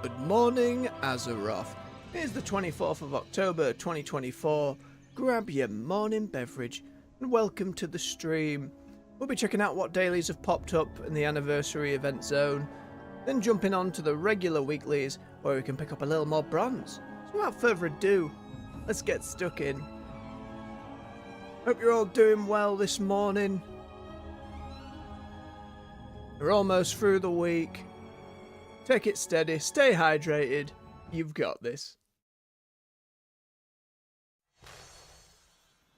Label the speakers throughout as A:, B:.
A: Good morning, Azeroth. It's the 24th of October 2024. Grab your morning beverage and welcome to the stream. We'll be checking out what dailies have popped up in the anniversary event zone, then jumping on to the regular weeklies where we can pick up a little more bronze. So without further ado, let's get stuck in. Hope you're all doing well this morning. We're almost through the week. Take it steady, stay hydrated, you've got this.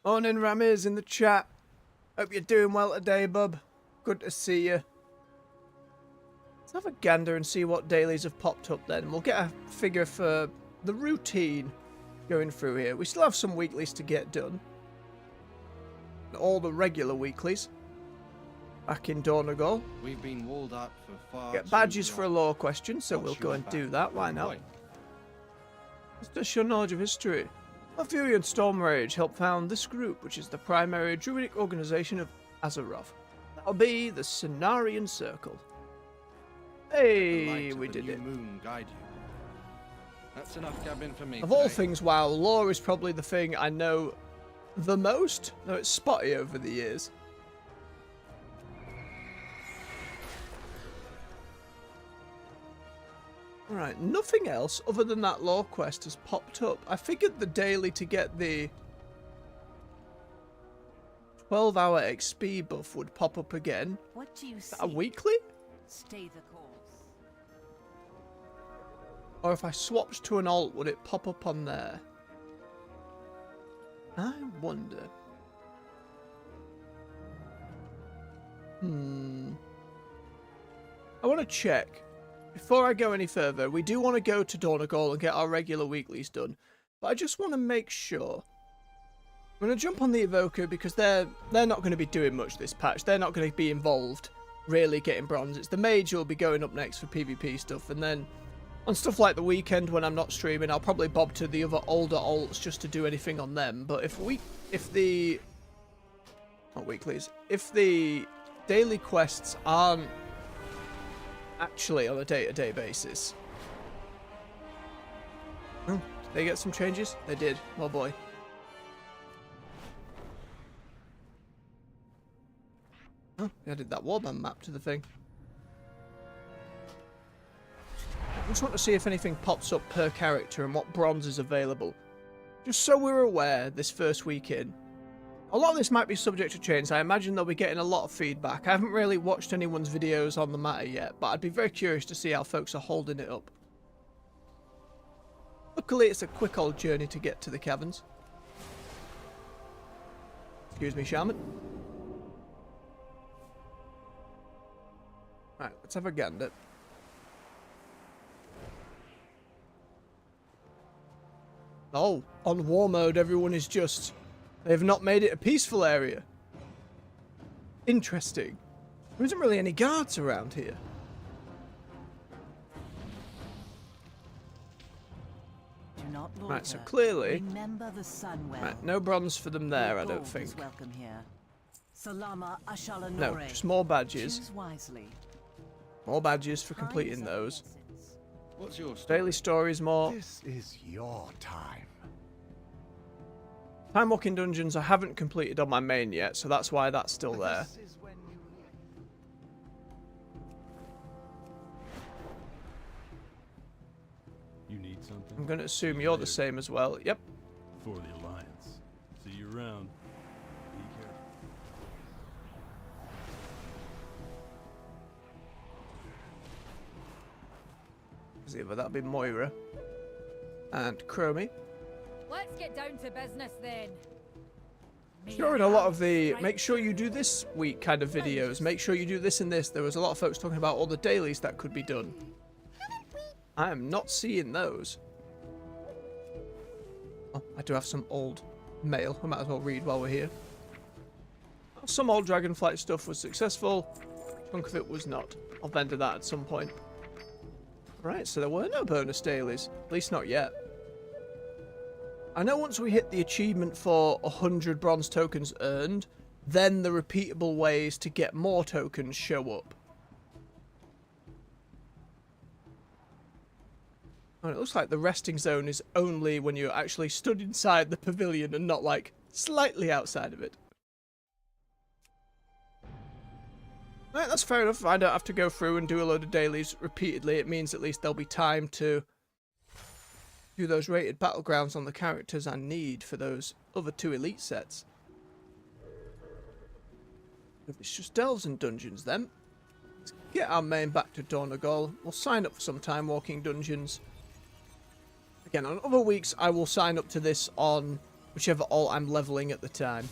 A: Morning Ramiz in the chat. Hope you're doing well today, bub. Good to see you. Let's have a gander and see what dailies have popped up then. We'll get a figure for the routine going through here. We still have some weeklies to get done. All the regular weeklies. Back in Donegal.
B: We've been walled up for far
A: Get badges for a lore question, so we'll go and do that. Why not? What's just your knowledge of history? Ophelia and Stormrage helped found this group, which is the primary druidic organization of Azeroth. That'll be the Cenarian Circle. Hey, we did it.
B: Moon guide you. That's enough gabbing for me.
A: Of all things, wow, lore is probably the thing I know the most, though it's spotty over the years. Alright, nothing else other than that lore quest has popped up. I figured the daily to get the 12-hour XP buff would pop up again.
C: What do you see?
A: A weekly?
C: Stay the course.
A: Or if I swapped to an alt, would it pop up on there? I wonder. I want to check. Before I go any further, we do want to go to Donegal and get our regular weeklies done. But I just want to make sure. I'm going to jump on the Evoker because they're not going to be doing much this patch. They're not going to be involved really getting bronze. It's the mage who'll be going up next for PvP stuff. And then on stuff like the weekend when I'm not streaming, I'll probably bob to the other older alts just to do anything on them. But if the daily quests aren't actually on a day-to-day basis. Oh, did they get some changes? They did. Oh boy. Oh, they added that warband map to the thing. I just want to see if anything pops up per character and what bronze is available. Just so we're aware this first week in. A lot of this might be subject to change. I imagine they'll be getting a lot of feedback. I haven't really watched anyone's videos on the matter yet, but I'd be very curious to see how folks are holding it up. Luckily, it's a quick old journey to get to the caverns. Excuse me, Shaman. Right, let's have a gander. Oh, on war mode, everyone is just... They have not made it a peaceful area. Interesting. There isn't really any guards around here.
C: Do not loiter.
A: Right, so clearly...
C: Remember the sun well.
A: Right, no bronze for them there, I don't
C: Gold
A: think.
C: is welcome here. Salama Ashala
A: No,
C: Nore.
A: just more badges.
C: Choose wisely.
A: More badges for completing those.
B: What's your story?
A: Daily stories more.
D: This is your time.
A: Time walking dungeons I haven't completed on my main yet, so that's why that's still there.
D: This is when
E: You need something?
A: I'm going to assume you're the same as well. Yep.
E: For the Alliance. See you around. Be careful.
A: Either that'll be Moira and Chromie.
F: Let's get down to business then.
A: Sure, in a lot of the make sure you do this week kind of videos, make sure you do this and this, there was a lot of folks talking about all the dailies that could be done. I am not seeing those. Oh, I do have some old mail. I might as well read while we're here. Some old Dragonflight stuff was successful. A chunk of it was not. I'll vendor that at some point. Right, so there were no bonus dailies. At least not yet. I know once we hit the achievement for 100 bronze tokens earned, then the repeatable ways to get more tokens show up. Oh, it looks like the resting zone is only when you're actually stood inside the pavilion and not, like, slightly outside of it. Right, that's fair enough. I don't have to go through and do a load of dailies repeatedly. It means at least there'll be time to do those rated battlegrounds on the characters I need for those other 2 elite sets. If it's just delves and dungeons then, let's get our main back to Dornagol. We'll sign up for some time walking dungeons. Again, on other weeks I will sign up to this on whichever alt I'm leveling at the time.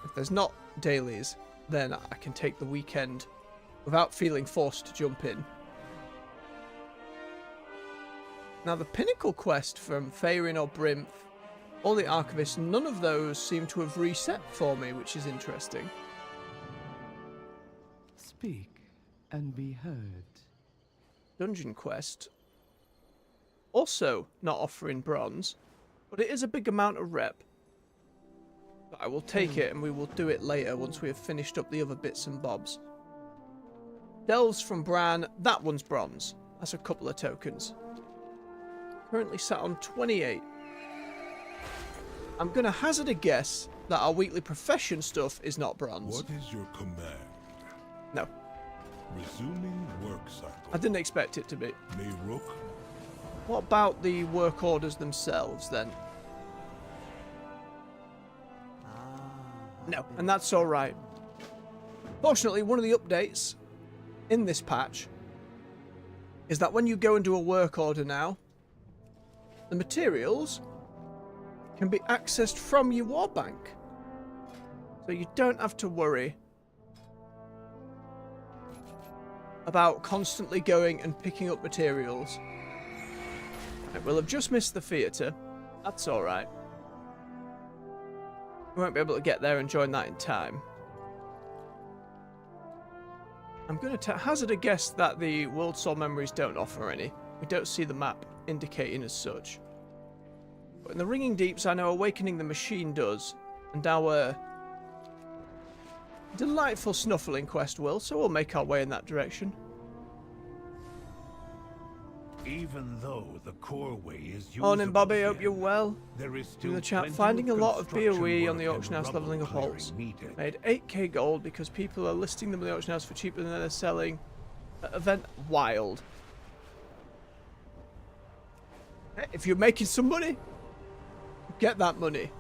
A: If there's not dailies, then I can take the weekend without feeling forced to jump in. Now the Pinnacle quest from Faerun or Brimf, or the Archivist, none of those seem to have reset for me, which is interesting.
G: Speak and be heard.
A: Dungeon quest, also not offering bronze, but it is a big amount of rep. But I will take it and we will do it later once we have finished up the other bits and bobs. Delves from Bran, that one's bronze. That's a couple of tokens. Currently sat on 28. I'm going to hazard a guess that our weekly profession stuff is not bronze.
H: What is your command?
A: No.
H: Resuming work cycle.
A: I didn't expect it to be.
H: Mayrook?
A: What about the work orders themselves then? No, and that's alright. Fortunately, one of the updates in this patch is that when you go and do a work order now, the materials can be accessed from your war bank. So you don't have to worry about constantly going and picking up materials. Right, we'll have just missed the theatre. That's alright. We won't be able to get there and join that in time. I'm going to hazard a guess that the World Soul Memories don't offer any. We don't see the map indicating as such. But in the Ringing Deeps, I know Awakening the Machine does, and our delightful Snuffling quest will, so we'll make our way in that direction.
D: Even though the core way is usable
A: Morning, Bobby.
D: again,
A: Hope you're well.
D: there is still
A: In the chat,
D: plenty
A: finding a lot of
D: construction
A: BOE on the
D: work
A: auction
D: and
A: house leveling up
D: rubble
A: halts.
D: clearing needed.
A: Made 8k gold because people are listing them in the auction house for cheaper than they're selling. Event wild. If you're making some money, get that money.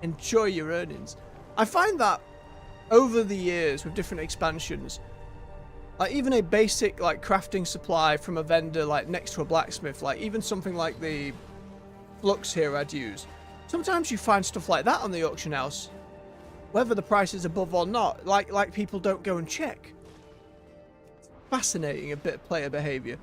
A: Enjoy your earnings. I find that over the years with different expansions, like even a basic like crafting supply from a vendor like next to a blacksmith, like even something like the flux here I'd use. Sometimes you find stuff like that on the auction house, whether the price is above or not. Like people don't go and check. It's fascinating, a bit of player behavior.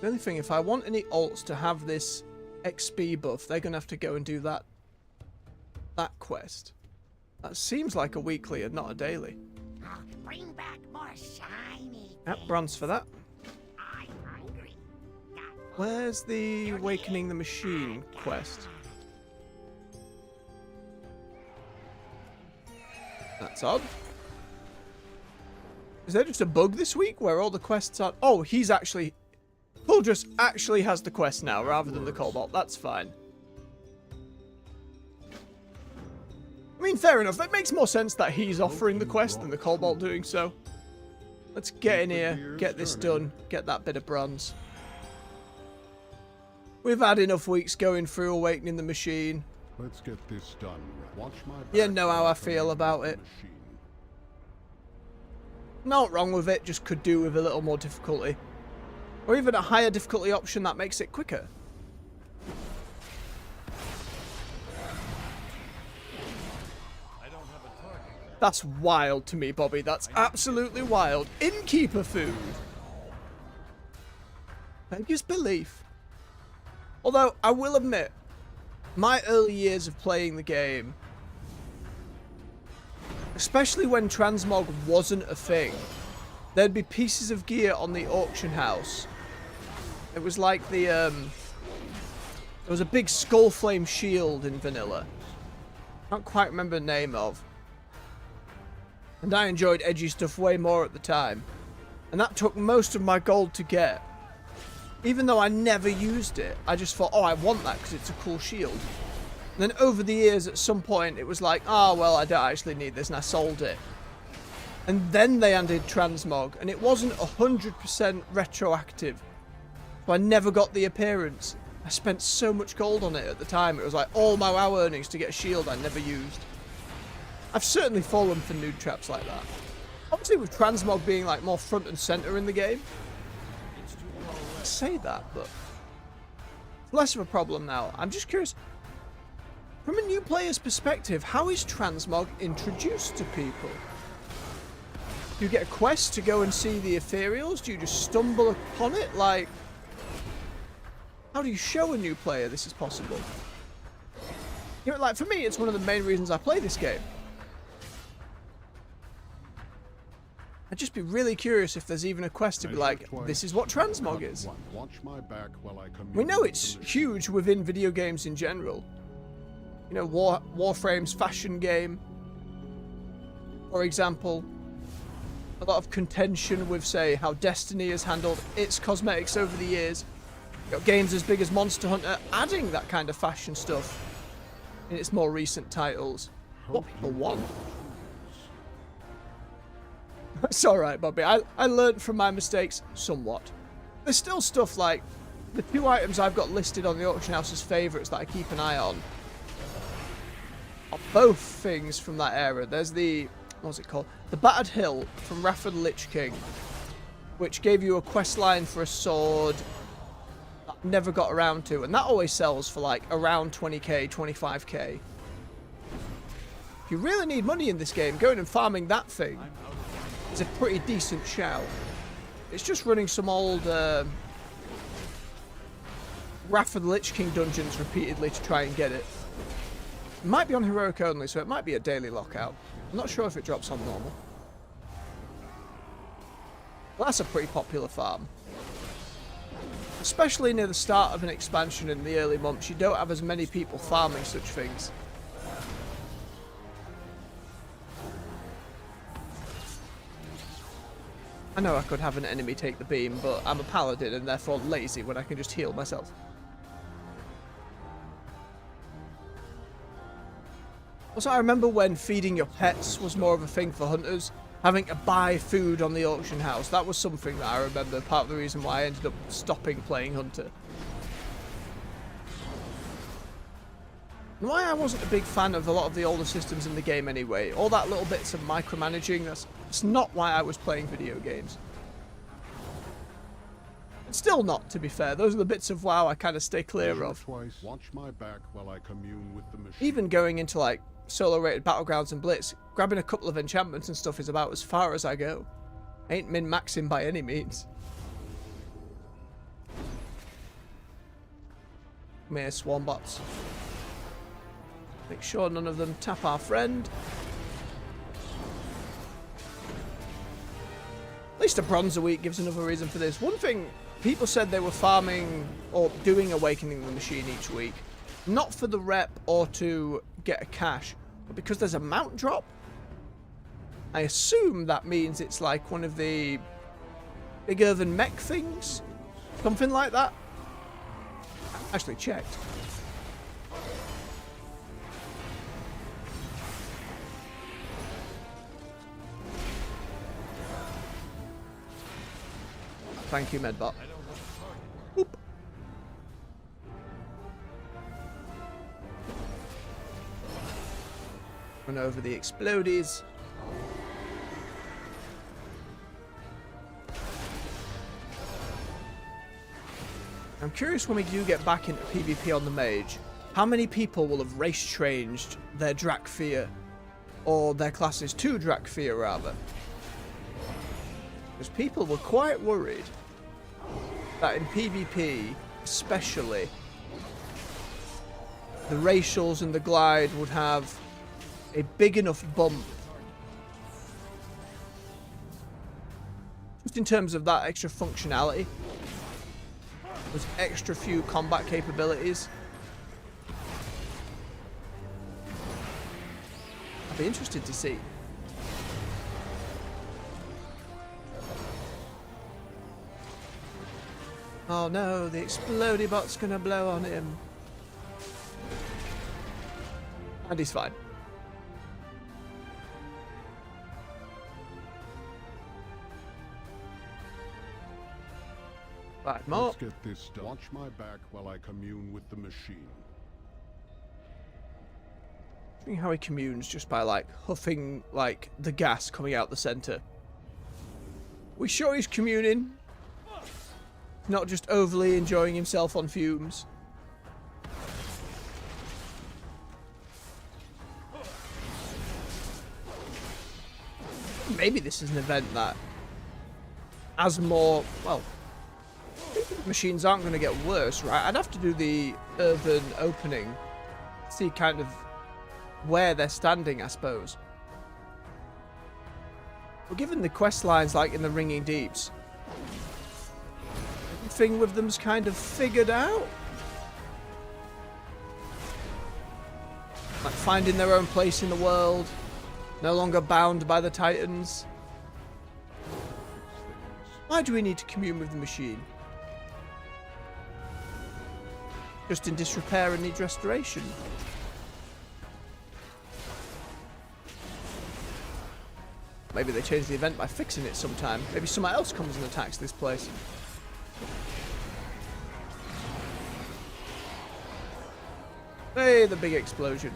A: The only thing, if I want any alts to have this XP buff, they're gonna have to go and do that quest. That seems like a weekly and not a daily.
I: Bring back more shiny.
A: Yep, bronze for that.
I: I'm hungry.
A: Where's the Awakening the Machine quest? That's odd. Is there just a bug this week where all the quests are... Oh, he's actually... Puldrus actually has the quest now rather than the Cobalt. That's fine. I mean, fair enough. It makes more sense that he's offering the quest than the Cobalt doing so. Let's get in here, get this done, get that bit of bronze. We've had enough weeks going through Awakening the Machine.
H: Let's get this done. Watch my back.
A: You know how I feel about it.
H: Machine.
A: Not wrong with it, just could do with a little more difficulty. Or even a higher difficulty option that makes it quicker. That's wild to me, Bobby. That's absolutely wild. Innkeeper food. Beggars belief. Although, I will admit, my early years of playing the game, especially when transmog wasn't a thing, there'd be pieces of gear on the auction house. It was like the There was a big skull flame shield in vanilla. Can't quite remember the name of. And I enjoyed edgy stuff way more at the time. And that took most of my gold to get. Even though I never used it, I just thought, oh, I want that because it's a cool shield. And then over the years, at some point, it was like, oh, well, I don't actually need this, and I sold it. And then they added transmog, and it wasn't 100% retroactive. So I never got the appearance. I spent so much gold on it at the time. It was like all my WoW earnings to get a shield I never used. I've certainly fallen for nude traps like that. Obviously with transmog being like more front and center in the game. I say that, but it's less of a problem now. I'm just curious, from a new player's perspective, how is transmog introduced to people? Do you get a quest to go and see the ethereals? Do you just stumble upon it? Like, how do you show a new player this is possible? You know, like, for me, it's one of the main reasons I play this game. I'd just be really curious if there's even a quest to be like, this is what transmog is.
H: Watch my back while I
A: We know it's huge within video games in general. You know, Warframe's fashion game, for example. A lot of contention with, say, how Destiny has handled its cosmetics over the years. You've got games as big as Monster Hunter adding that kind of fashion stuff in its more recent titles. What people want. It's alright, Bobby. I learned from my mistakes somewhat. There's still stuff like the 2 items I've got listed on the auction house as favourites that I keep an eye on are both things from that era. There's the, what's it called? The Battered Hill from Wrath of the Lich King, which gave you a quest line for a sword that I never got around to, and that always sells for like around 20k, 25k. If you really need money in this game, going and farming that thing is a pretty decent shout. It's just running some old Wrath of the Lich King dungeons repeatedly to try and get it. It might be on heroic only, so it might be a daily lockout. I'm not sure if it drops on normal. Well, that's a pretty popular farm. Especially near the start of an expansion in the early months, you don't have as many people farming such things. I know I could have an enemy take the beam, but I'm a paladin and therefore lazy when I can just heal myself. Also, I remember when feeding your pets was more of a thing for hunters, having to buy food on the auction house. That was something that I remember, part of the reason why I ended up stopping playing Hunter. And why I wasn't a big fan of a lot of the older systems in the game anyway. All that little bits of micromanaging, that's not why I was playing video games. It's still not, to be fair. Those are the bits of WoW I kind of stay clear of.
H: Watch my back while I commune with the machine.
A: Even going into like solo rated battlegrounds and blitz, grabbing a couple of enchantments and stuff is about as far as I go. Ain't min-maxing by any means. Come here, swarm bots. Make sure none of them tap our friend. At least a bronze a week gives another reason for this. One thing, people said they were farming or doing Awakening the Machine each week. Not for the rep or to get a cash, but because there's a mount drop. I assume that means it's like one of the big earthen mech things. Something like that. I actually checked. Thank you, Medbot. Oop. Run over the explodies. I'm curious when we do get back into PvP on the mage, how many people will have race changed their Drakfear, or their classes to Drakfear rather. Because people were quite worried that in PvP, especially, the racials and the glide would have a big enough bump. Just in terms of that extra functionality. Those extra few combat capabilities. be interested to see. Oh no, the explodey bot's gonna blow on him. And he's fine. Right, more.
H: Let's get this done. Watch my back while I commune with the machine.
A: See how he communes just by like huffing like the gas coming out the center. We sure he's communing? Not just overly enjoying himself on fumes. Maybe this is an event that as more, well, machines aren't going to get worse, right? I'd have to do the urban opening, see kind of where they're standing, I suppose. Well, given the quest lines like in the Ringing Deeps, everything with them's kind of figured out. Like finding their own place in the world, no longer bound by the Titans. Why do we need to commune with the machine? Just in disrepair and needs restoration. Maybe they change the event by fixing it sometime. Maybe someone else comes and attacks this place. Hey, the big explosion.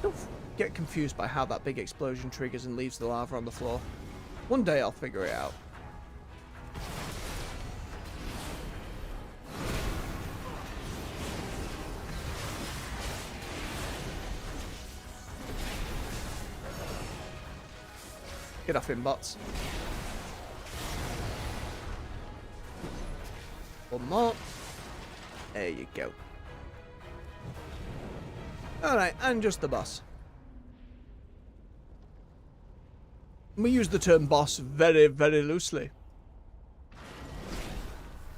A: Don't get confused by how that big explosion triggers and leaves the lava on the floor. One day I'll figure it out. Get off him, bots. One more. There you go. Alright, and just the boss. We use the term boss very, very loosely.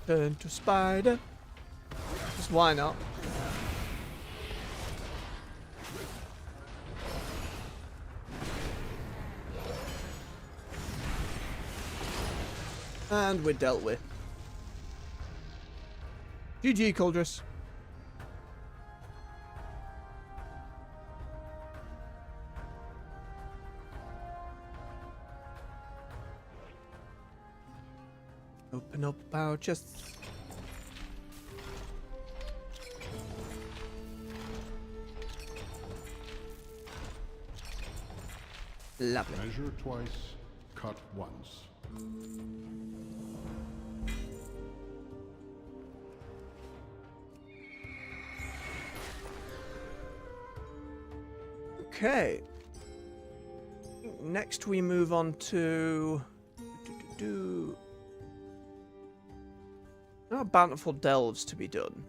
A: Turn to spider. Just why not? And we're dealt with. GG, Coldress. Open up our chests. Lovely.
H: Measure twice, cut once.
A: Okay. Next we move on to There are bountiful delves to be done.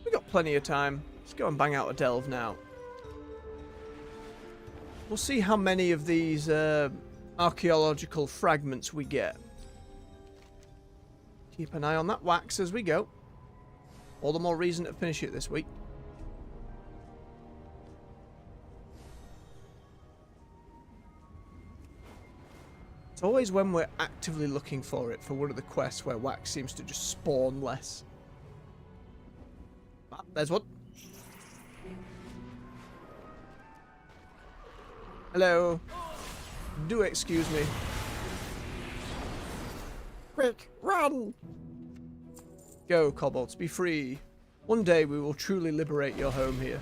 A: We got plenty of time. Let's go and bang out a delve now. We'll see how many of these archaeological fragments we get. Keep an eye on that wax as we go. All the more reason to finish it this week. It's always when we're actively looking for it for one of the quests where wax seems to just spawn less. Ah, there's one. Hello. Do excuse me. Quick, run! Go, kobolds, be free. One day we will truly liberate your home here.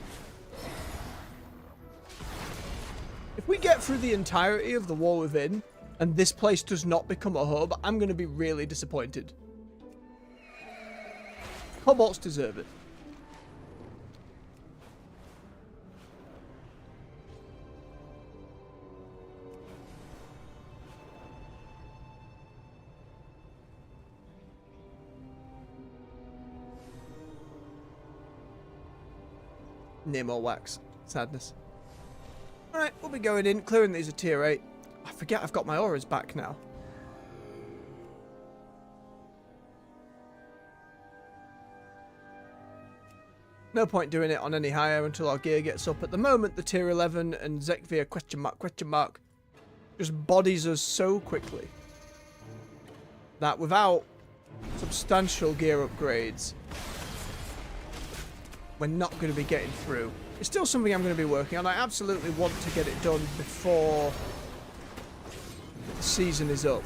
A: If we get through the entirety of the War Within, and this place does not become a hub, I'm going to be really disappointed. Kobolds deserve it. Near more wax. Sadness. Alright, we'll be going in, clearing these at tier 8. I forget I've got my auras back now. No point doing it on any higher until our gear gets up. At the moment, the tier 11 and Zekvir question mark just bodies us so quickly that without substantial gear upgrades, we're not going to be getting through. It's still something I'm going to be working on. I absolutely want to get it done before the season is up.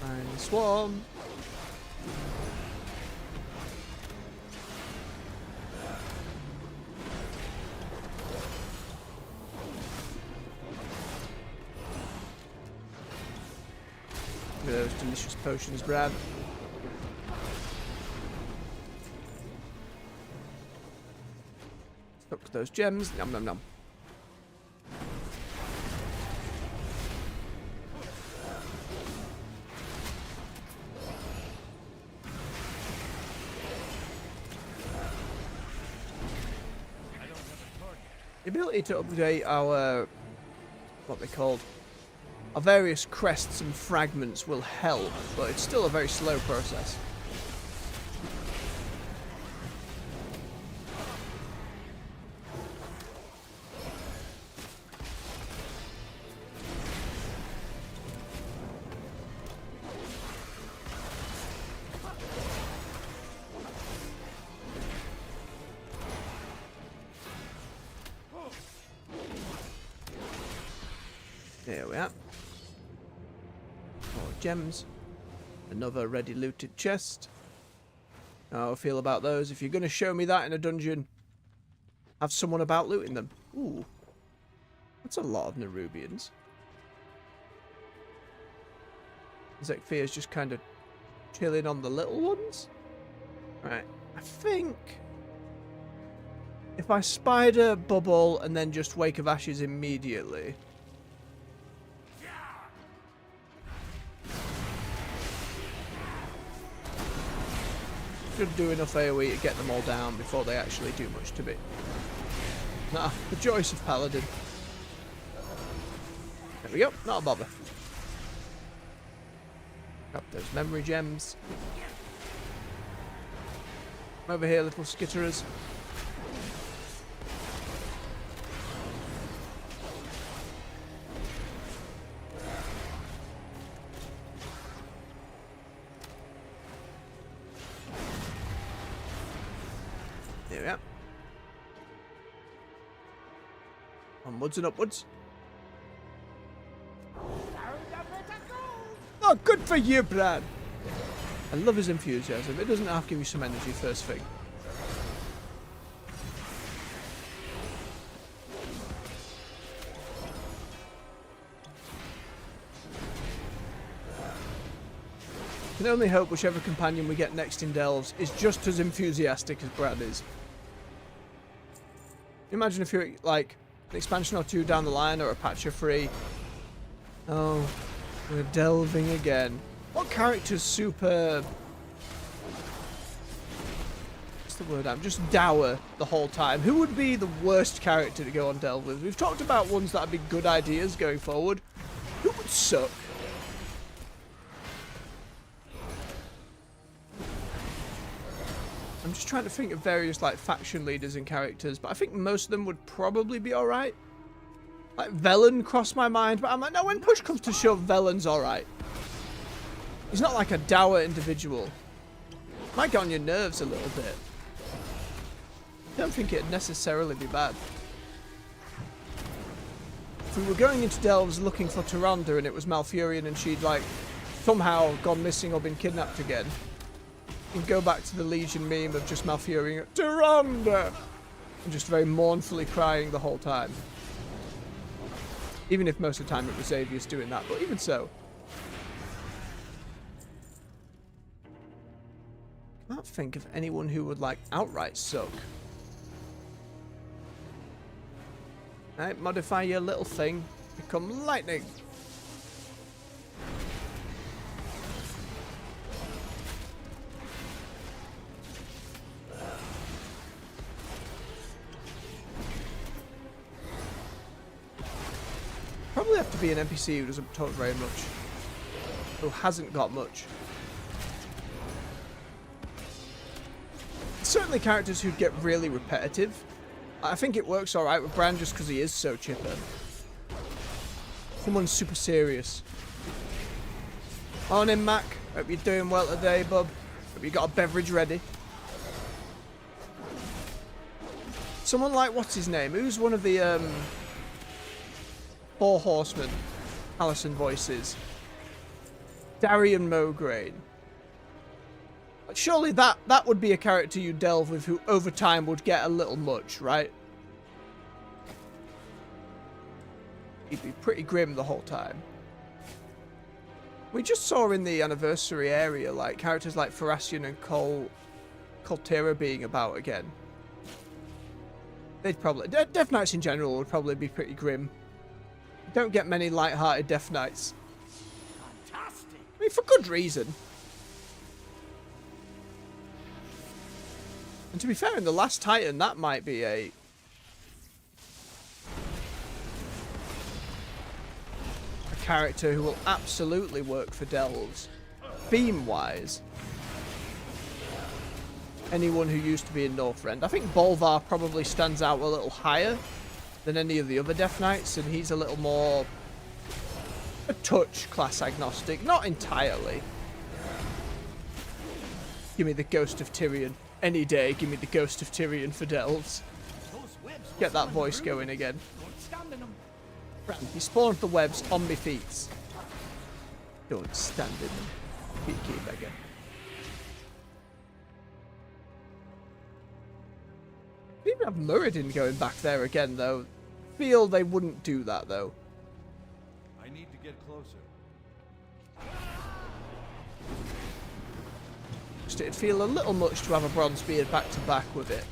A: And swarm. Look at those delicious potions, Brad. Look at those gems. Nom nom nom. The ability to update our, what they called, our various crests and fragments will help, but it's still a very slow process. There we are. More gems. Another ready looted chest. How I feel about those. If you're going to show me that in a dungeon, have someone about looting them. Ooh. That's a lot of Nerubians. Zekfir's just kind of chilling on the little ones. Right. I think if I spider, bubble, and then just Wake of Ashes immediately, should do enough AoE to get them all down before they actually do much to me. Nah, the joys of Paladin. There we go, not a bother. Grab those memory gems. Come over here, little skitterers. There we are. Onwards and upwards. Oh, good for you, Brad. I love his enthusiasm. It doesn't have to give you some energy first thing. Can only hope whichever companion we get next in Delves is just as enthusiastic as Brad is. Imagine if you're like an expansion or two down the line or a patch of free. Oh, we're delving again. What character's super... what's the word? I'm just dour the whole time. Who would be the worst character to go on delve with? We've talked about ones that would be good ideas going forward. Who would suck? I'm just trying to think of various like faction leaders and characters, but I think most of them would probably be alright. Like Velen crossed my mind, but I'm like, no, when push comes to shove, Velen's alright. He's not like a dour individual. Might get on your nerves a little bit. I don't think it'd necessarily be bad. If we were going into Delves looking for Tyrande and it was Malfurion and she'd like somehow gone missing or been kidnapped again, and go back to the Legion meme of just Malfurion, Tyrande! And just very mournfully crying the whole time. Even if most of the time it was Xavius doing that, but even so. I can't think of anyone who would like outright suck. Alright, modify your little thing. Become lightning. probably have to be an NPC who doesn't talk very much. Who hasn't got much. Certainly characters who'd get really repetitive. I think it works alright with Bran just because he is so chipper. Someone super serious. Morning, Mac. Hope you're doing well today, bub. Hope you got a beverage ready. Someone like, what's his name? Who's one of the, Four Horsemen? Allison voices. Darian Mograine. Surely that would be a character you delve with who over time would get a little much, right? He'd be pretty grim the whole time. We just saw in the anniversary area, like, characters like Pharasian and Coltera being about again. They'd probably... Death Knights in general would probably be pretty grim. Don't get many light-hearted Death Knights.
I: Fantastic.
A: I mean, for good reason. And to be fair, in the last Titan, that might be a character who will absolutely work for delves. Theme-wise. Anyone who used to be in Northrend. I think Bolvar probably stands out a little higher than any of the other Death Knights, and he's a little more a touch class agnostic. Not entirely. Give me the Ghost of Tyrion. Any day, give me the Ghost of Tyrion for delves. Get that voice going again. He spawned the webs on me feet. Don't stand in them. Peaky beggar. We even have Muradin going back there again, though. Feel they wouldn't do that, though.
E: I need to get closer.
A: Just it'd feel a little much to have a bronze beard back to back with it.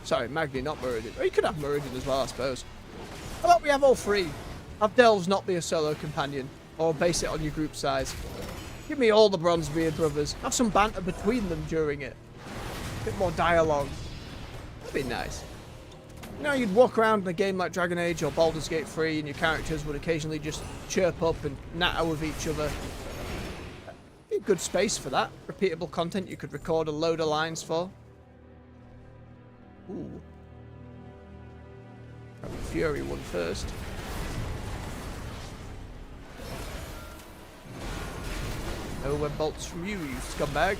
A: Sorry, Magni, not Muradin. Oh, you could have Muradin as well, I suppose. How about we have all three? Have Delves not be a solo companion, or base it on your group size. Give me all the Bronzebeard brothers. Have some banter between them during it. A bit more dialogue. That'd be nice. You know, you'd walk around in a game like Dragon Age or Baldur's Gate 3 and your characters would occasionally just chirp up and natter with each other. Be a good space for that. Repeatable content you could record a load of lines for. Ooh. Grab the Fury one first. No web bolts from you, you scumbag.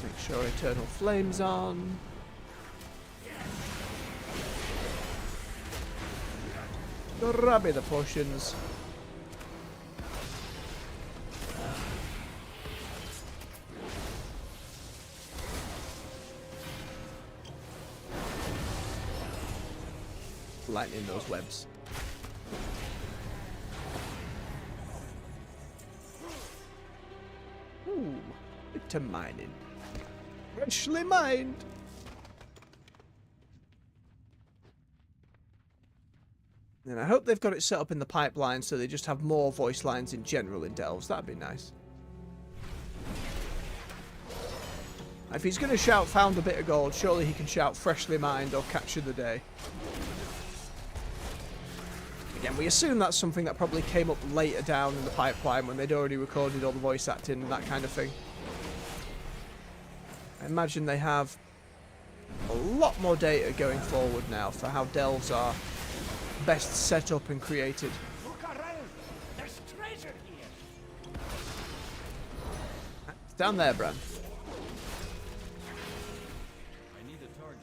A: Make sure Eternal Flame's on. Grab me the potions. Lightning those webs. Ooh, bit to mining. Freshly mined. And I hope they've got it set up in the pipeline so they just have more voice lines in general in Delves. That'd be nice. If he's going to shout found a bit of gold, surely he can shout freshly mined or capture the day. Again, we assume that's something that probably came up later down in the pipeline when they'd already recorded all the voice acting and that kind of thing. I imagine they have a lot more data going forward now for how delves are best set up and created.
I: Look around. There's treasure here.
A: It's down there, Bran.
E: I need a target.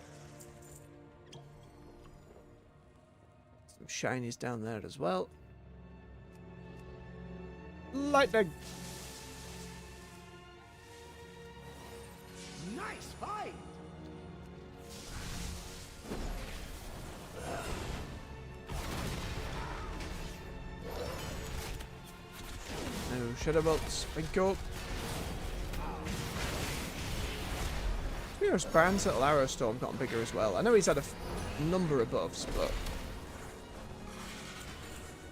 A: Some shinies down there as well. Lightning!
I: Nice fight.
A: No shadow bolts. Thank you. Here's Bran's little arrow storm gotten bigger as well. I know he's had a number of buffs, but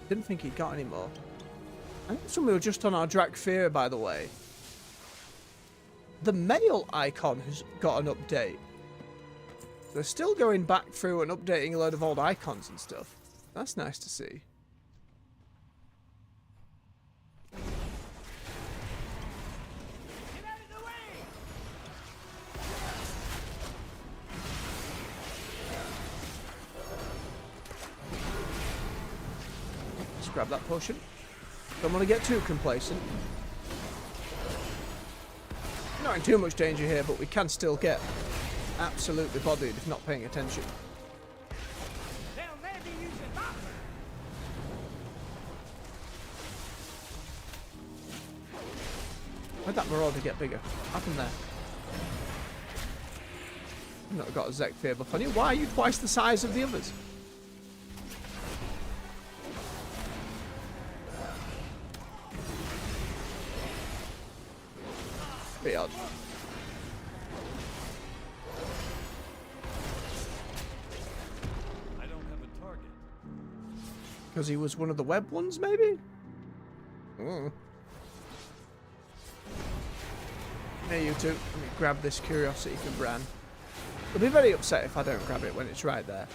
A: didn't think he got any more. I think somebody was just on our Drakfir, by the way. The mail icon has got an update. They're still going back through and updating a load of old icons and stuff. That's nice to see.
I: Get out of the way!
A: Let's grab that potion. Don't want to get too complacent. Not in too much danger here, but we can still get absolutely bodied if not paying attention.
I: They'll never use it that.
A: Where'd that marauder get bigger? What happened there? I've not got a Zekfir buff on you. Why are you twice the size of the others? Bit odd.
E: I don't have a target.
A: Because he was one of the web ones, maybe? Mm. Hey, you two. Let me grab this curiosity for Bran. He'll be very upset if I don't grab it when it's right there.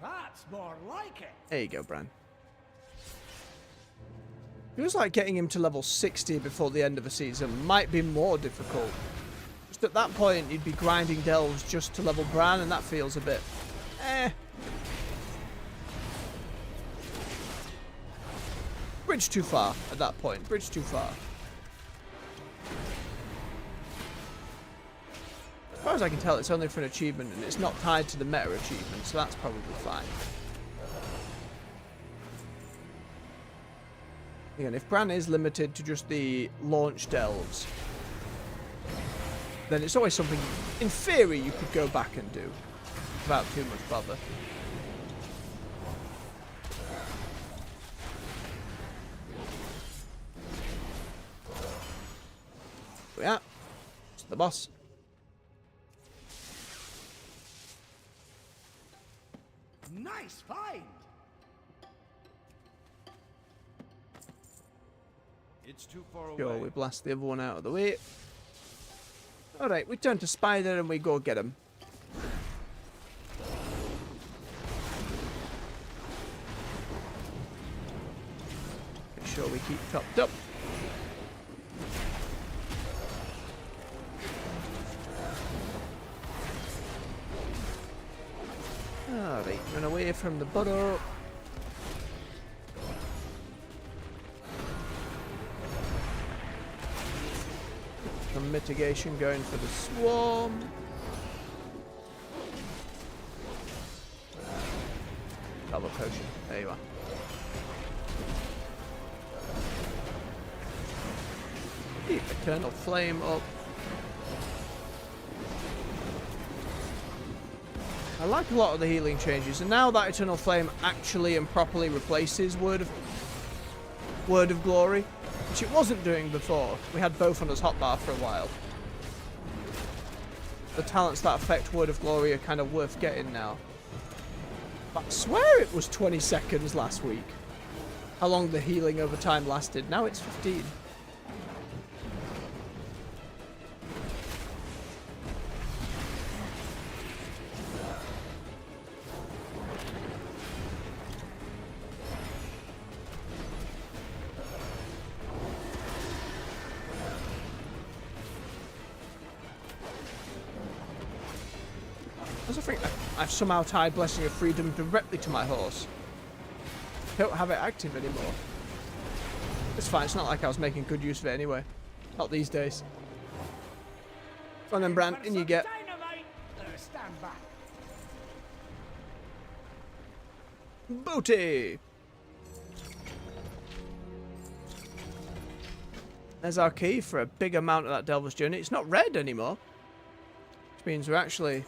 I: That's more like it.
A: There you go, Bran. Feels like getting him to level 60 before the end of a season might be more difficult. Just at that point, you'd be grinding delves just to level Bran, and that feels a bit... Bridge too far at that point. Bridge too far. As far as I can tell, it's only for an achievement, and it's not tied to the meta achievement, so that's probably fine. Again, if Bran is limited to just the launch delves, then it's always something, in theory, you could go back and do without too much bother. Yeah, it's the boss.
I: Nice find.
B: It's too far away.
A: Sure, we blast the other one out of the way. Alright, we turn to Spider and we go get him. Make sure we keep topped up. Alright, run away from the butter. Some mitigation going for the swarm. Double potion. There you are. Keep Eternal Flame up. I like a lot of the healing changes, and now that Eternal Flame actually and properly replaces Word of Glory, which it wasn't doing before. We had both on as hotbar for a while. The talents that affect Word of Glory are kind of worth getting now. But I swear it was 20 seconds last week. How long the healing over time lasted. Now it's 15. I think I've somehow tied Blessing of Freedom directly to my horse. I don't have it active anymore. It's fine, it's not like I was making good use of it anyway. Not these days. Come on then, Bran, in you get.
I: Dynamite. Stand back.
A: Booty! There's our key for a big amount of that Delver's Journey. It's not red anymore. Which means we're actually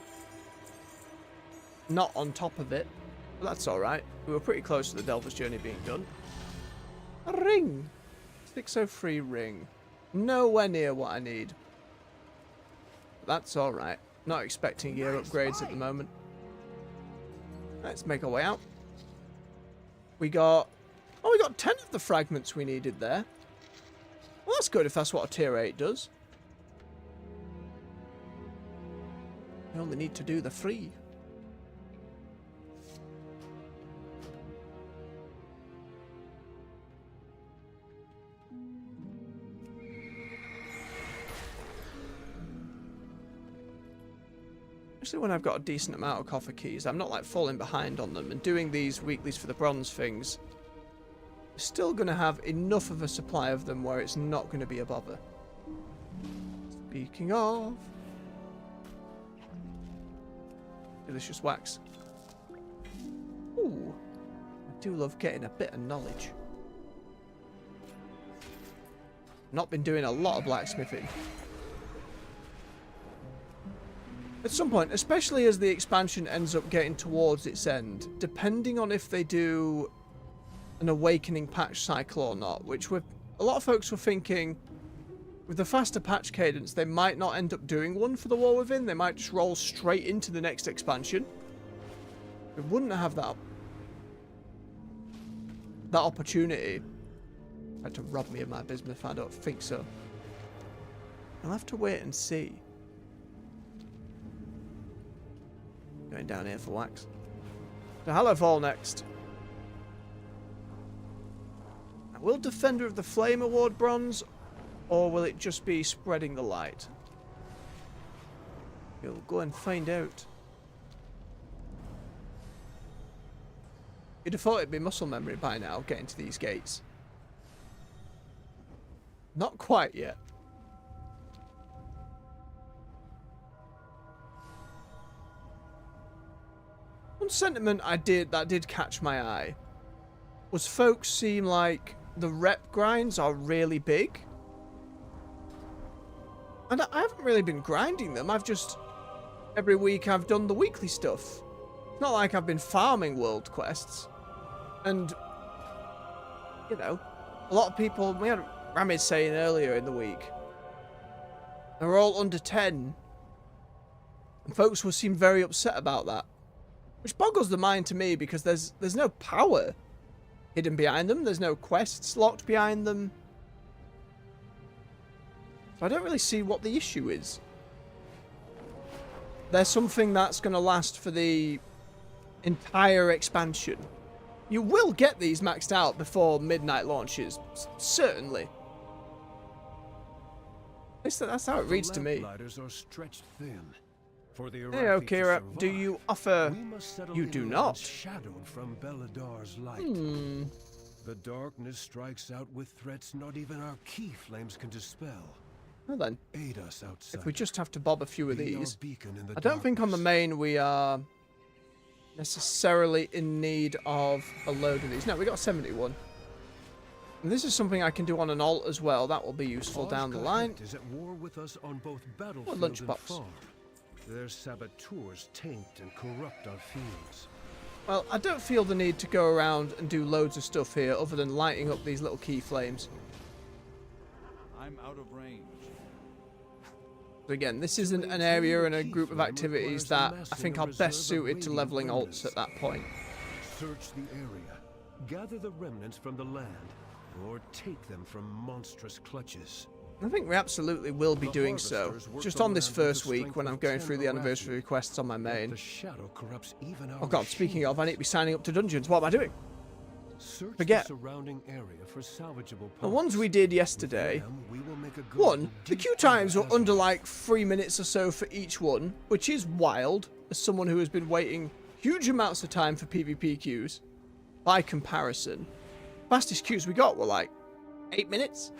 A: not on top of it. But that's alright. We were pretty close to the Delver's Journey being done. A ring! 603 ring. Nowhere near what I need. But that's alright. Not expecting gear upgrades at the moment. Let's make our way out. We got... Oh, we got 10 of the fragments we needed there. Well, that's good if that's what a tier 8 does. We only need to do the 3. Especially when I've got a decent amount of coffer keys, I'm not like falling behind on them, and doing these weeklies for the bronze things, still going to have enough of a supply of them where it's not going to be a bother. Speaking of... delicious wax. Ooh, I do love getting a bit of knowledge. Not been doing a lot of blacksmithing. At some point, especially as the expansion ends up getting towards its end, depending on if they do an awakening patch cycle or not, which a lot of folks were thinking with the faster patch cadence they might not end up doing one for the War Within, they might just roll straight into the next expansion. We wouldn't have that opportunity. Tried to rob me of my bismuth, I don't think so. I'll have to wait and see. Going down here for wax. So Hallowfall next. Now, will Defender of the Flame award bronze, or will it just be spreading the light? We'll go and find out. You'd have thought it'd be muscle memory by now, getting to these gates. Not quite yet. One sentiment that did catch my eye was folks seem like the rep grinds are really big. And I haven't really been grinding them. I've just, every week I've done the weekly stuff. It's not like I've been farming world quests. And, you know, a lot of people, we had Ramid saying earlier in the week, they're all under 10. And folks will seem very upset about that. Which boggles the mind to me because there's no power hidden behind them. There's no quests locked behind them. So I don't really see what the issue is. There's something that's going to last for the entire expansion. You will get these maxed out before midnight launches. Certainly. At least that's how it reads to me.
D: Ladders are stretched thin. For the
A: Hey, Okira, do you offer... You do not.
D: Shadowed from Beladar's light. The darkness strikes out with threats not even our key flames can dispel.
A: Well then,
D: Aid us outside.
A: if we just have to bob a few of these... I don't think on the main we are necessarily in need of a load of these. No, we got 71. And this is something I can do on an alt as well. That will be useful down the line.
D: Is at war with us on both battlefield
A: What lunchbox?
D: and farm. Their saboteurs taint and corrupt our fields.
A: Well, I don't feel the need to go around and do loads of stuff here other than lighting up these little key flames.
B: I'm out of range.
A: But again, this isn't an area and a group of activities that I think are best suited to leveling alts at that point.
D: Search the area, gather the remnants from the land, or take them from monstrous clutches.
A: I think we absolutely will be doing so. Just on this first week when I'm going through the anniversary quests on my main.
D: The shadow corrupts even our
A: Oh god, speaking of, I need to be signing up to dungeons. What am I doing?
D: Search
A: Forget.
D: the surrounding area for salvageable
A: The ones we did yesterday. One, the queue times were under like 3 minutes or so for each one, which is wild, as someone who has been waiting huge amounts of time for PvP queues. By comparison, fastest queues we got were like 8 minutes.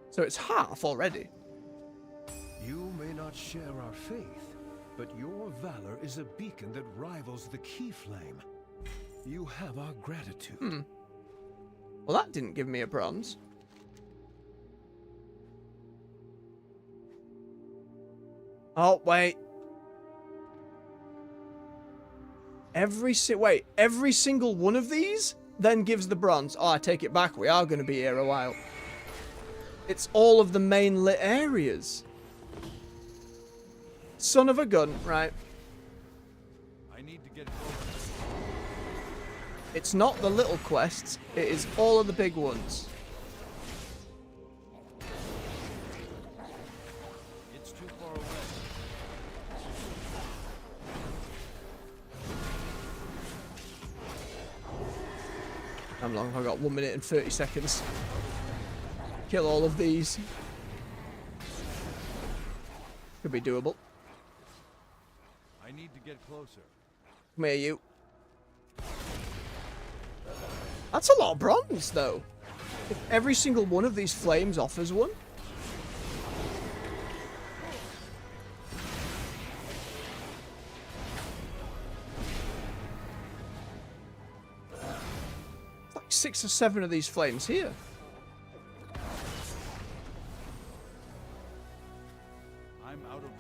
A: So it's half already.
D: You may not share our faith, but your valor is a beacon that rivals the key flame. You have our gratitude.
A: Well, that didn't give me a bronze. Oh, wait. Every single one of these then gives the bronze. Oh, I take it back. We are going to be here a while. It's all of the main lit areas. Son of a gun, right?
B: I need to get closer.
A: It's not the little quests, it is all of the big ones.
B: It's too far away.
A: How long have I got? 1 minute and 30 seconds. Kill all of these. Could be doable.
B: I need to get closer.
A: Come here, you. That's a lot of bronze, though. If every single one of these flames offers one. It's like 6 or 7 of these flames here.
B: I'm out of range.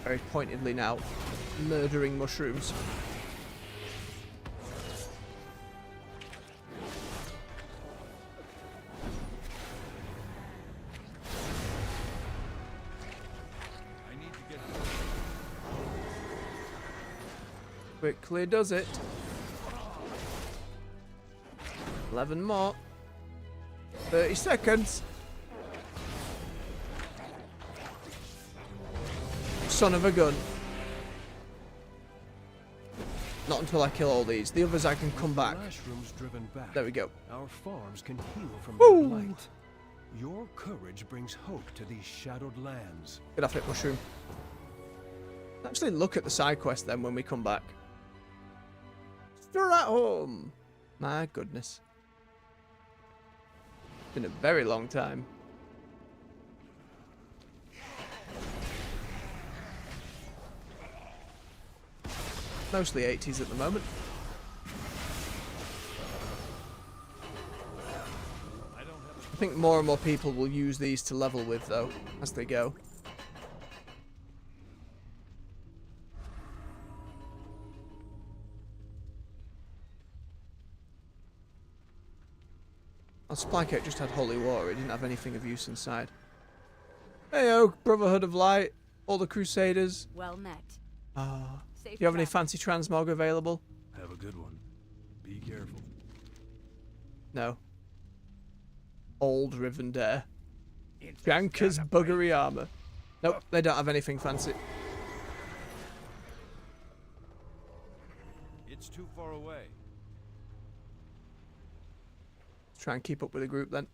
A: Very pointedly now, murdering mushrooms.
B: I need to get closer.
A: Quickly does it. 11 more. 30 seconds. Son of a gun. Not until I kill all these. The others I can come back.
D: Mushrooms driven back.
A: There we go.
D: Our farms can heal from
A: Woo!
D: their blight. Your courage brings hope to these shadowed lands.
A: Get off it, mushroom. Actually look at the side quest then when we come back. Stir at home. My goodness. Been a very long time. Mostly 80s at the moment. I think more and more people will use these to level with, though, as they go. Our supply kit just had holy water. It didn't have anything of use inside. Heyo, Brotherhood of Light, all the Crusaders.
F: Well met.
A: Ah. Do
F: Safe
A: you have any
F: travel.
A: fancy transmog available?
E: Have a good one. Be careful.
A: No. Old Rivendare. Janker's buggery armor. Nope, they don't have anything fancy.
B: It's too far away.
A: Let's try and keep up with the group then.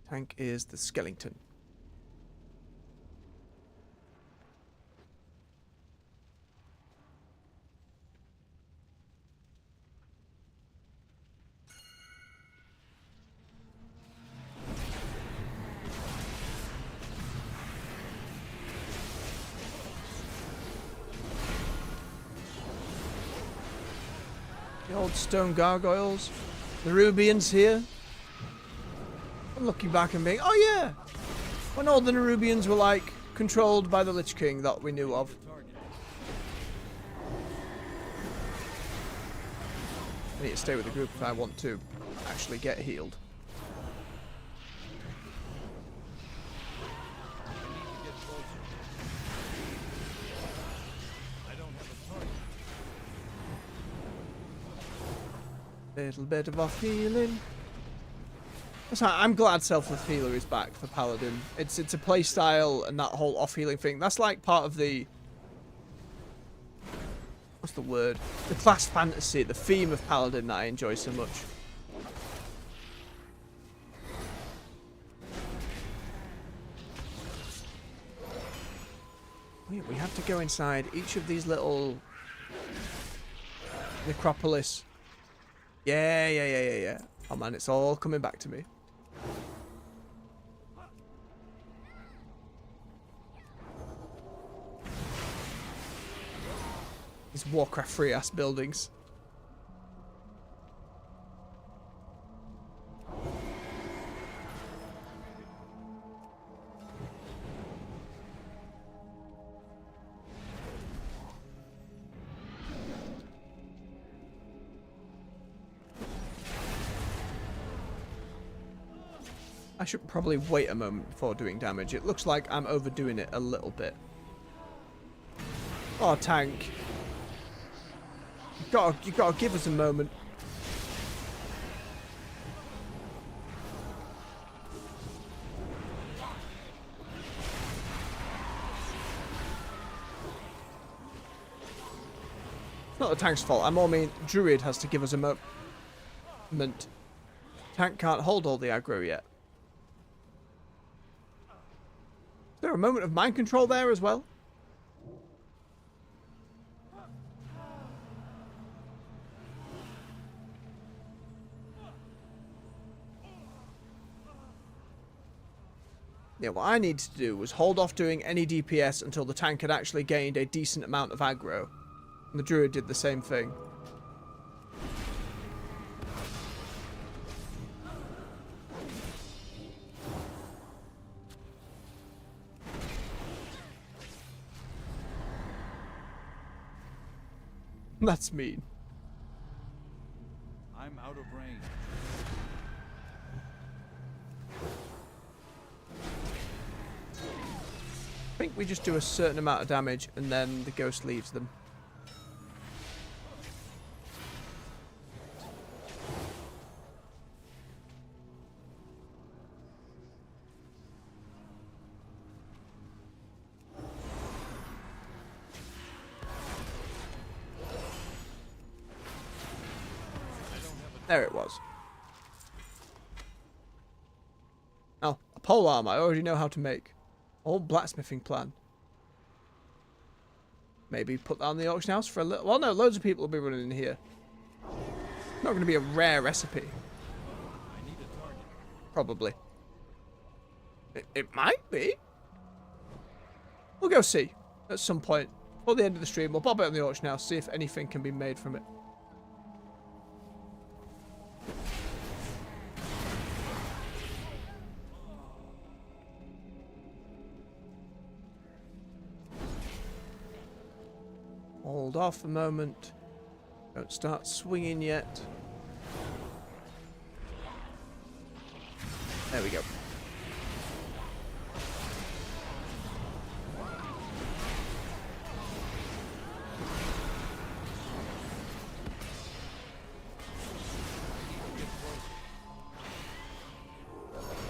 A: Tank is the skeleton. The old stone gargoyles. The Nerubians here. I'm looking back and being, oh yeah! When all the Nerubians were like controlled by the Lich King that we knew of. I need to stay with the group if I want to actually get healed. Little bit of off healing. I'm glad Selfless Healer is back for Paladin. It's a playstyle and that whole off healing thing. That's like part of the, what's the word? The class fantasy, the theme of Paladin that I enjoy so much. We have to go inside each of these little necropolis. Yeah. Oh man, it's all coming back to me. These Warcraft free ass buildings. I should probably wait a moment before doing damage. It looks like I'm overdoing it a little bit. Oh, tank. You gotta give us a moment. It's not the tank's fault. I more mean Druid has to give us a moment. Tank can't hold all the aggro yet. Is there a moment of mind control there as well? Yeah, what I needed to do was hold off doing any DPS until the tank had actually gained a decent amount of aggro. And the Druid did the same thing. That's mean.
B: I'm out of range.
A: I think we just do a certain amount of damage and then the ghost leaves them. There it was. Oh, a pole arm I already know how to make. Old blacksmithing plan. Maybe put that on the auction house for a little... Well, no, loads of people will be running in here. Not going to be a rare recipe.
B: I need a target.
A: Probably. It might be. We'll go see. At some point. Before the end of the stream, we'll pop it on the auction house, see if anything can be made from it. Hold off a moment. Don't start swinging yet. There we go.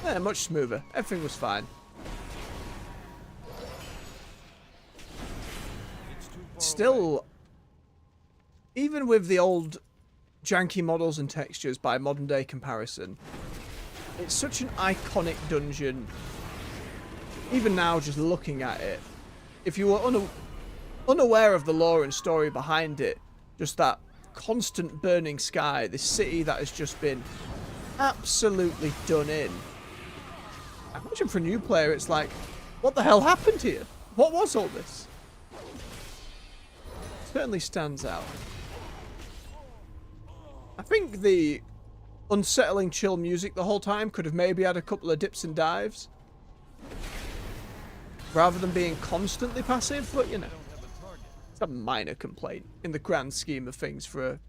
A: Yeah, much smoother. Everything was fine. Still, even with the old janky models and textures by modern day comparison, it's such an iconic dungeon. Even now, just looking at it, if you were unaware of the lore and story behind it, just that constant burning sky, this city that has just been absolutely done in. I imagine for a new player, it's like, what the hell happened here? What was all this? Certainly stands out. I think the unsettling chill music the whole time could have maybe had a couple of dips and dives. Rather than being constantly passive, but you know. It's a minor complaint in the grand scheme of things for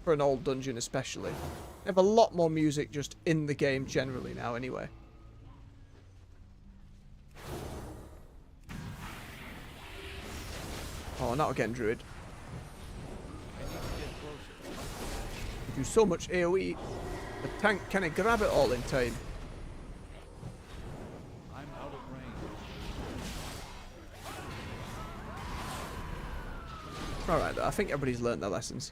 A: an old dungeon especially. They have a lot more music just in the game generally now anyway. Oh, not again, Druid. You do so much AoE, the tank can't grab it all in time.
B: I'm out of range.
A: Alright, I think everybody's learnt their lessons.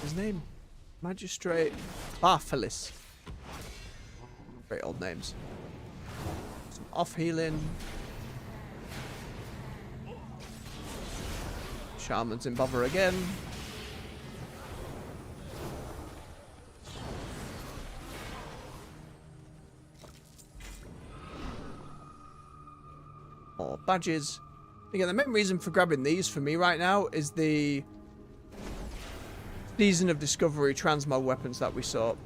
A: His name? Magistrate Barphelis. Great old names. Some off healing. Shaman's in bother again. More badges. Again, the main reason for grabbing these for me right now is the Season of Discovery transmog weapons that we saw.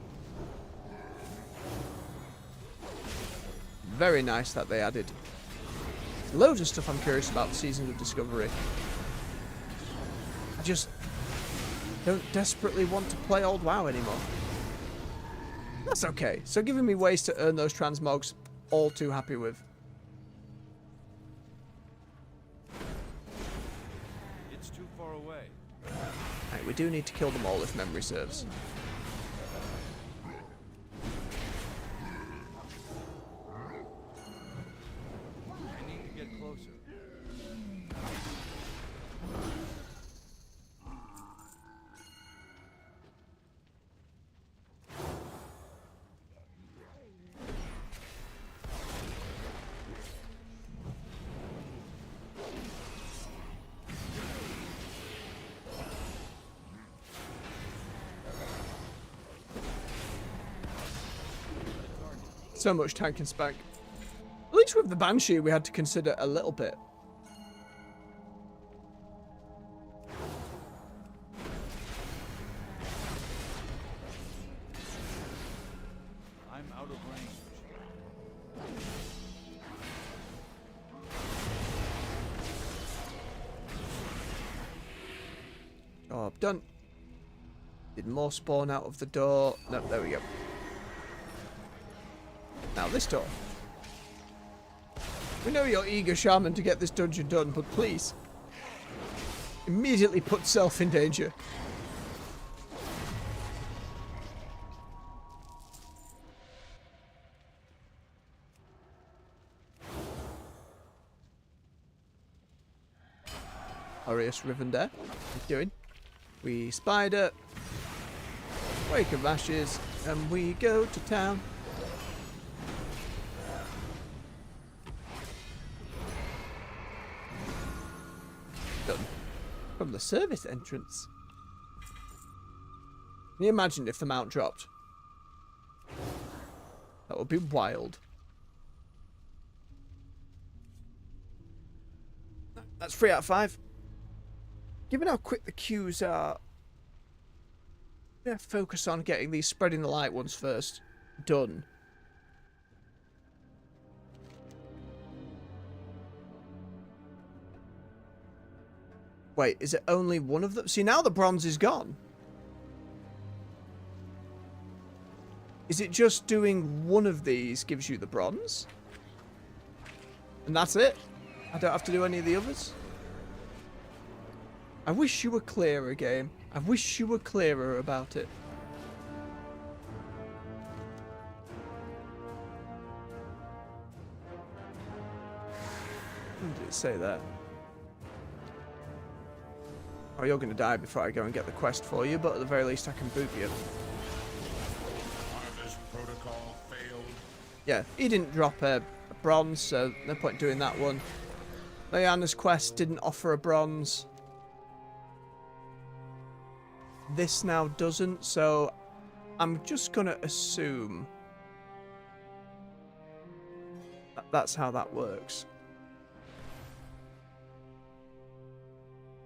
A: Very nice that they added. Loads of stuff I'm curious about the Season of Discovery. I just don't desperately want to play old WoW anymore. That's okay. So giving me ways to earn those transmogs, all too happy with.
B: It's too far away.
A: Right, we do need to kill them all if memory serves.
B: I need to get closer.
A: So much tank and spank. At least with the Banshee, we had to consider a little bit.
B: I'm out of range.
A: Job done. Did more spawn out of the door. No, there we go. Now this door. We know you're eager, Shaman, to get this dungeon done, but please. Immediately put self in danger. Aureus Rivendare. What are you doing? We spider. Wake of Ashes. And we go to town. Done. From the service entrance. Can you imagine if the mount dropped? That would be wild. That's 3 out of 5. Given how quick the queues are, I'm going to focus on getting these spreading the light ones first done. Wait, is it only one of them? See, now the bronze is gone. Is it just doing one of these gives you the bronze? And that's it? I don't have to do any of the others? I wish you were clearer, game. I wish you were clearer about it. What did it say there? Oh, you're going to die before I go and get the quest for you, but at the very least I can boot you.
H: Harvest protocol failed.
A: Yeah, he didn't drop a bronze, so no point doing that one. Diana's quest didn't offer a bronze. This now doesn't, so I'm just going to assume that that's how that works.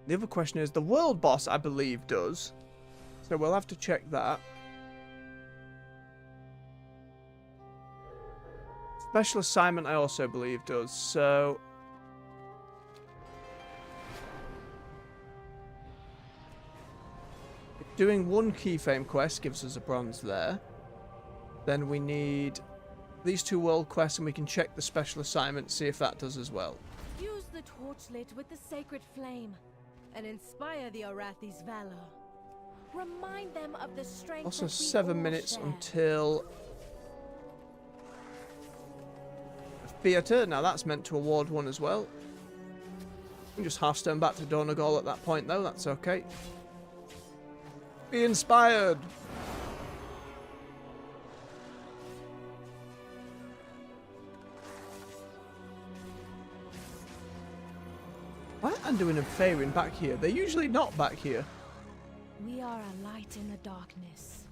A: The other question is, the world boss, I believe, does. So we'll have to check that. Special assignment, I also believe, does. So doing one keyframe quest gives us a bronze there. Then we need these 2 world quests, and we can check the special assignment, see if that does as well.
F: Use the torchlit with the sacred flame and inspire the Arathis' valor. Remind them of the strength.
A: Also,
F: that we
A: 7
F: all
A: minutes
F: share.
A: until theatre. Now that's meant to award one as well. We can just half-stone back to Donegal at that point, though. That's okay. Be inspired. Why are Anduin and Faerun back here? They're usually not back here.
F: We are a light in the darkness.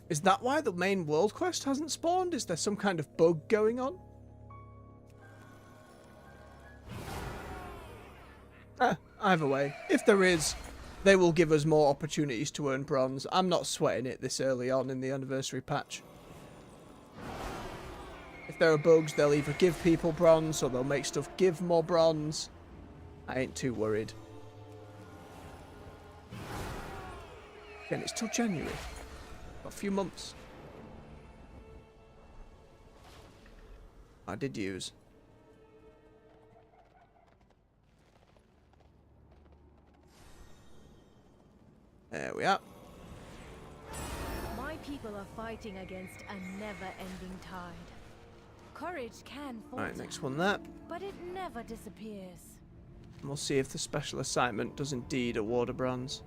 A: Is that why the main world quest hasn't spawned? Is there some kind of bug going on? Either way, if there is, they will give us more opportunities to earn bronze. I'm not sweating it this early on in the anniversary patch. If there are bugs, they'll either give people bronze or they'll make stuff give more bronze. I ain't too worried. Again, it's till January. Got a few months. I did use. There we are.
F: My people are fighting against a never-ending tide. Courage can falter,
A: Alright, next one there.
F: but it never disappears.
A: And we'll see if the special assignment does indeed award a bronze.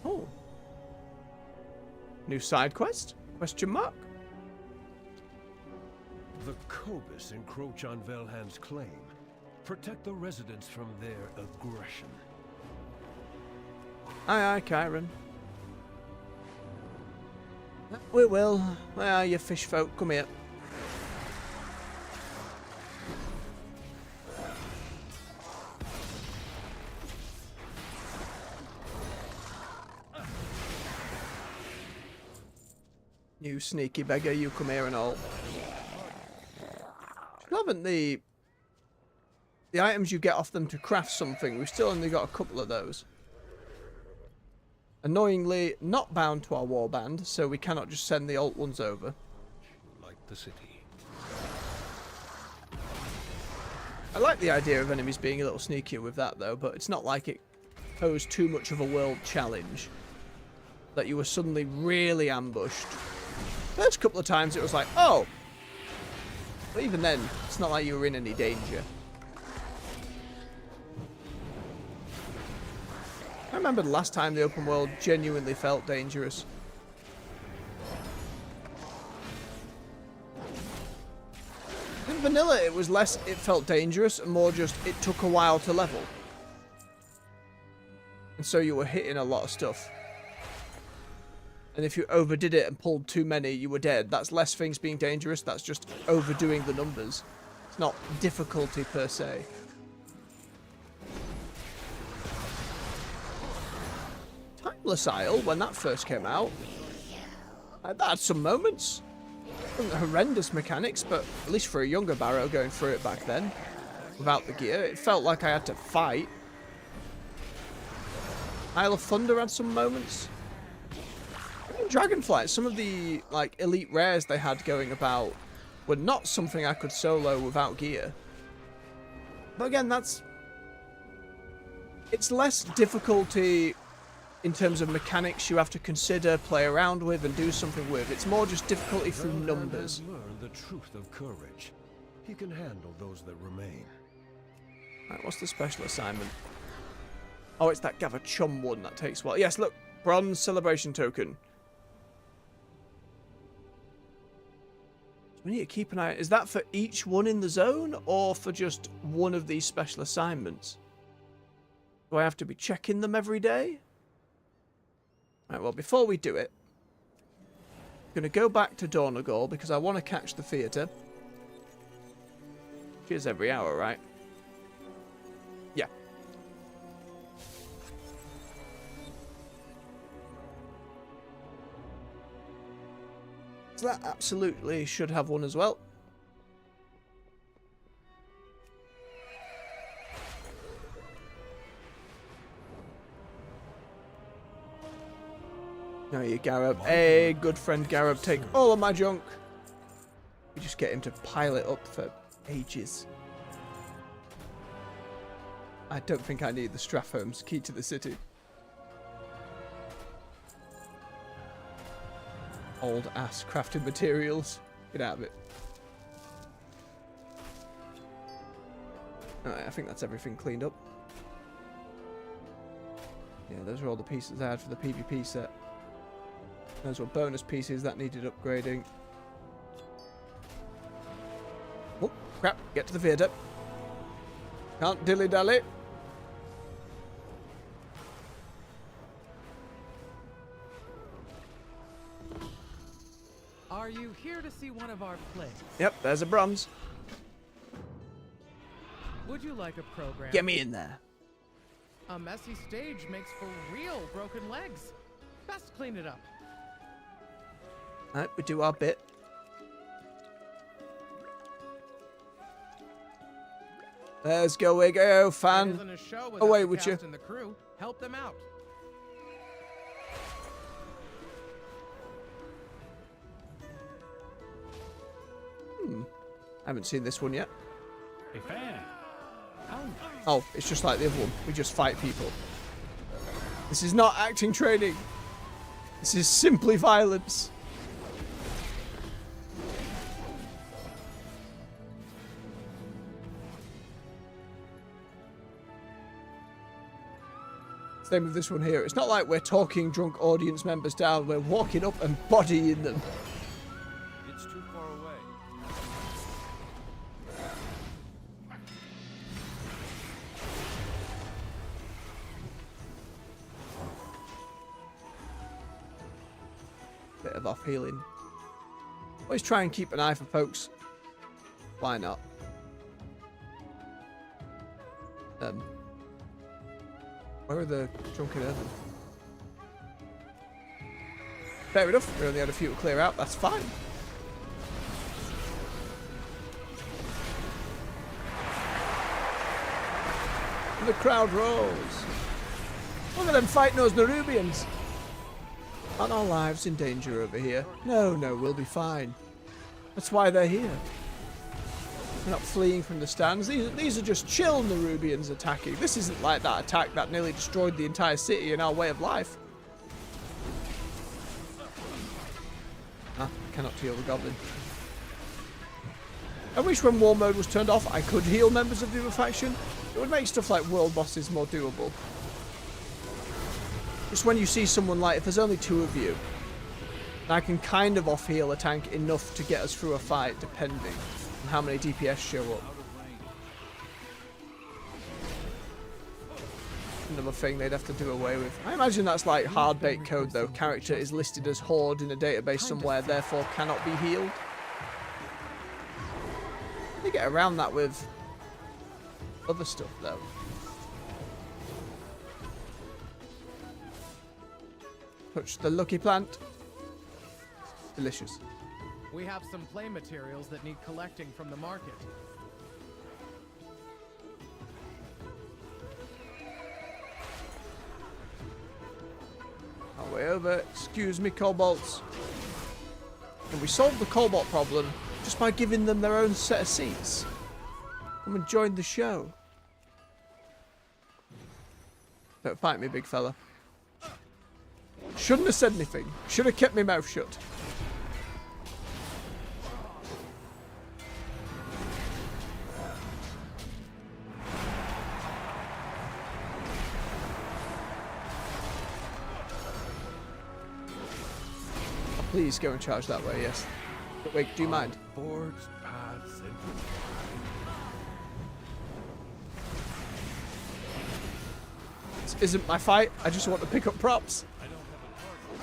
A: Oh. New side quest? Question mark?
D: The Cobus encroach on Velhand's claim. Protect the residents from their aggression.
A: Aye, aye, Kyron. We will. Where are you, fish folk? Come here. You sneaky beggar, you come here and all. Still haven't the items you get off them to craft something. We've still only got a couple of those. Annoyingly, not bound to our warband, so we cannot just send the alt ones over.
D: Like the city.
A: I like the idea of enemies being a little sneakier with that, though, but it's not like it posed too much of a world challenge. That you were suddenly really ambushed. First couple of times it was like, oh! But even then, it's not like you were in any danger. I remember the last time the open world genuinely felt dangerous. In vanilla, it was less it felt dangerous and more just it took a while to level. And so you were hitting a lot of stuff. And if you overdid it and pulled too many, you were dead. That's less things being dangerous, that's just overdoing the numbers. It's not difficulty per se. Timeless Isle, when that first came out, that had some moments. Wasn't horrendous mechanics, but at least for a younger Barrow going through it back then, without the gear, it felt like I had to fight. Isle of Thunder had some moments. Even Dragonflight, some of the like elite rares they had going about were not something I could solo without gear. But again, it's less difficulty in terms of mechanics you have to consider, play around with, and do something with. It's more just difficulty through numbers.
D: Velhand has learned the truth of courage. He can handle those that remain.
A: Right, what's the special assignment? Oh, it's that Gather Chum one that takes a while. Yes, look, bronze celebration token. We need to keep an eye. Is that for each one in the zone, or for just one of these special assignments? Do I have to be checking them every day? Right, well, before we do it, I'm going to go back to Dornagol because I want to catch the theatre. Which is every hour, right? Yeah. So that absolutely should have one as well. No, you Garab. Hey, good friend Garab, take all of my junk. We just get him to pile it up for ages. I don't think I need the Strathhome's key to the city. Old ass crafting materials. Get out of it. Alright, I think that's everything cleaned up. Yeah, those are all the pieces I had for the PvP set. Those were bonus pieces that needed upgrading. Oh, crap. Get to the theatre. Can't dilly-dally.
J: Are you here to see one of our plays?
A: Yep, there's a bronze.
J: Would you like a program?
A: Get me in there.
J: A messy stage makes for real broken legs. Best clean it up.
A: Alright, we do our bit. Let's go, we go, fan.
J: It isn't a show
A: Away
J: without
A: with
J: the
A: you.
J: cast and the crew. Help them out.
A: I haven't seen this one yet.
I: A fan. How nice.
A: Oh, it's just like the other one. We just fight people. This is not acting training. This is simply violence. Same with this one here. It's not like we're talking drunk audience members down. We're walking up and bodying them.
B: It's too far away.
A: Bit of off healing. Always try and keep an eye for folks. Why not? Where are the drunken earthen? Fair enough. We only had a few to clear out. That's fine. And the crowd rolls. Look at them fighting those Nerubians. Aren't our lives in danger over here? No, we'll be fine. That's why they're here. They're not fleeing from the stands. These are just chill Nerubians attacking. This isn't like that attack that nearly destroyed the entire city and our way of life. Ah, I cannot heal the goblin. I wish when war mode was turned off I could heal members of the other faction. It would make stuff like world bosses more doable. Just when you see someone like, if there's only 2 of you, I can kind of off-heal a tank enough to get us through a fight, depending on how many DPS show up. Another thing they'd have to do away with. I imagine that's like hard bait code though. Character is listed as Horde in a database somewhere, therefore cannot be healed. They get around that with other stuff though. Touch the lucky plant. Delicious.
J: We have some play materials that need collecting from the market.
A: Our way over. Excuse me, kobolds. And we solved the cobalt problem just by giving them their own set of seats. Come and join the show. Don't fight me, big fella. Shouldn't have said anything. Should have kept my mouth shut. Oh, please go and charge that way, yes. But wait, do you mind?
D: Forged paths into
A: This isn't my fight. I just want to pick up props.
B: I don't have a target.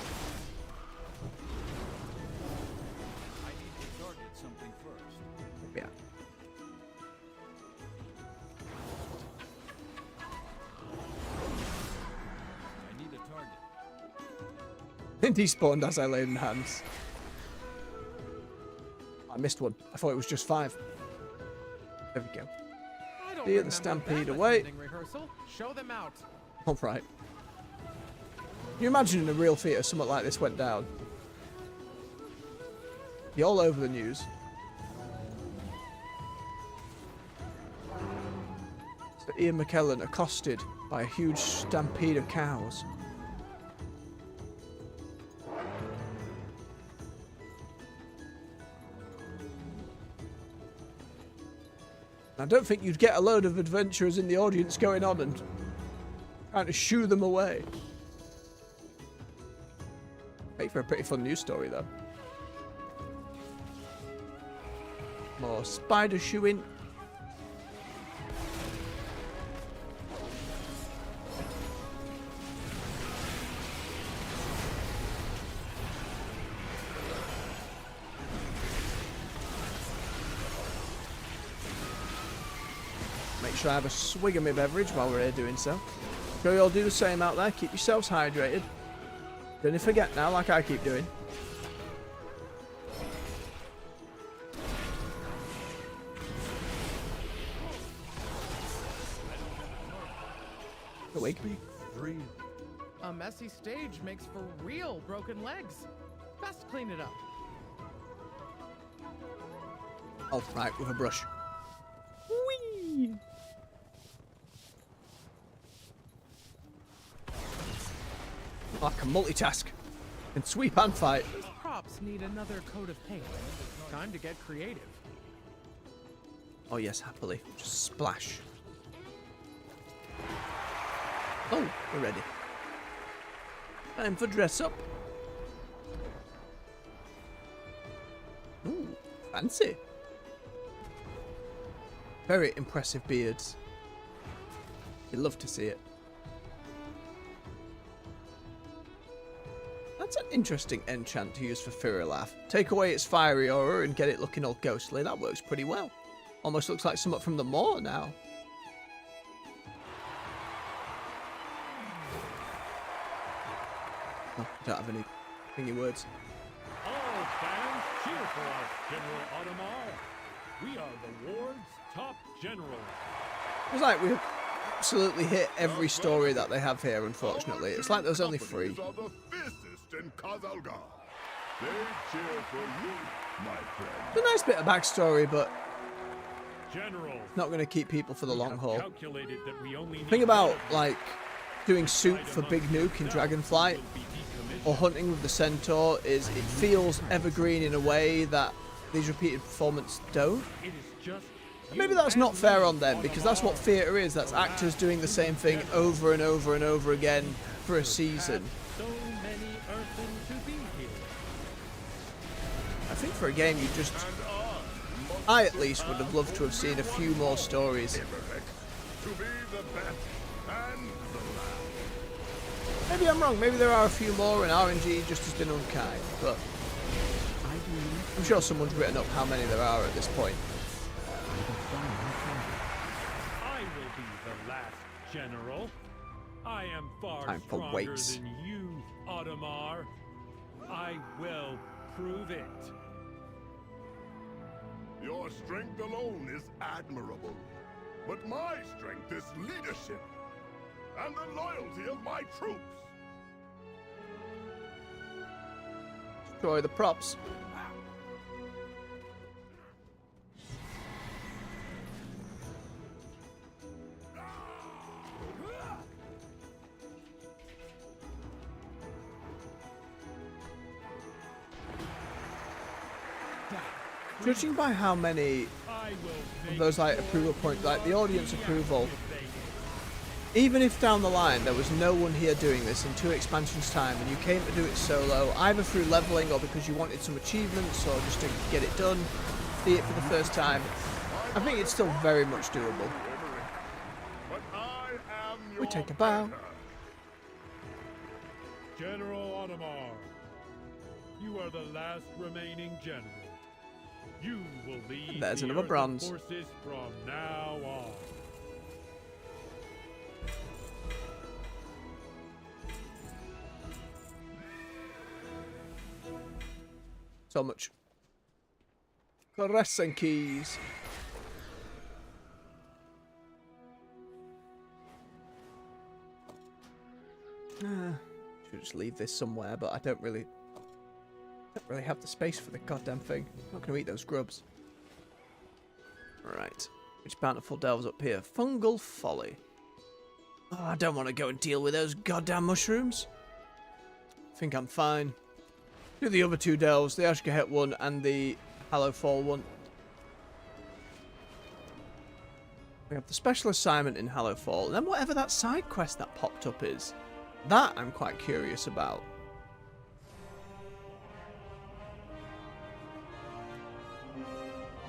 B: I need to target something first.
A: Yeah.
B: I need a target.
A: And despawned as I laid in hands. I missed one. I thought it was just 5. There we go.
J: I don't
A: Steer the
J: remember
A: stampede
J: that
A: away.
J: attending rehearsal. Show them out.
A: All right. Can you imagine in a real theatre something like this went down? Be all over the news. So Ian McKellen accosted by a huge stampede of cows. I don't think you'd get a load of adventurers in the audience going on and trying to shoo them away. Make for a pretty fun news story, though. More spider shooing. Make sure I have a swig of my beverage while we're here doing so. Sure you all do the same out there. Keep yourselves hydrated. Don't forget now, like I keep doing. Awake me.
D: 3.
J: A messy stage makes for real broken legs. Best clean it up.
A: Oh, right, with a brush. Whee! I can multitask. Can sweep and fight.
J: These props need another coat of paint. Time to get creative.
A: Oh yes, happily. Just splash. Oh, we're ready. Time for dress up. Ooh, fancy. Very impressive beards. You'd love to see it. That's an interesting enchant to use for Firelaf. Take away its fiery aura and get it looking all ghostly. That works pretty well. Almost looks like something from the Moor now. Oh, I don't have any thingy words.
I: All fans cheer for us, General Audemars. We are the ward's top general.
A: It's like we absolutely hit every story that they have here, unfortunately. It's like there's only 3.
H: Companies are the fiercest in Kazalgar. They cheer for you, my friend.
A: It's a nice bit of backstory, but
I: General,
A: not going to keep people for the long haul.
I: calculated that we only
A: The thing about, like, doing soup for Big Nuke in Dragonflight, or hunting with the Centaur, is it feels evergreen in a way that these repeated performances don't.
I: It is just
A: Maybe that's not fair on them, because that's what theatre is. That's actors doing the same thing over and over and over again for a season.
I: so many earthen to be here.
A: I think for a game I at least would have loved to have seen a few more stories.
H: To be the best and the last.
A: Maybe I'm wrong, maybe there are a few more and RNG just has been unkind, but I'm sure someone's written up how many there are at this point.
I: I will be the last general. I am far
A: Time for
I: stronger
A: weights.
I: than you, Audemars. I will prove it.
H: Your strength alone is admirable. But my strength is leadership and the loyalty of my troops.
A: Destroy the props. Judging by how many
I: I will
A: of those like approval points, like the audience approval, even if down the line there was no one here doing this in 2 expansions time and you came to do it solo, either through leveling or because you wanted some achievements or just to get it done, see it for the first time, I think it's still very much doable.
H: But I am your
A: We take a bow.
H: banner.
I: General Audemars, you are the last remaining general. You will lead
A: There's
I: the
A: another
I: Earthen
A: bronze.
I: forces from now on.
A: So much. Caress and keys. Should just leave this somewhere, but I don't really have the space for the goddamn thing. I'm not going to eat those grubs. Right. Which bountiful delves up here? Fungal folly. Oh, I don't want to go and deal with those goddamn mushrooms. I think I'm fine. Do the other 2 delves, the Ashgahet one and the Hallowfall one. We have the special assignment in Hallowfall, and then whatever that side quest that popped up is. That I'm quite curious about.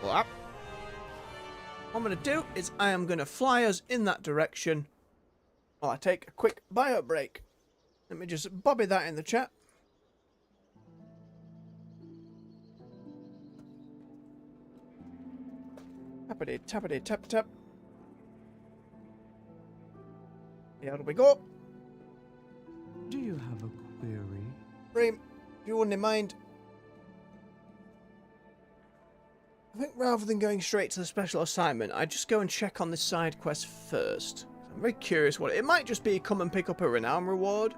A: What I'm going to do is I am going to fly us in that direction while I take a quick bio break. Let me just bobby that in the chat. Tappity, tappity, tap, tap. Here we go.
G: Do you have a query?
A: Bream, if you wouldn't mind. I think rather than going straight to the special assignment, I'd just go and check on this side quest first. I'm very curious what it might just be come and pick up a renown reward.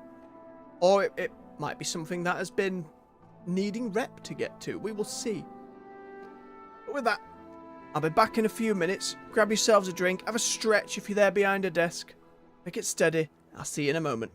A: Or it might be something that has been needing rep to get to. We will see. But with that, I'll be back in a few minutes. Grab yourselves a drink, have a stretch if you're there behind a desk. Make it steady. I'll see you in a moment.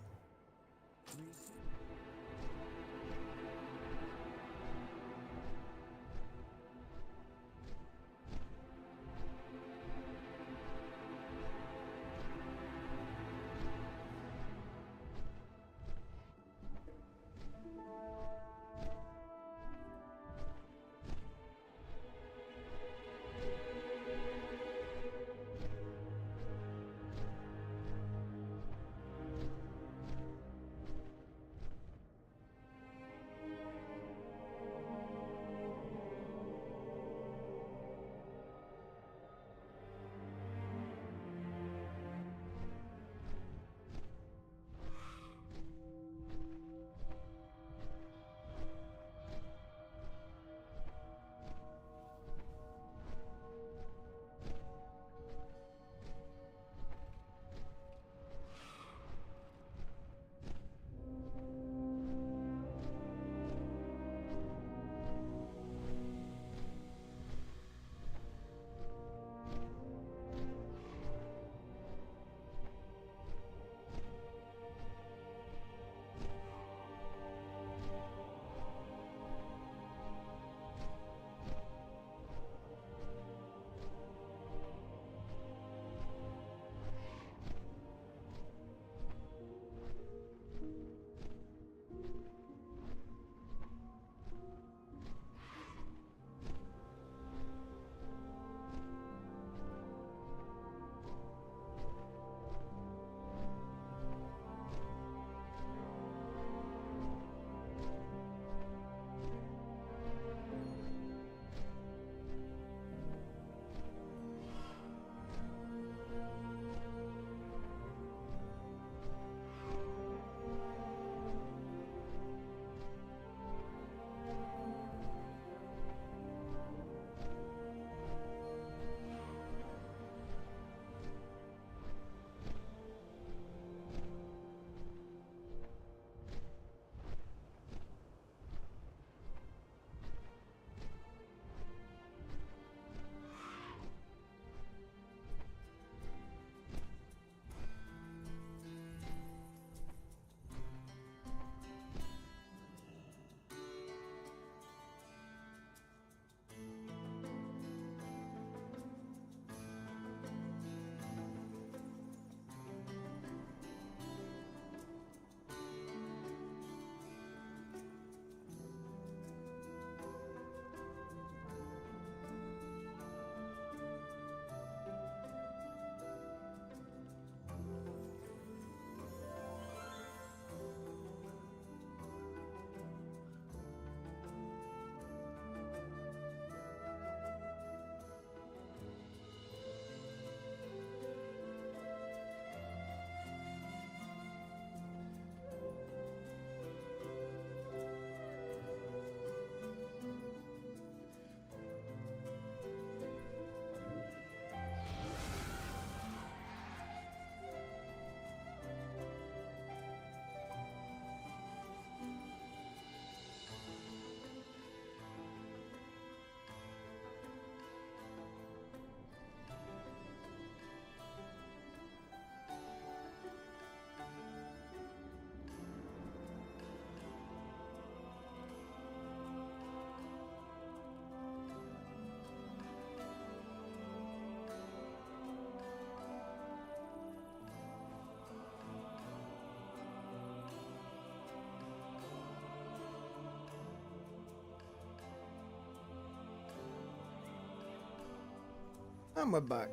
A: And we're back.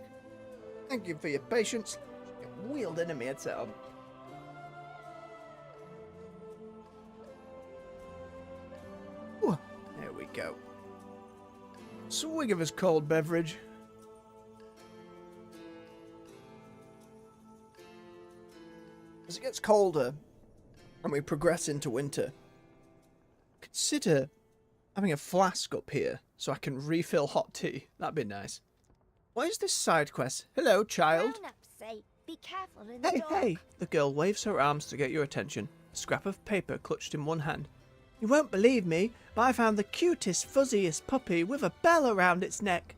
A: Thank you for your patience. Get wheeled into me headset on. Ooh, there we go. Swig of his cold beverage. As it gets colder and we progress into winter, consider having a flask up here so I can refill hot tea. That'd be nice. What is this side quest? Hello, child.
F: Grown-ups say, be careful in the
A: Hey,
F: dark.
A: hey! The girl waves her arms to get your attention, a scrap of paper clutched in one hand. You won't believe me, but I found the cutest, fuzziest puppy with a bell around its neck.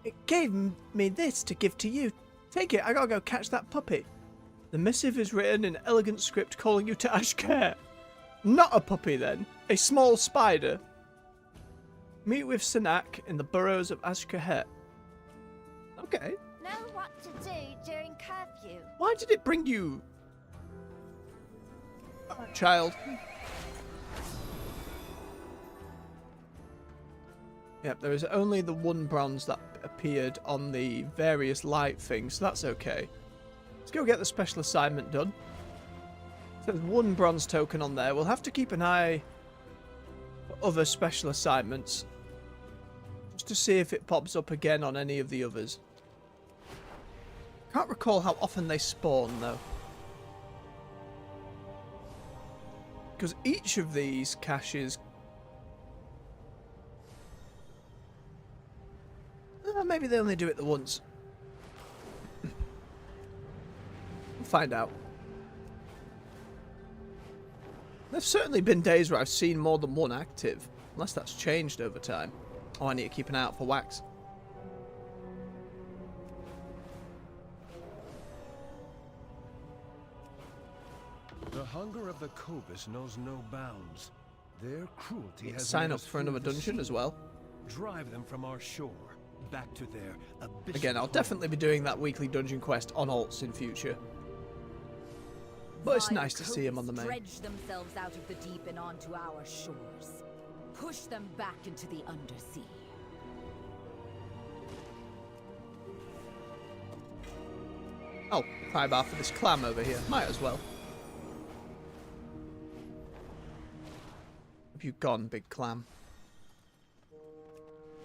A: It gave me this to give to you. Take it, I gotta go catch that puppy. The missive is written in elegant script calling you to Ashcare. Not a puppy then, a small spider. Meet with Sanak in the burrows of Ashkahet. Okay.
K: Know what to do during curfew.
A: Why did it bring you... child. Yep, there is only the one bronze that appeared on the various light things, so that's okay. Let's go get the special assignment done. So there's one bronze token on there. We'll have to keep an eye for other special assignments, just to see if it pops up again on any of the others. Can't recall how often they spawn, though. Because each of these caches... maybe they only do it the once. We'll find out. There's certainly been days where I've seen more than one active, unless that's changed over time. Oh, I need to keep an eye out for wax.
D: The hunger of the Cobus knows no bounds. Their cruelty has
A: Sign
D: made
A: up
D: us
A: for another
D: feel the
A: dungeon
D: sea.
A: as well.
D: Drive them from our shore, back to their abyssal
A: Again, I'll
D: home.
A: definitely be doing that weekly dungeon quest on alts in future. But it's nice to see him on the main.
L: Dredge themselves out of the deep and onto our shores. Push them back into the undersea.
A: Oh, pry bar for this clam over here. Might as well. Have you gone, big clam?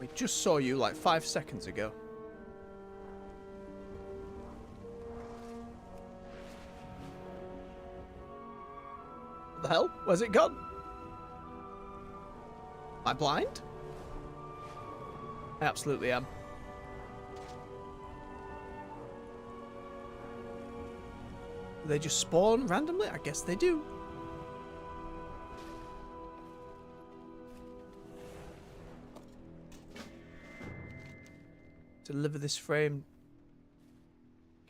A: We just saw you like 5 seconds ago. What the hell? Where's it gone? Am I blind? I absolutely am. Do they just spawn randomly? I guess they do. Deliver this frame.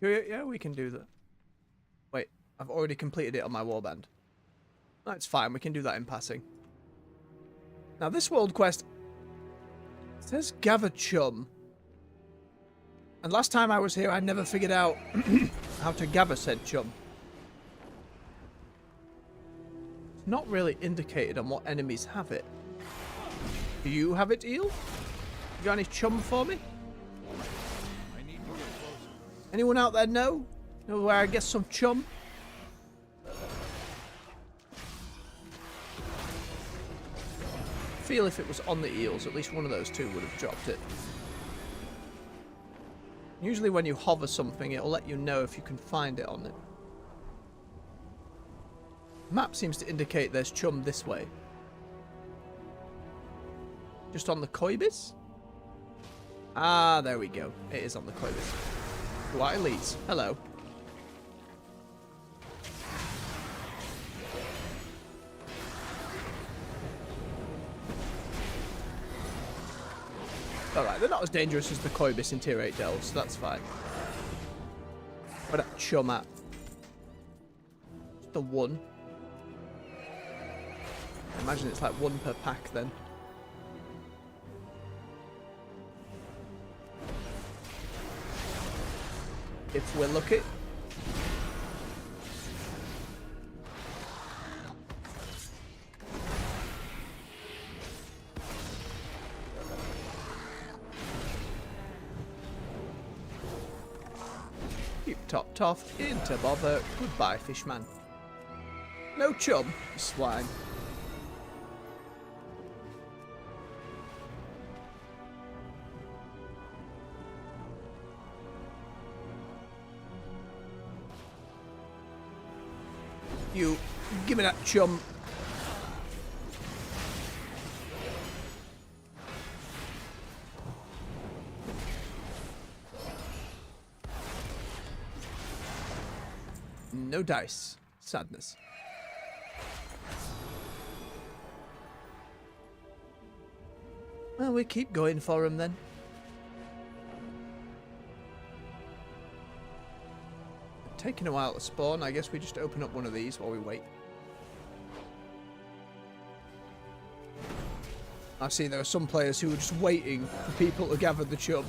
A: Yeah, we can do that. Wait, I've already completed it on my warband. That's fine, we can do that in passing. Now this world quest says gather chum. And last time I was here I never figured out how to gather said chum. It's not really indicated on what enemies have it. Do you have it, Eel? You got any chum for me? Anyone out there know? Know where I get some chum? I feel if it was on the eels, at least one of those two would have dropped it. Usually when you hover something, it'll let you know if you can find it on it. Map seems to indicate there's chum this way. Just on the Koibis? Ah, there we go. It is on the Koibis. What elites? Hello. Alright, they're not as dangerous as the Koibis in Tier 8 delves, so that's fine. Where that chum at? Just the one. I imagine it's like one per pack then. If we're lucky. Keep top tough, into bother, goodbye fishman. No chum, you swine. You give me that chum. No dice. Sadness. Well, we keep going for him then. taking a while to spawn. I guess we just open up one of these while we wait. I see there are some players who are just waiting for people to gather the chum.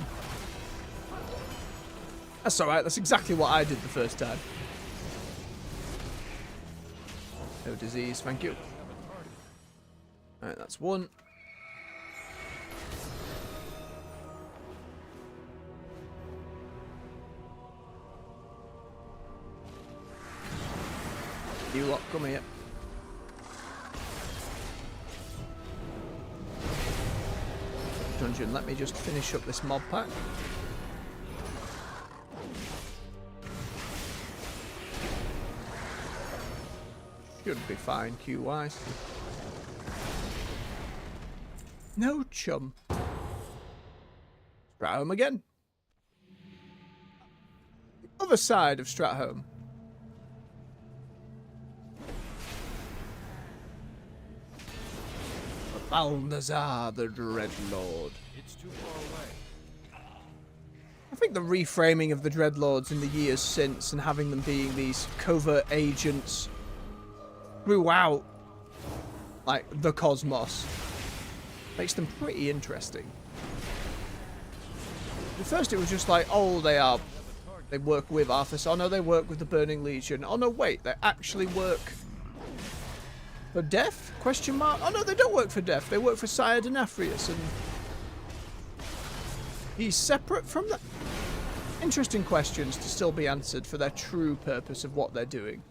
A: That's alright, that's exactly what I did the first time. No disease, thank you. Alright, that's one. You lot, come here. Dungeon, let me just finish up this mob pack. Should be fine, Q-wise. No chum. Stratholme again. The other side of Stratholme. Balnazar the Dreadlord.
B: It's too far away.
A: I think the reframing of the Dreadlords in the years since and having them being these covert agents throughout, like, the cosmos makes them pretty interesting. At first it was just like, oh, they work with Arthas. Oh no, they work with the Burning Legion. Oh no, wait, they actually work for Death? Question mark? Oh no, they don't work for Death. They work for Sire Denafrius, and he's separate from that. Interesting questions to still be answered for their true purpose of what they're doing.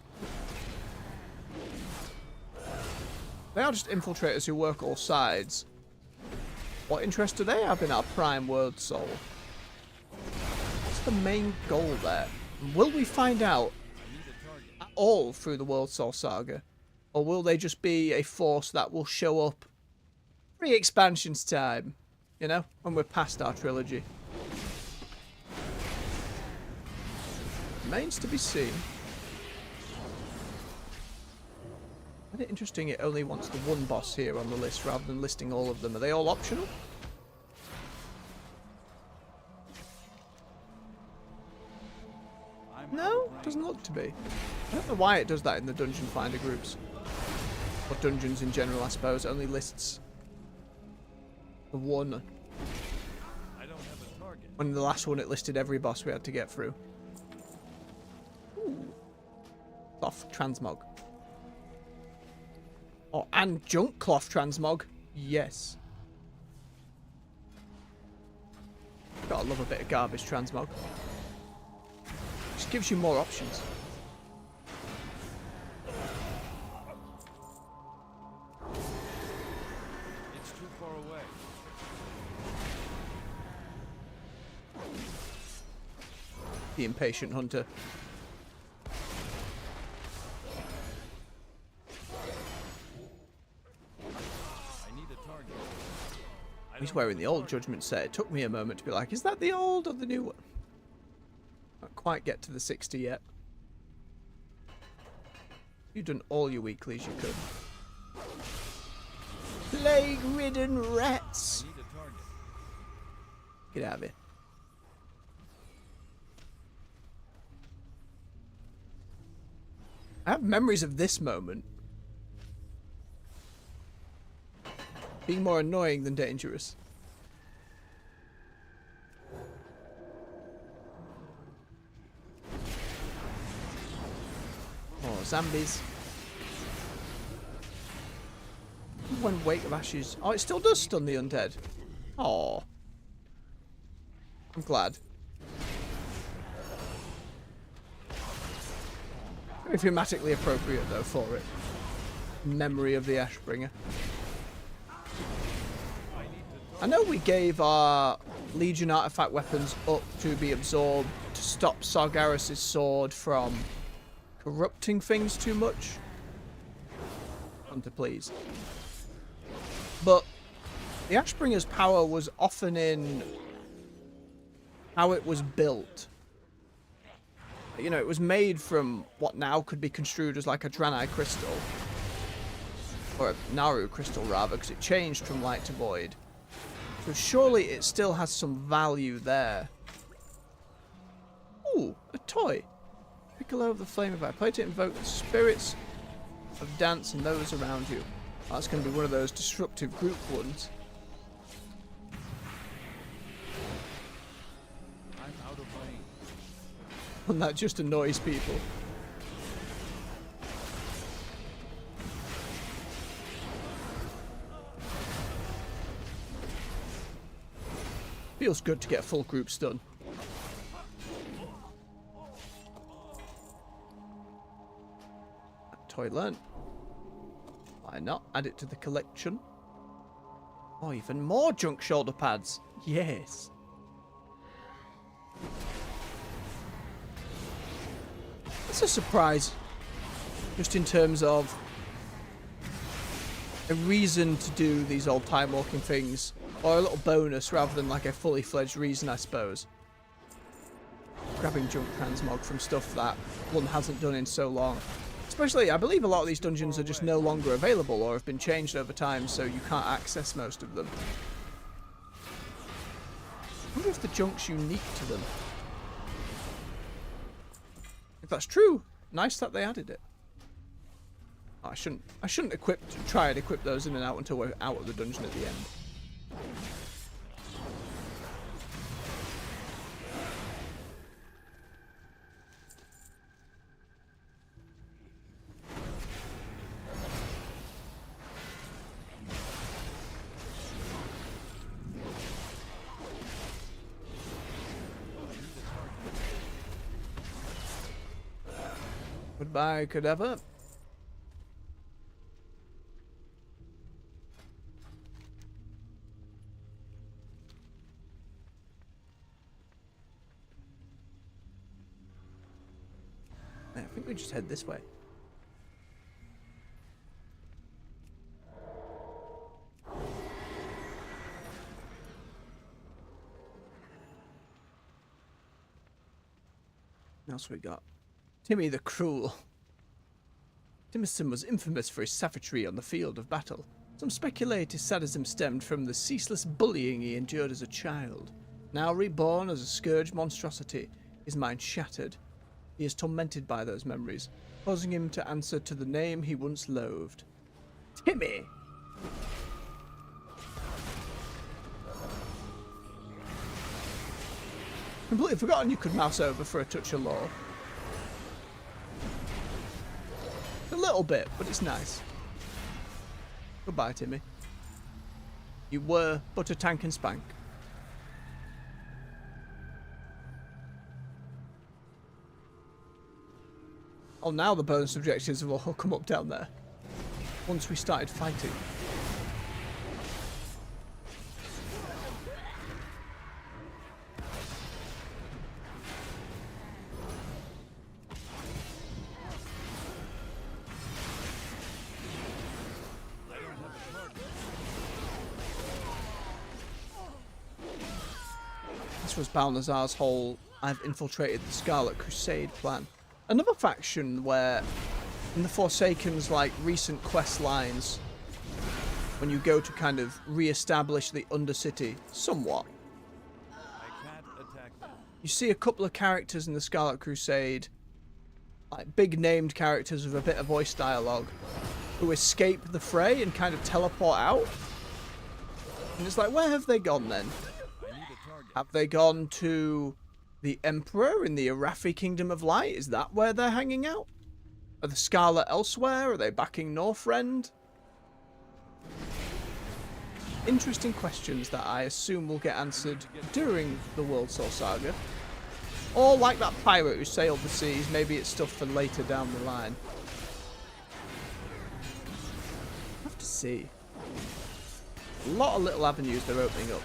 A: They are just infiltrators who work all sides. What interest do they have in our prime world soul? What's the main goal there? Will we find out at all through the World Soul Saga? Or will they just be a force that will show up pre-expansions time? You know, when we're past our trilogy. Remains to be seen. Isn't it interesting it only wants the one boss here on the list rather than listing all of them? Are they all optional? No, doesn't look to be. I don't know why it does that in the dungeon finder groups. Or dungeons in general, I suppose. It only lists the one. When the last one it listed every boss we had to get through. Ooh. Cloth transmog. Oh, and junk cloth transmog. Yes. Gotta love a bit of garbage transmog. Just gives you more options.
B: It's too far away.
A: The impatient hunter. He's wearing the old Judgment set. It took me a moment to be like, is that the old or the new one? Not quite get to the 60 yet. You've done all your weeklies you could. Plague-ridden rats! Get out of here. I have memories of this moment being more annoying than dangerous. Oh, zombies. When Wake of Ashes. Oh, it still does stun the undead. Oh. I'm glad. Very thematically appropriate, though, for it. Memory of the Ashbringer. I know we gave our Legion artifact weapons up to be absorbed to stop Sargeras' sword from corrupting things too much. Hunter, please. But the Ashbringer's power was often in how it was built. You know, it was made from what now could be construed as like a Draenei crystal. Or a Naru crystal, rather, because it changed from light to void. So surely it still has some value there. Ooh, a toy. Piccolo of the Flame. If I play to invoke the spirits of dance and those around you. That's going to be one of those disruptive group ones.
B: I'm out of range.
A: And that just annoys people. Feels good to get a full group stun. Toilet. Why not? Add it to the collection. Oh, even more junk shoulder pads. Yes. It's a surprise. Just in terms of a reason to do these old time walking things. Or a little bonus rather than like a fully fledged reason, I suppose. Grabbing junk transmog from stuff that one hasn't done in so long. Especially, I believe a lot of these dungeons are just no longer available or have been changed over time, so you can't access most of them. I wonder if the junk's unique to them. If that's true, nice that they added it. Oh, I shouldn't try and equip those in and out until we're out of the dungeon at the end. Goodbye, cadaver. I think we just head this way. What else we got? Timmy the Cruel. Timison was infamous for his savagery on the field of battle. Some speculate his sadism stemmed from the ceaseless bullying he endured as a child. Now reborn as a scourge monstrosity, his mind shattered. He is tormented by those memories, causing him to answer to the name he once loathed. Timmy! Completely forgotten you could mouse over for a touch of lore. A little bit, but it's nice. Goodbye, Timmy. You were but a tank and spank. Oh, now the bonus objectives have all come up down there. Once we started fighting. This was Balnazar's whole "I've infiltrated the Scarlet Crusade" plan. Another faction where, in the Forsaken's like recent quest lines, when you go to kind of re-establish the Undercity somewhat, you see a couple of characters in the Scarlet Crusade, like big named characters with a bit of voice dialogue, who escape the fray and kind of teleport out. And it's like, where have they gone then? Have they gone to the Emperor in the Arathi Kingdom of Light? Is that where they're hanging out? Are the Scarlet elsewhere? Are they backing Northrend? Interesting questions that I assume will get answered during the World Soul Saga. Or like that pirate who sailed the seas, maybe it's stuff for later down the line. I'll have to see. A lot of little avenues they're opening up.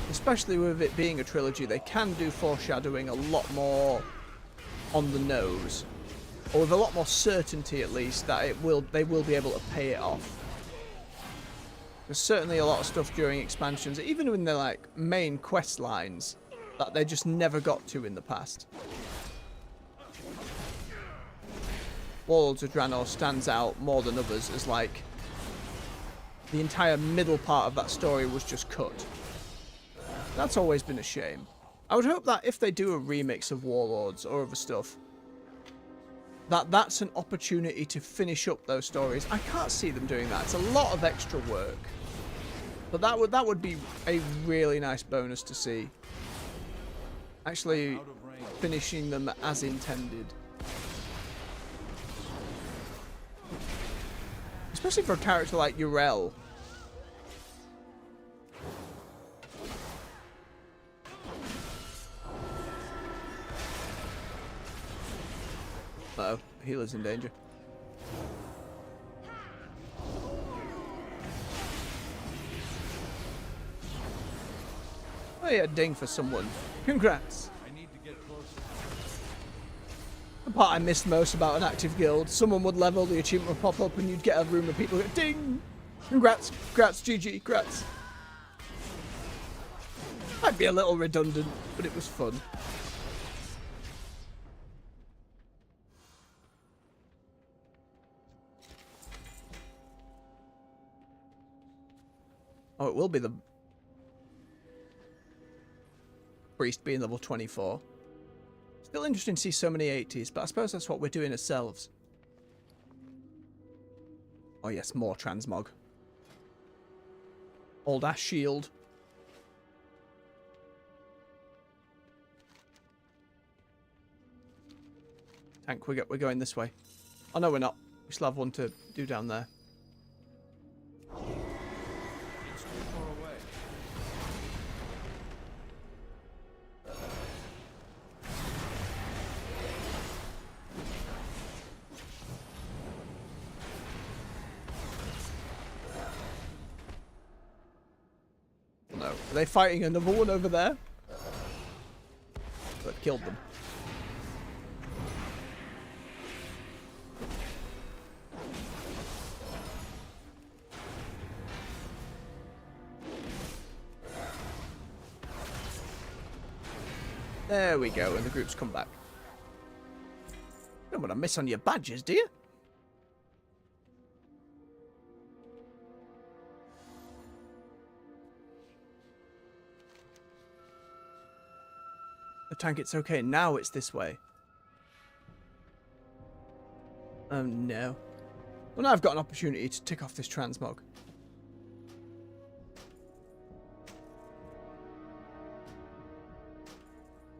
A: Especially with it being a trilogy, they can do foreshadowing a lot more on the nose. Or with a lot more certainty, at least, that they will be able to pay it off. There's certainly a lot of stuff during expansions, even in their like main quest lines, that they just never got to in the past. Warlords of Draenor stands out more than others as like the entire middle part of that story was just cut. That's always been a shame. I would hope that if they do a remix of Warlords or other stuff, that's an opportunity to finish up those stories. I can't see them doing that. It's a lot of extra work. But that would be a really nice bonus to see. Actually finishing them as intended. Especially for a character like Yrel. Uh-oh, healer's in danger. Oh yeah, ding for someone. Congrats.
E: I need to get closer.
A: The part I missed most about an active guild, someone would level, the achievement would pop up and you'd get a room of people go ding! Congrats, congrats, GG, congrats. Might be a little redundant, but it was fun. Oh, it will be the priest being level 24. Still interesting to see so many 80s, but I suppose that's what we're doing ourselves. Oh yes, more transmog. Old ass shield. Tank, we're going this way. Oh no, we're not. We still have one to do down there.
B: It's too far away.
A: No. Are they fighting another one over there? But killed them. There we go, and the group's come back. Don't want to miss on your badges, do you? The tank, it's okay. Now it's this way. Oh no. Well, now I've got an opportunity to tick off this transmog.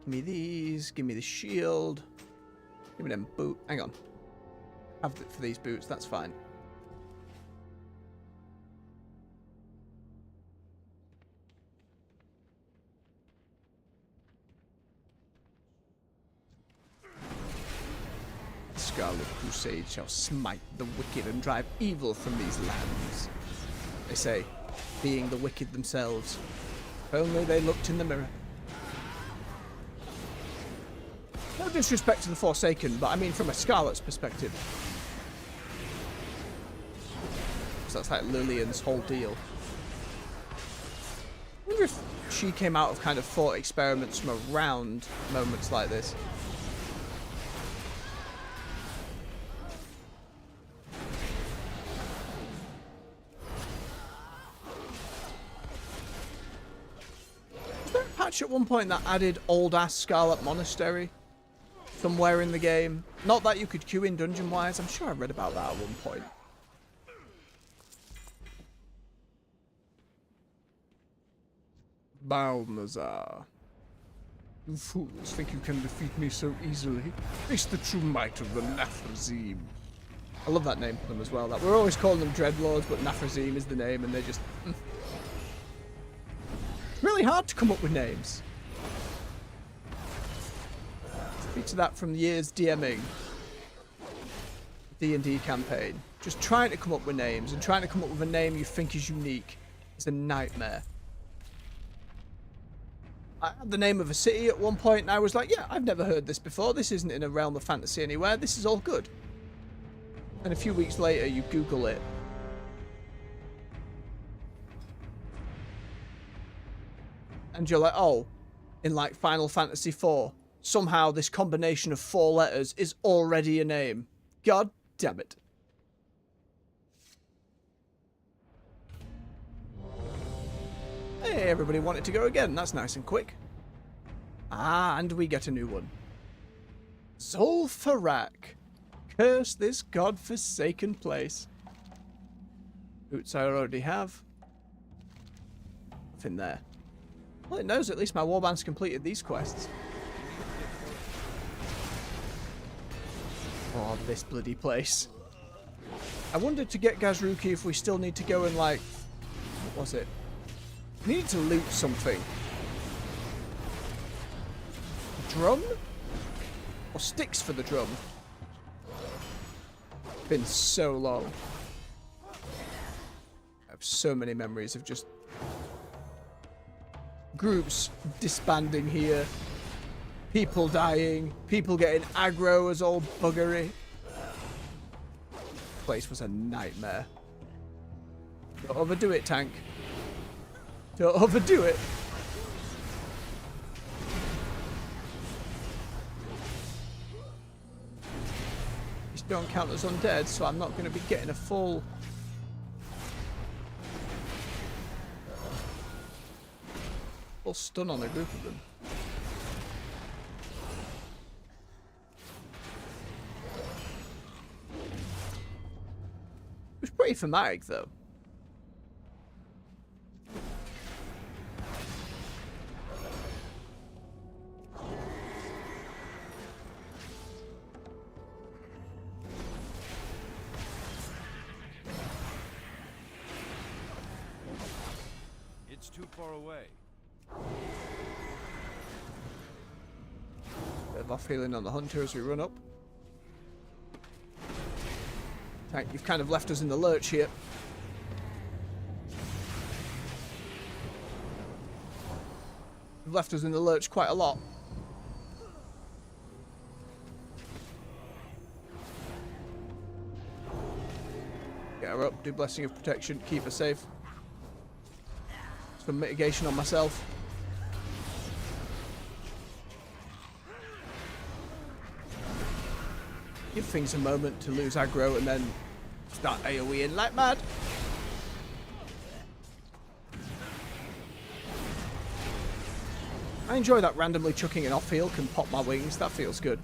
A: Give me these. Give me the shield. Give me them boot. Hang on. Have it for these boots. That's fine. The Scarlet Crusade shall smite the wicked and drive evil from these lands. They say, being the wicked themselves. If only they looked in the mirror. No disrespect to the Forsaken, but I mean from a Scarlet's perspective. So that's like Lillian's whole deal. I wonder if she came out of kind of thought experiments from around moments like this. Was there a patch at one point that added old-ass Scarlet Monastery? Somewhere in the game. Not that you could queue in dungeon-wise. I'm sure I read about that at one point. Balnazar. You fools think you can defeat me so easily? Face the true might of the Naphrazim. I love that name for them as well. That we're always calling them Dreadlords, but Naphrazim is the name, and they're just... It's really hard to come up with names. To that from years DMing D&D campaign. Just trying to come up with names and trying to come up with a name you think is unique is a nightmare. I had the name of a city at one point and I was like, yeah, I've never heard this before. This isn't in a realm of fantasy anywhere. This is all good. And a few weeks later you Google it. And you're like, oh, in like Final Fantasy IV. Somehow this combination of 4 letters is already a name. God damn it. Hey, everybody wanted to go again. That's nice and quick. Ah, and we get a new one. Zul'Farrak. Curse this god-forsaken place. Boots I already have. Nothing there. Well, it knows at least my warband's completed these quests. Oh, this bloody place. I wondered to get Gazruki if we still need to go and, like... What was it? We needed to loot something. A drum? Or sticks for the drum? Been so long. I have so many memories of just groups disbanding here, people dying, people getting aggro as all buggery. This place was a nightmare. Don't overdo it, tank. Don't overdo it. These don't count as undead, so I'm not going to be getting a full... stun on a group of them. It was pretty thematic, though.
B: It's too far away.
A: Bit of off healing on the hunter as we run up. Tank, you've kind of left us in the lurch here. You've left us in the lurch quite a lot. Get her up, do Blessing of Protection, keep her safe. Some mitigation on myself. Give things a moment to lose aggro and then start AoEing like mad. I enjoy that randomly chucking an off heal can pop my wings. That feels good.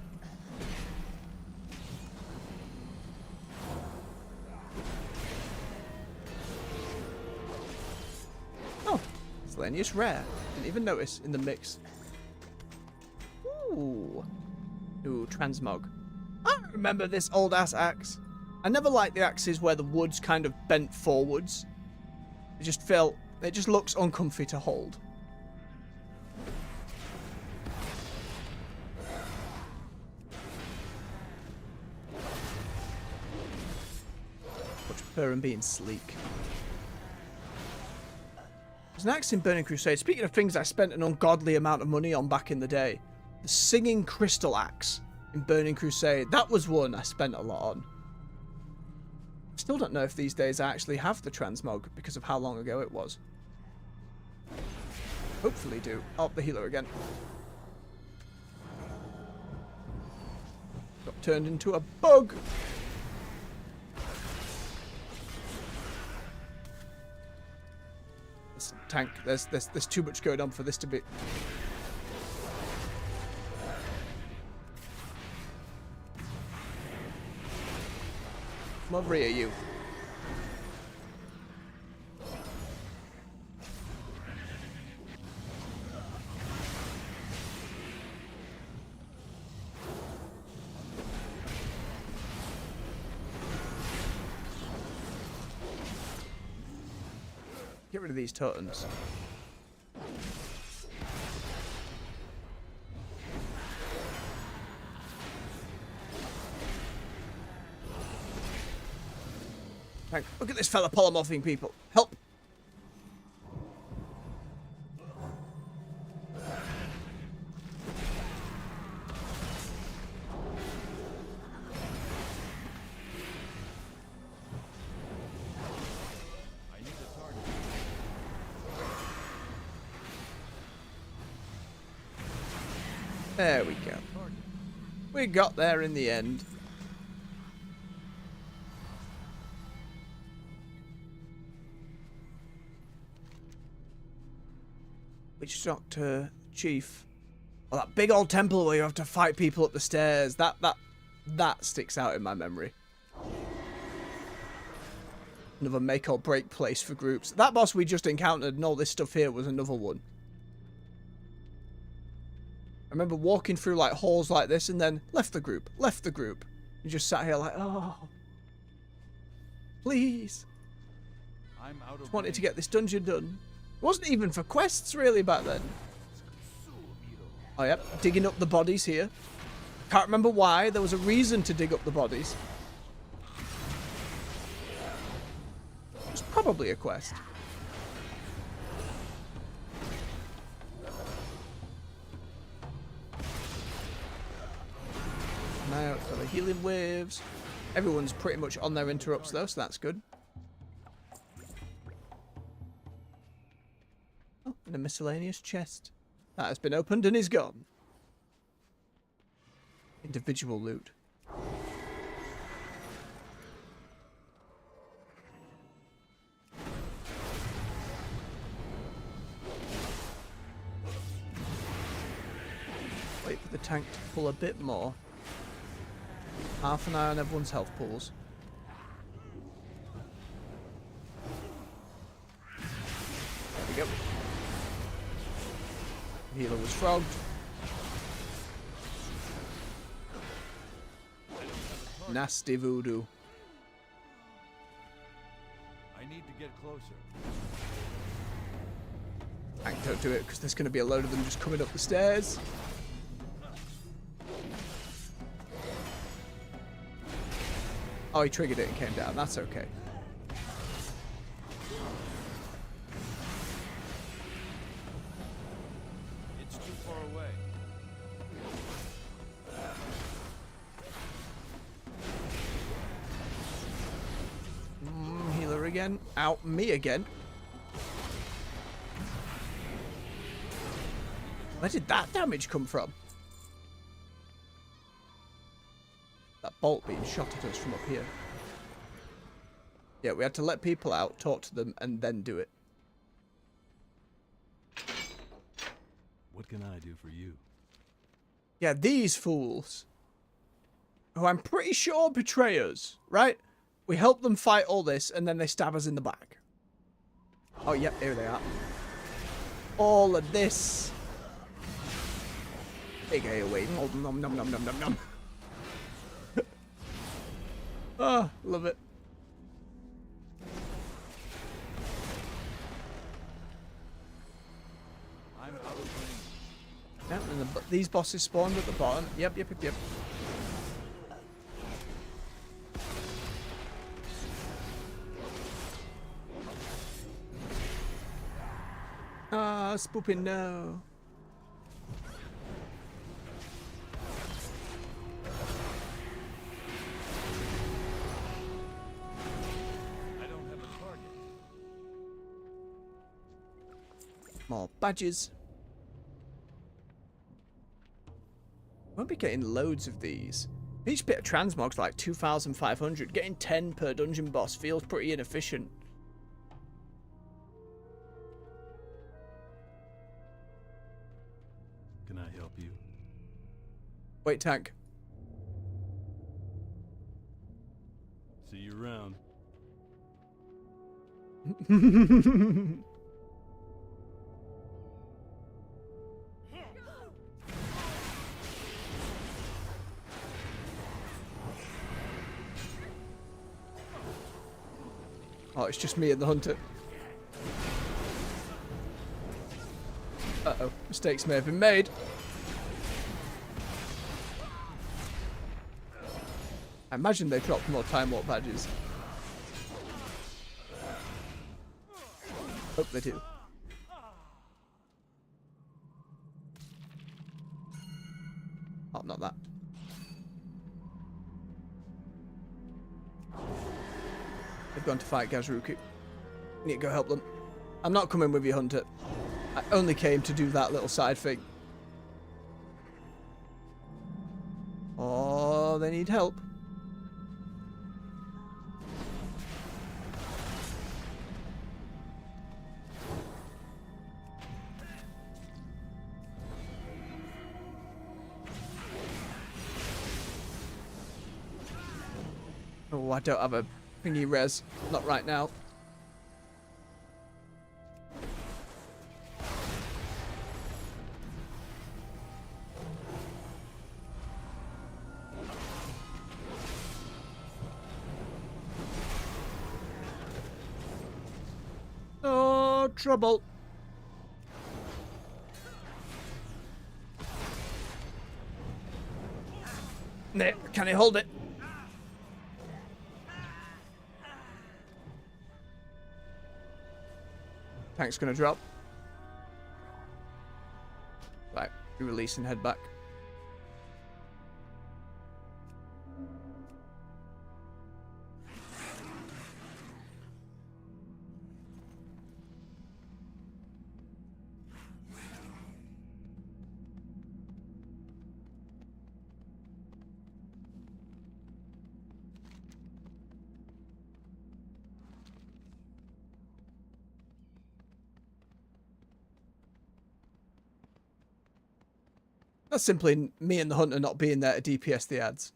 A: Oh, Selenius rare. Didn't even notice in the mix. Ooh. Ooh, transmog. I remember this old ass axe. I never liked the axes where the wood's kind of bent forwards. It just looks uncomfy to hold. Much prefer him being sleek. There's an axe in Burning Crusade. Speaking of things I spent an ungodly amount of money on back in the day. The Singing Crystal Axe in Burning Crusade. That was one I spent a lot on. Still don't know if these days I actually have the transmog because of how long ago it was. Hopefully do. Oh, the healer again. Got turned into a bug. This tank, there's too much going on for this to be... Come over here, you. Get rid of these totems. Look at this fella polymorphing people. Help!
B: I need a target.
A: There we go. We got there in the end. Witch Doctor Chief. Oh, that big old temple where you have to fight people up the stairs. That That sticks out in my memory. Another make or break place for groups. That boss we just encountered and all this stuff here was another one. I remember walking through like halls like this and then left the group. You just sat here like, oh, please.
B: I'm out of
A: Just wanted
B: range.
A: to get this dungeon done. It wasn't even for quests really back then. Oh yep, digging up the bodies here. Can't remember why. There was a reason to dig up the bodies. It was probably a quest. Now for the healing waves. Everyone's pretty much on their interrupts though, so that's good. Oh, and a miscellaneous chest. That has been opened and is gone. Individual loot. Wait for the tank to pull a bit more. Half an eye on everyone's health pools. There we go. The healer was frogged. Nasty voodoo.
B: I need to get closer.
A: Tank, don't do it because there's going to be a load of them just coming up the stairs. Oh, he triggered it and came down. That's okay.
B: It's too far away.
A: Healer again. Out me again. Where did that damage come from? That bolt being shot at us from up here. Yeah, we had to let people out, talk to them, and then do it.
E: What can I do for you?
A: Yeah, these fools. Who I'm pretty sure betray us, right? We help them fight all this, and then they stab us in the back. Oh, yep, here they are. All of this. Big away. Nom nom nom nom nom nom nom. Oh, love it.
B: I'm out of range.
A: Yep, and these bosses spawned at the bottom. Yep. Ah, spooping no. More badges. Won't be getting loads of these. Each bit of transmog's like 2,500. Getting 10 per dungeon boss feels pretty inefficient.
E: Can I help you?
A: Wait, tank.
E: See you around.
A: Oh, it's just me and the hunter. Uh-oh. Mistakes may have been made. I imagine they dropped more Time Warp badges. Hope they do. Oh, not that. They've gone to fight Gazruku. Need to go help them. I'm not coming with you, Hunter. I only came to do that little side thing. Oh, they need help. Oh, I don't have a thingy res. Not right now. Oh, trouble. There, can I hold it? Tank's gonna drop. Right, we release and head back. That's simply me and the hunter not being there to DPS the ads.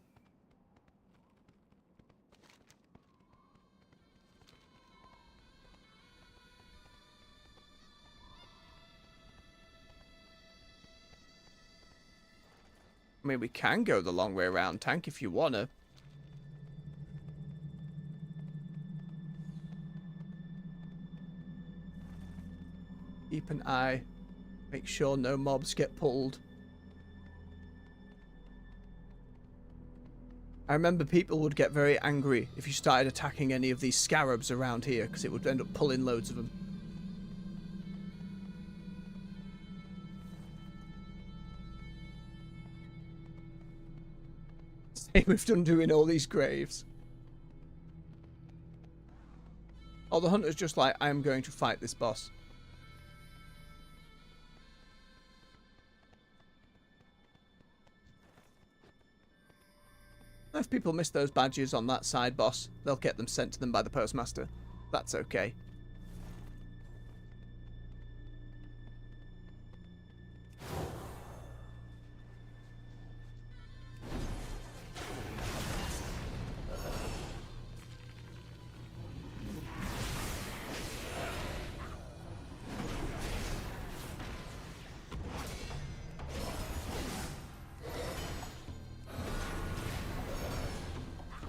A: I mean, we can go the long way around, Tank, if you wanna. Keep an eye. Make sure no mobs get pulled. I remember people would get very angry if you started attacking any of these scarabs around here, because it would end up pulling loads of them. Same with done doing all these graves. Oh, the hunter's just like, I am going to fight this boss. If people miss those badges on that side boss, they'll get them sent to them by the postmaster. That's okay.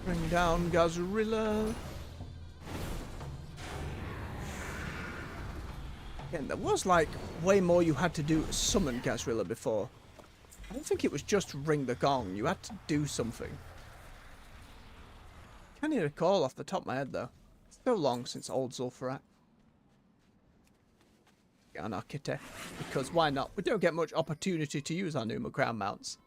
A: Bring down Gazrilla. Again, there was like way more you had to do to summon Gazrilla before. I don't think it was just ring the gong. You had to do something. Can't even recall off the top of my head though. It's so long since old Zul'Farrak. Get on our kitty. Because why not? We don't get much opportunity to use our Numa ground mounts.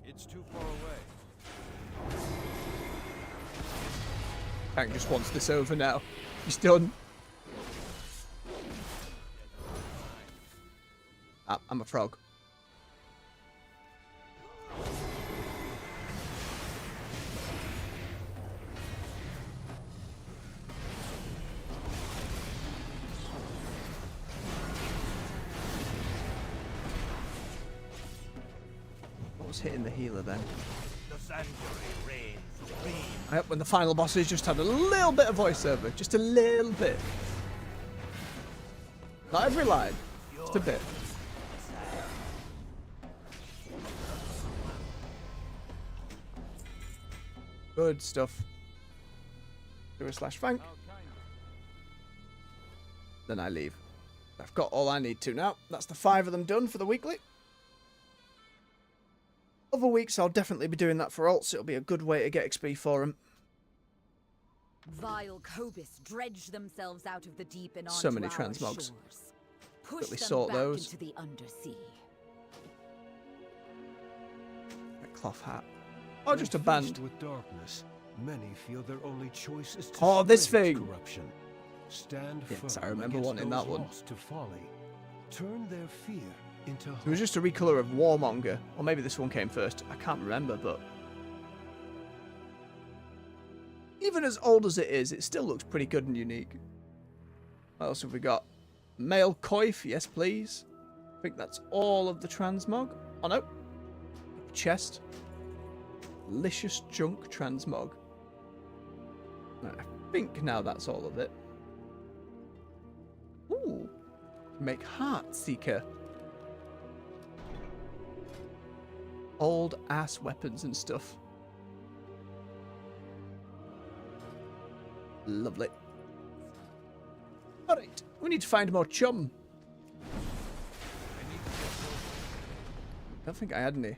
B: It's too far away.
A: Tank just wants this over now. He's done. Ah, I'm a frog. Hitting the healer then.
M: The sanctuary reigns supreme.
A: I hope when the final bosses just had a little bit of voiceover. Just a little bit. Not every line. Just a bit. Good stuff. /Fank. Then I leave. I've got all I need to now. That's the 5 of them done for the weekly. Other weeks I'll definitely be doing that for alts. It'll be a good way to get XP for them.
L: Vile Cobus dredge themselves out of the deep and onto
A: So many
L: our
A: transmogs.
L: shores. Push
A: Quickly
L: them
A: sort
L: back
A: those.
L: into the undersea.
A: A cloth hat. Oh, just a band.
D: With darkness, many feel their only choice is to
A: Oh, this
D: spread its
A: thing.
D: corruption. Stand
A: Yes,
D: firm
A: I remember
D: against
A: wanting
D: those
A: that one.
D: lost to folly. Turn their fear into hope.
A: It was just a recolor of Warmonger. Or maybe this one came first. I can't remember, but... Even as old as it is, it still looks pretty good and unique. What else have we got? Male coif, yes please. I think that's all of the transmog. Oh no. Chest. Delicious junk transmog. I think now that's all of it. Ooh. Make Heart Seeker. Old ass weapons and stuff. Lovely. Alright, we need to find more chum. I don't think I had any.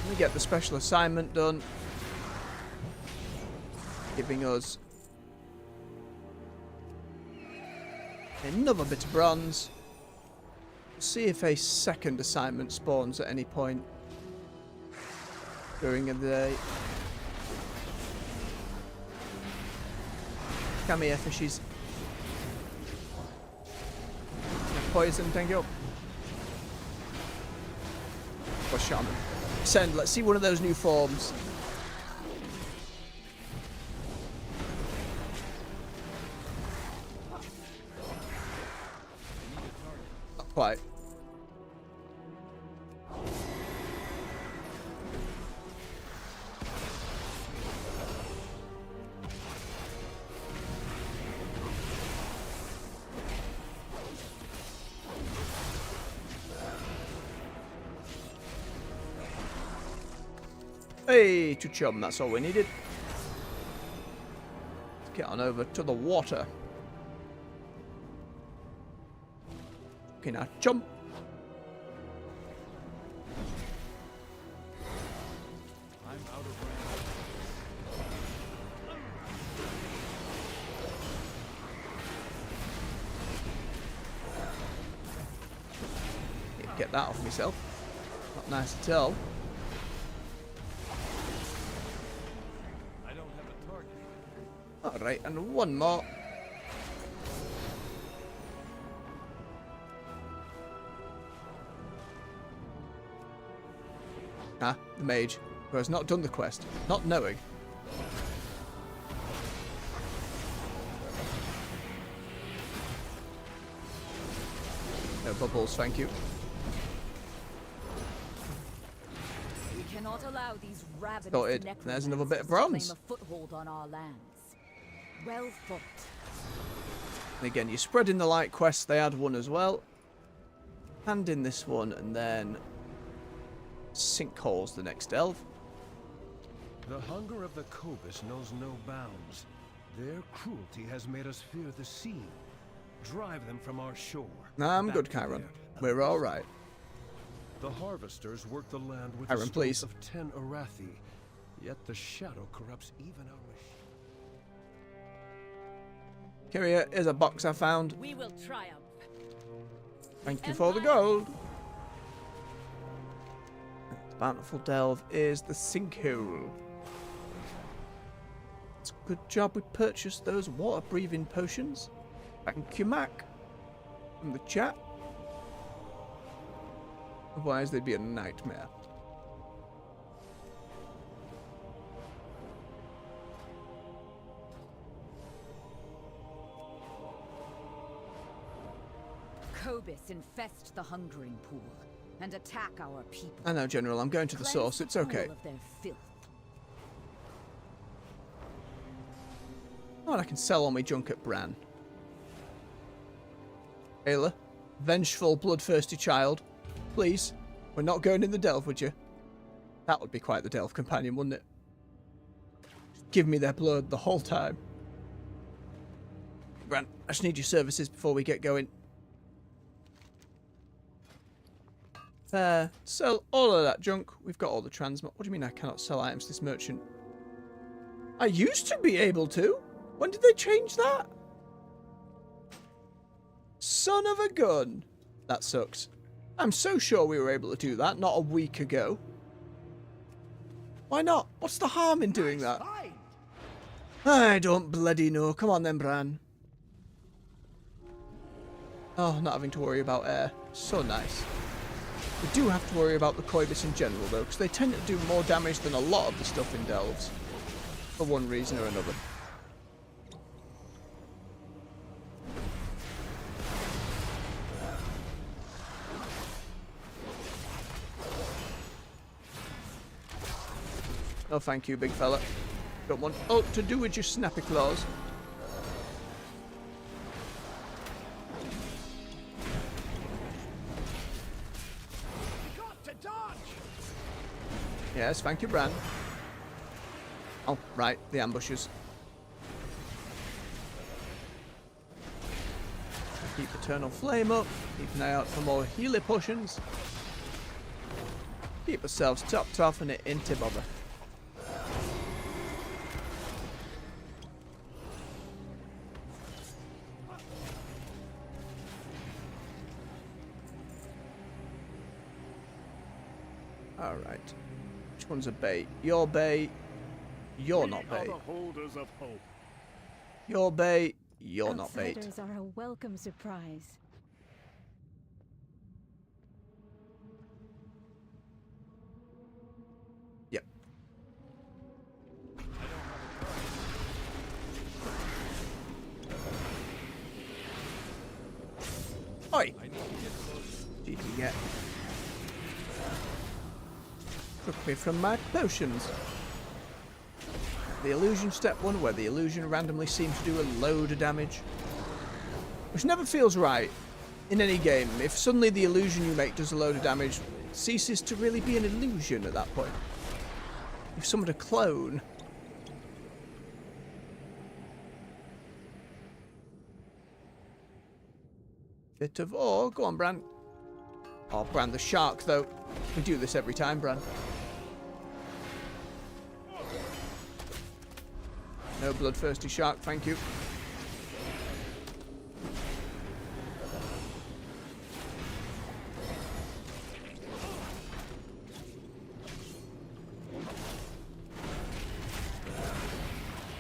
A: Let me get the special assignment done. Giving us another bit of bronze. See if a second assignment spawns at any point during the day. Come here, fishies. Poison, thank you. Or shaman. Send, let's see one of those new forms. Not quite. Hey, to chum, that's all we needed. Let's get on over to the water. Okay, now jump.
B: I'm out of range.
A: Get that off myself. Not nice at all. Alright, and one more. Ah, the mage, who has not done the quest, not knowing. No bubbles, thank you.
L: We cannot allow these ravenous
A: Sorted. There's another bit of bronze.
L: to claim a foothold on our lands. Well thought.
A: And again, you're spreading the light quests. They add one as well. Hand in this one, and then sinkholes the next delve.
D: The hunger of the Cobus knows no bounds. Their cruelty has made us fear the sea. Drive them from our shore.
A: Nah, I'm
D: back
A: good,
D: to
A: Chiron.
D: their
A: We're all right.
D: The harvesters work the land with
A: Chiron,
D: the
A: please.
D: strength of 10 Arathi, yet the shadow corrupts even our machine.
A: Here is a box I found.
F: We will triumph.
A: Thank you for the gold. The bountiful delve is the sinkhole. It's a good job we purchased those water-breathing potions. Thank you, Mac. From the chat. Otherwise, they'd be a nightmare.
L: Cobus infest the hungering pool and attack our people.
A: I know, General. I'm going to the source. It's okay.
L: Of their filth.
A: Oh, and I can sell all my junk at Bran. Ayla, vengeful, bloodthirsty child. Please, we're not going in the delve, would you? That would be quite the delve companion, wouldn't it? Just give me their blood the whole time. Bran, I just need your services before we get going. There. Sell all of that junk. We've got all the transmog. What do you mean I cannot sell items to this merchant? I used to be able to. When did they change that? Son of a gun. That sucks. I'm so sure we were able to do that not a week ago. Why not? What's the harm in doing that? I don't bloody know. Come on then, Bran. Oh, not having to worry about air. So nice. We do have to worry about the Koibus in general, though, because they tend to do more damage than a lot of the stuff in Delves. For one reason or another. Oh, thank you, big fella. Don't want aught to do with your snappy claws. Yes, thank you, Bran. Oh, right, the ambushes. Keep Eternal Flame up. Keep an eye out for more healer potions. Keep ourselves topped off and it into bother. Alright. Which one's a bait? You're bait. You're not bait.
H: Holders of hope.
A: You're bait. You're not bait.
F: Outsiders are a welcome surprise.
A: Yep. Oi! GG, yeah. Took me from my potions. The illusion step one, where the illusion randomly seems to do a load of damage. Which never feels right in any game. If suddenly the illusion you make does a load of damage, it ceases to really be an illusion at that point. You've summoned a clone. Bit of... Oh, go on, Bran. Oh, Bran the shark, though. We do this every time, Bran. No bloodthirsty shark, thank you.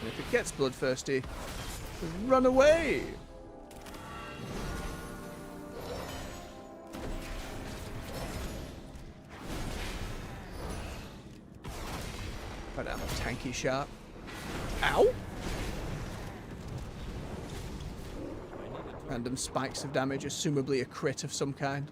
A: And if it gets bloodthirsty, run away! But I'm a tanky shark. Ow! Random spikes of damage, assumably a crit of some kind.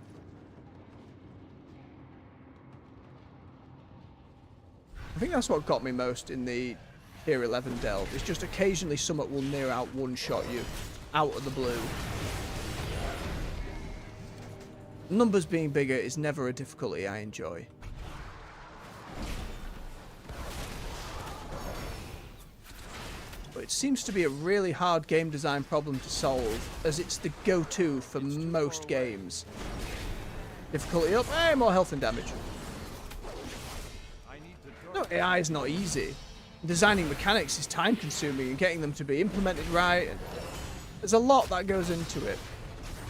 A: I think that's what got me most in the Tier 11 delve. It's just occasionally something will near out one-shot you out of the blue. Numbers being bigger is never a difficulty I enjoy. But it seems to be a really hard game design problem to solve, as it's the go-to for most games. Difficulty up, hey, more health and damage. No, AI is not easy. Designing mechanics is time-consuming, and getting them to be implemented right. And there's a lot that goes into it.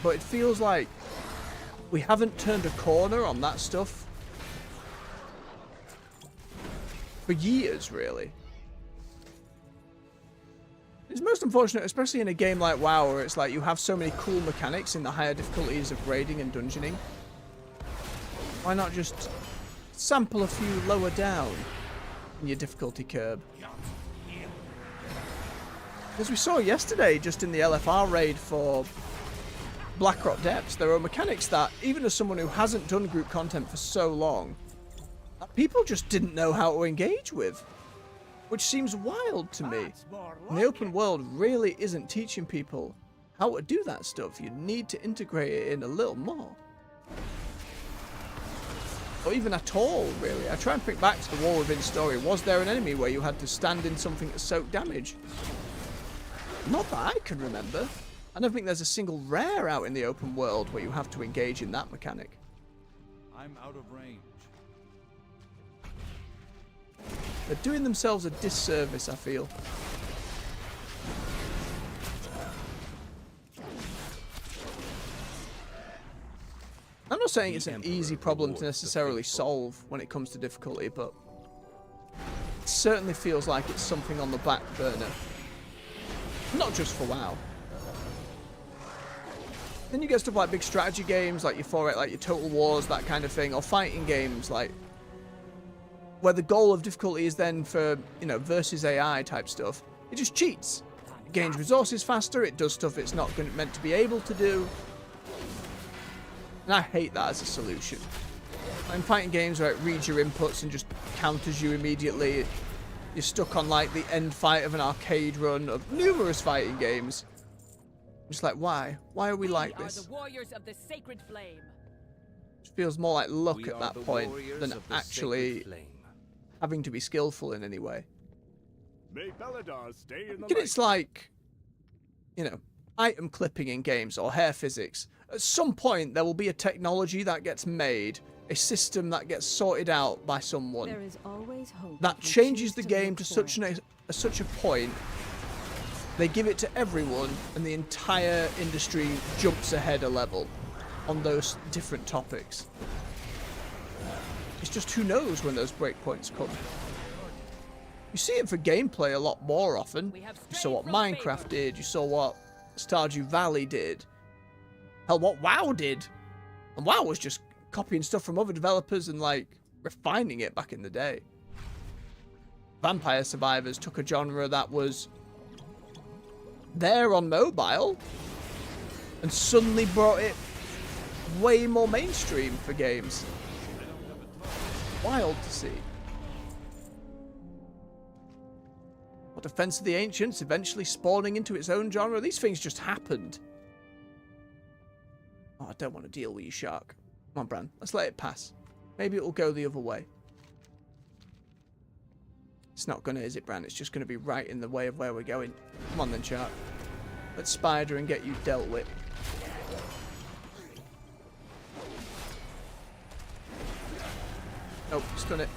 A: But it feels like we haven't turned a corner on that stuff for years, really. It's most unfortunate, especially in a game like WoW, where it's like you have so many cool mechanics in the higher difficulties of raiding and dungeoning. Why not just sample a few lower down in your difficulty curve? As we saw yesterday, just in the LFR raid for Blackrock Depths, there are mechanics that, even as someone who hasn't done group content for so long, that people just didn't know how to engage with. Which seems wild to me. And the open world really isn't teaching people how to do that stuff. You need to integrate it in a little more. Or even at all, really. I try and think back to the War Within story. Was there an enemy where you had to stand in something to soak damage? Not that I can remember. I don't think there's a single rare out in the open world where you have to engage in that mechanic.
B: I'm out of range.
A: They're doing themselves a disservice, I feel. I'm not saying it's an easy problem to necessarily solve when it comes to difficulty, but it certainly feels like it's something on the back burner. Not just for WoW. Then you get stuff like big strategy games, like your 4X, like your Total Wars, that kind of thing, or fighting games, like where the goal of difficulty is then for, you know, versus AI type stuff. It just cheats. It gains resources faster. It does stuff it's not meant to be able to do. And I hate that as a solution. I'm fighting games where it reads your inputs and just counters you immediately. You're stuck on like the end fight of an arcade run of numerous fighting games. Just like, why? Why are we like this?
N: The warriors of the sacred flame.
A: It feels more like luck at that point than actually having to be skillful in any way.
H: May Beladar stay in the
A: And it's like, you know, item clipping in games or hair physics. At some point, there will be a technology that gets made, a system that gets sorted out by someone.
F: There is always hope
A: That changes the game to such a point. They give it to everyone, and the entire industry jumps ahead a level on those different topics. It's just who knows when those breakpoints come. You see it for gameplay a lot more often. You saw what Minecraft did, you saw what Stardew Valley did. Hell, what WoW did. And WoW was just copying stuff from other developers and, like, refining it back in the day. Vampire Survivors took a genre that was there on mobile and suddenly brought it way more mainstream for games. Wild to see. What Defense of the Ancients eventually spawning into its own genre. These things just happened. Oh, I don't want to deal with you, shark. Come on, Bran. Let's let it pass. Maybe it will go the other way. It's not gonna, is it, Bran? It's just gonna be right in the way of where we're going. Come on then, shark. Let's spider and get you dealt with. Oh, stun it.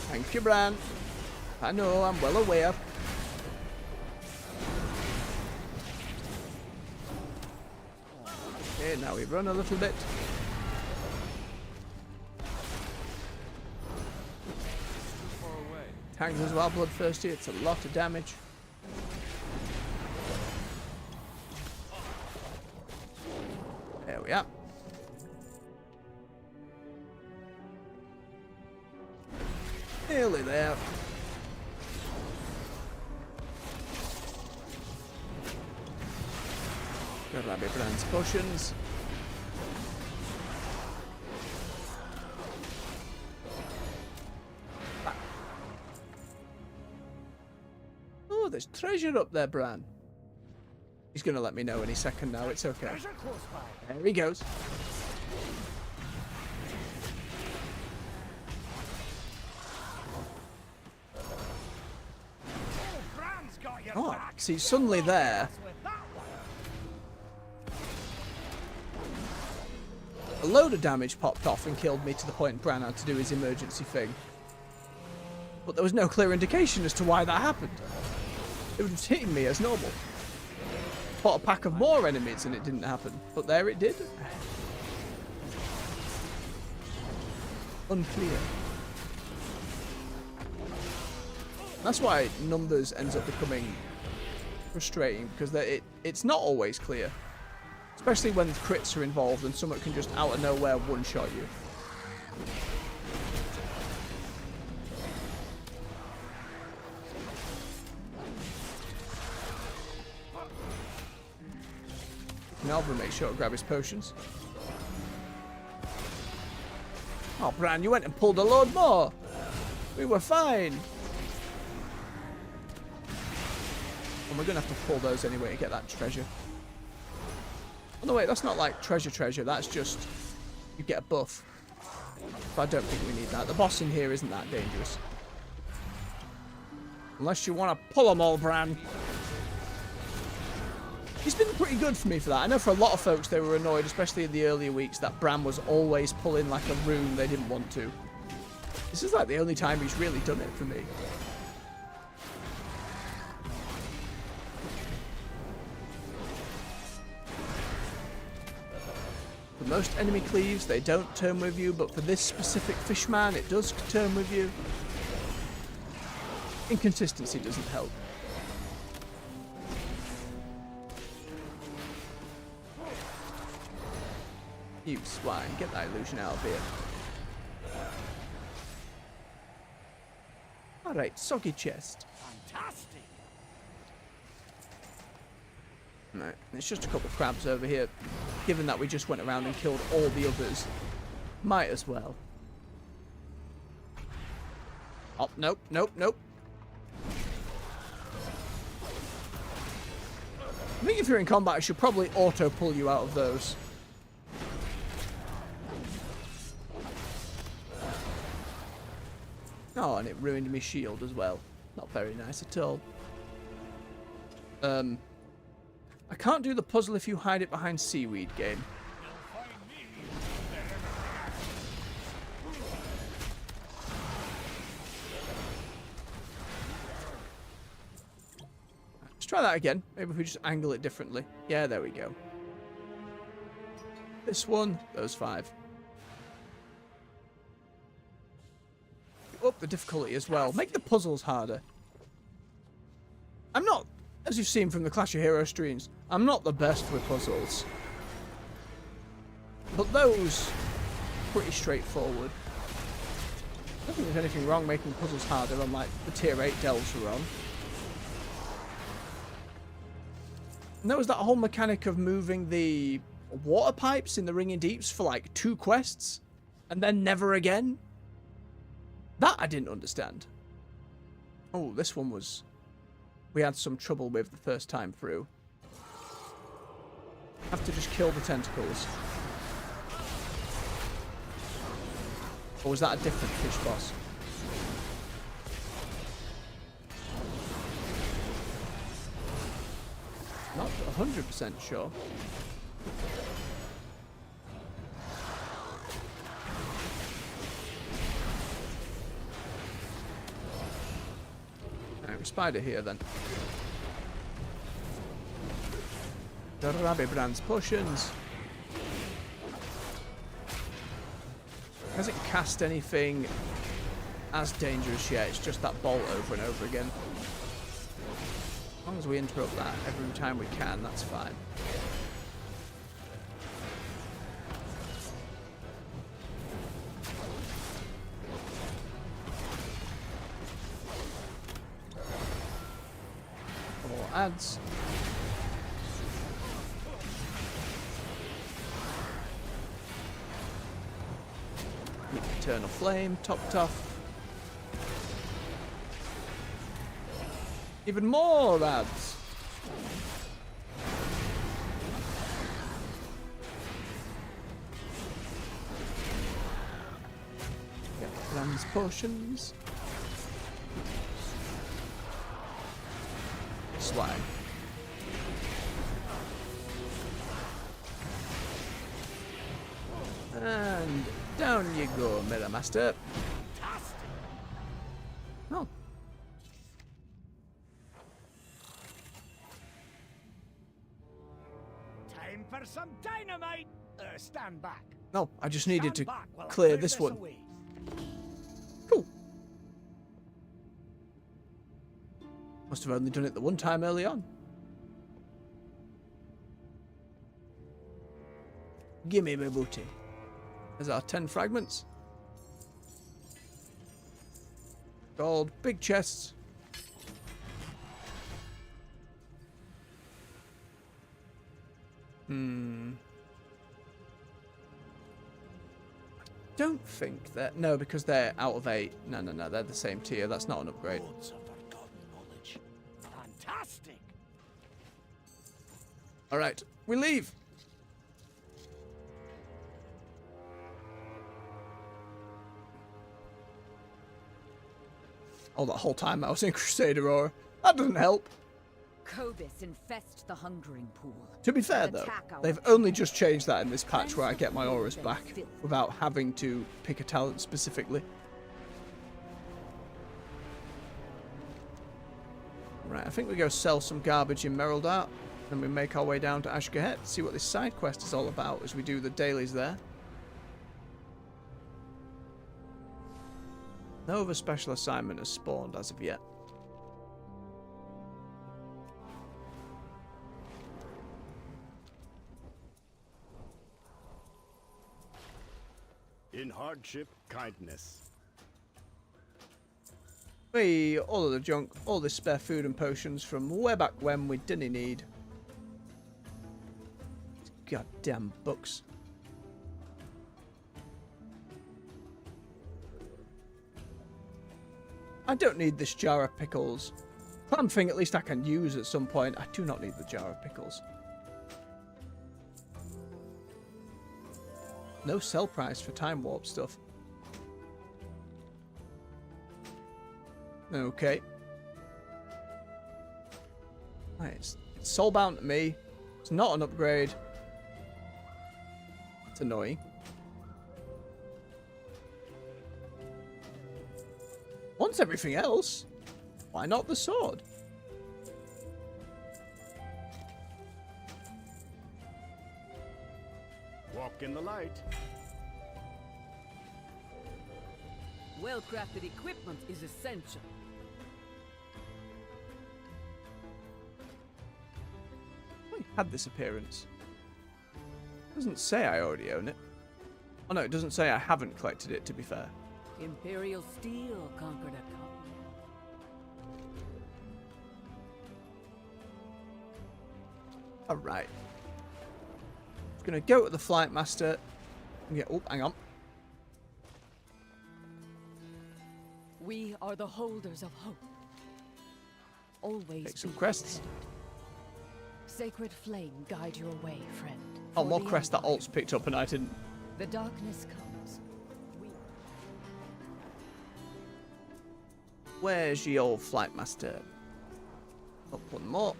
A: Thank you, Bran. I know, I'm well aware. Okay, now we run a little bit. Tanks as well, bloodthirsty. It's a lot of damage. There we are. Nearly there. Grab your Bran's potions. Oh, there's treasure up there, Bran. He's gonna let me know any second now. It's okay. There he goes. Oh, see, suddenly there, a load of damage popped off and killed me to the point Bran had to do his emergency thing. But there was no clear indication as to why that happened. It was just hitting me as normal. Fought a pack of more enemies and it didn't happen. But there it did. Unclear. That's why numbers ends up becoming frustrating, because it's not always clear. Especially when crits are involved and someone can just out of nowhere one-shot you. Melvin makes sure to grab his potions. Oh, Bran, you went and pulled a load more. We were fine. And we're going to have to pull those anyway to get that treasure. Oh, no, wait, that's not like treasure. That's just you get a buff. But I don't think we need that. The boss in here isn't that dangerous. Unless you want to pull them all, Bran. He's been pretty good for me for that. I know for a lot of folks they were annoyed, especially in the earlier weeks, that Bran was always pulling like a rune they didn't want to. This is like the only time he's really done it for me. For most enemy cleaves, they don't turn with you, but for this specific fishman, it does turn with you. inconsistency doesn't help. You swine, get that illusion out of here. Alright, soggy chest.
M: Fantastic.
A: Right, it's just a couple of crabs over here. Given that we just went around and killed all the others, might as well. Oh, nope, nope, nope. I think if you're in combat, I should probably auto-pull you out of those. Oh, and it ruined my shield as well. Not very nice at all. I can't do the puzzle if you hide it behind seaweed game. Let's try that again. Maybe if we just angle it differently. Yeah, there we go. This one, those 5. Up the difficulty as well. Make the puzzles harder. I'm not, as you've seen from the Clash of Heroes streams, I'm not the best with puzzles. But those, pretty straightforward. I don't think there's anything wrong making puzzles harder on like the tier 8 delves we're on. And there was that whole mechanic of moving the water pipes in the Ringing Deeps for like 2 quests, and then never again. That I didn't understand. Oh, this one was... we had some trouble with the first time through. Have to just kill the tentacles. Or was that a different fish boss? Not 100% sure. Spider here then. The Rabbit Brand's potions. Hasn't cast anything as dangerous yet, it's just that bolt over and over again. As long as we interrupt that every time we can, that's fine. Ads. Eternal Flame, top tough. Even more ads. Get Lamb's potions. Swag. And down you go, Mirror Master. Oh.
M: Time for some dynamite. Stand back.
A: No, I just needed to
M: Stand back while I
A: clear
M: clear
A: this one.
M: away.
A: Cool. Must have only done it the one time early on. Gimme my booty. There's our 10 fragments. Gold, big chests. Don't think that... no, because they're out of 8. No, they're the same tier. That's not an upgrade.
M: Loads of forgotten knowledge. Fantastic.
A: Alright, we leave. Oh, that whole time I was in Crusader Aura. That doesn't help.
L: Cobus infest the hungering pool.
A: To be fair though, they've only just changed that in this patch where I get my auras back without having to pick a talent specifically. Right, I think we go sell some garbage in Merildart, and we make our way down to Ashgahet, see what this side quest is all about as we do the dailies there. No other special assignment has spawned as of yet.
O: hardship, kindness.
A: Hey, all of the junk, all this spare food and potions from way back when we didn't need. Goddamn books. I don't need this jar of pickles. Clam thing at least I can use at some point. I do not need the jar of pickles. No sell price for time warp stuff. Okay. Right, it's soulbound to me. It's not an upgrade. It's annoying. Wants everything else. Why not the sword?
O: Walk in the light.
N: Well-crafted equipment is essential.
A: I had this appearance. Doesn't say I already own it. Oh no, it doesn't say I haven't collected it, to be fair.
N: Imperial steel conquered a continent.
A: Alright. Just gonna go to the flight master and get. Oh, hang on.
N: We are the holders of hope. Always
A: Take some
N: be
A: crests.
N: prepared. Sacred flame, guide your way, friend.
A: Oh,
N: For
A: more
N: the
A: crests that
N: Empire.
A: Alt's picked up and I didn't.
N: The darkness comes.
A: Where's your old flight master? Up one more.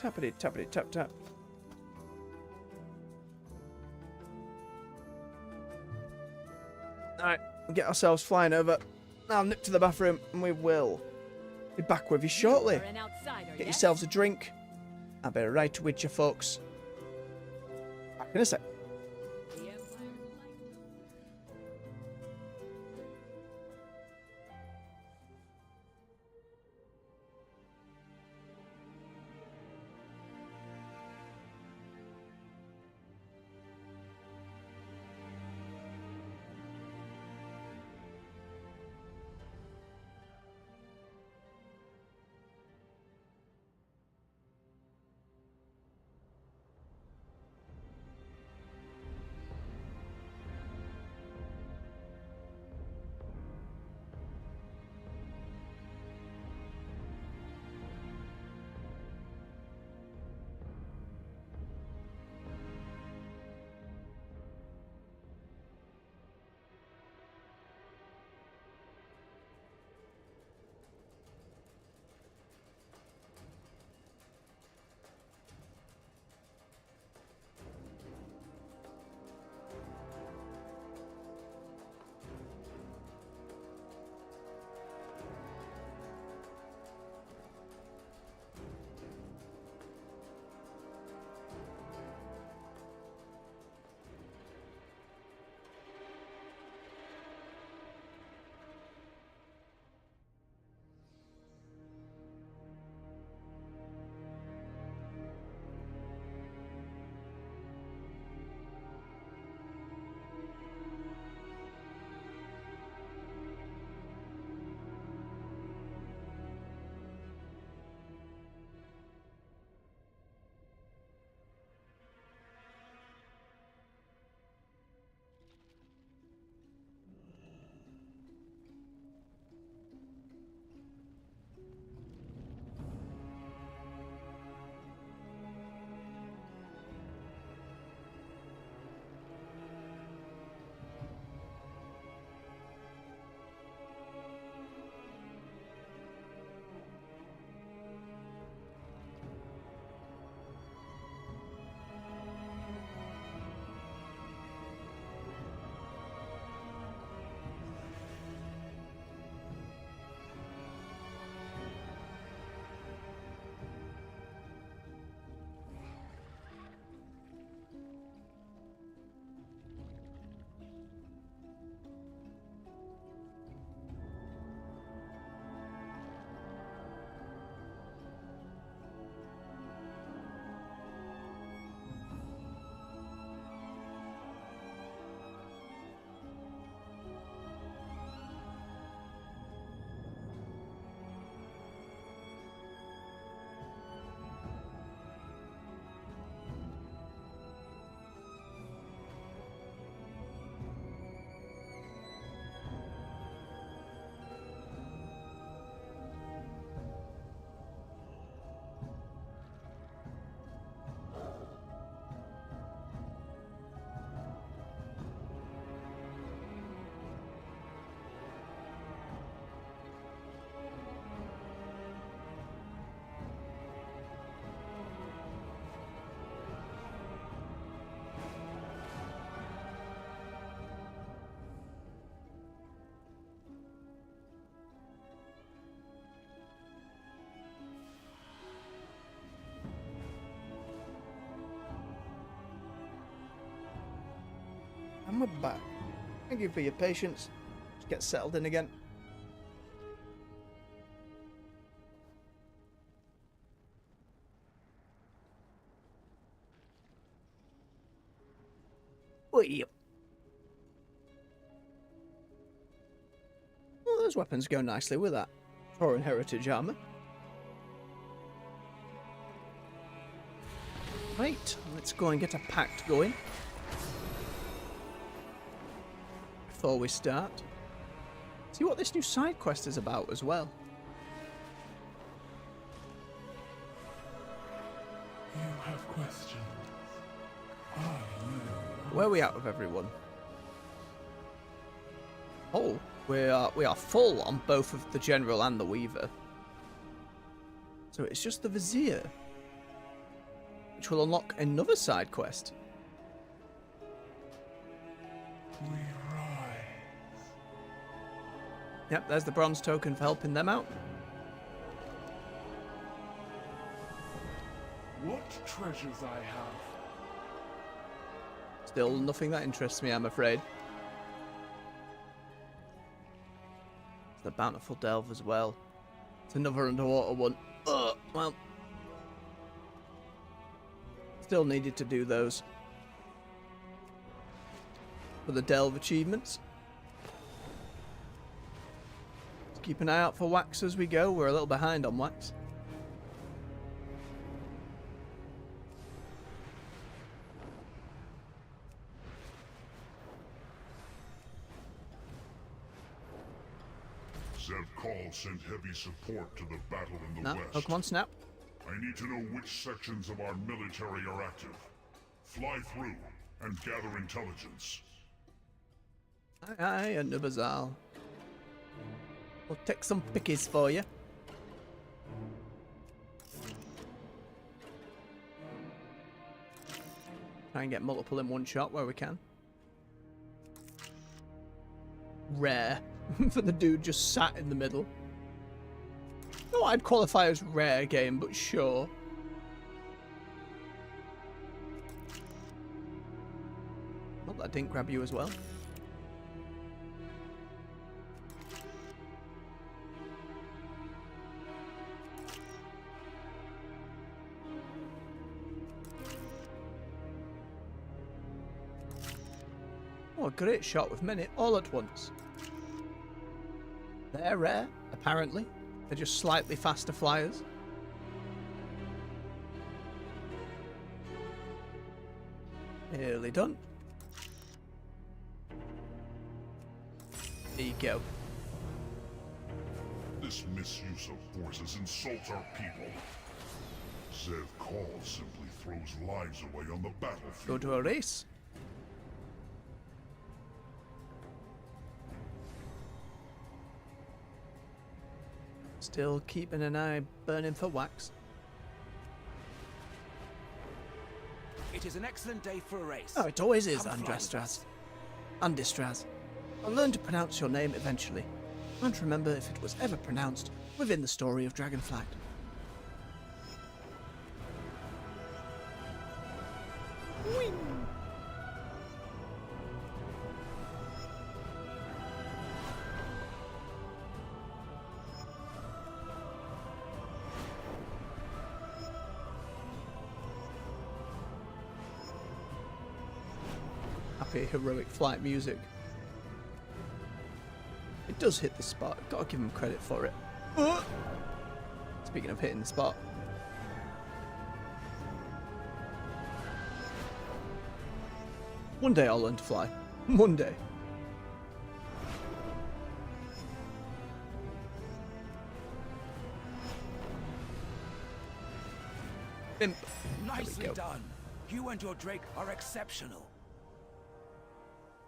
A: Tappity, tappity, tap, tap. Alright, we'll get ourselves flying over. I'll nip to the bathroom and we will be back with you shortly.
N: You are an outsider,
A: Get
N: yes?
A: yourselves a drink. I'll be right with you, folks. Back in a sec.
N: The Empire's light.
A: we're back. Thank you for your patience. Just get settled in again. Well, those weapons go nicely with that foreign heritage armor. Right, let's go and get a pact going before we start. See what this new side quest is about as well.
I: You have questions. I know.
A: Where are we at with everyone? Oh, we are full on both of the General and the Weaver. So it's just the Vizier, which will unlock another side quest.
I: We rise.
A: Yep, there's the bronze token for helping them out.
I: What treasures I have.
A: Still nothing that interests me, I'm afraid. The Bountiful Delve as well. It's another underwater one. Well, still needed to do those for the Delve achievements. Let's keep an eye out for wax as we go. We're a little behind on wax.
H: Zev Call sent heavy support to the battle in the west.
A: Pokemon Snap.
H: I need to know which sections of our military are active. Fly through and gather intelligence.
A: Aye, aye, Anubazal. We'll take some pickies for you. Try and get multiple in one shot where we can. Rare. For the dude just sat in the middle. No, I'd qualify as rare game, but sure. Well, that didn't grab you as well. Oh, a great shot with many all at once. They're rare, apparently. They're just slightly faster flyers. Nearly done. There you go.
H: This misuse of forces insults our people. Zev Call simply throws lives away on the battlefield.
A: Go to a race. Still keeping an eye burning for wax.
M: It is an excellent day for a race.
A: Oh, it always is,
M: Come fly with
A: Andrestraz.
M: us.
A: Andistraz. I'll learn to pronounce your name eventually. Can't remember if it was ever pronounced within the story of Dragonflight. Whee! Happy heroic flight music. It does hit the spot. Gotta give him credit for it. Speaking of hitting the spot. One day I'll learn to fly. One day. Bimp.
M: Nicely done. You and your Drake are exceptional.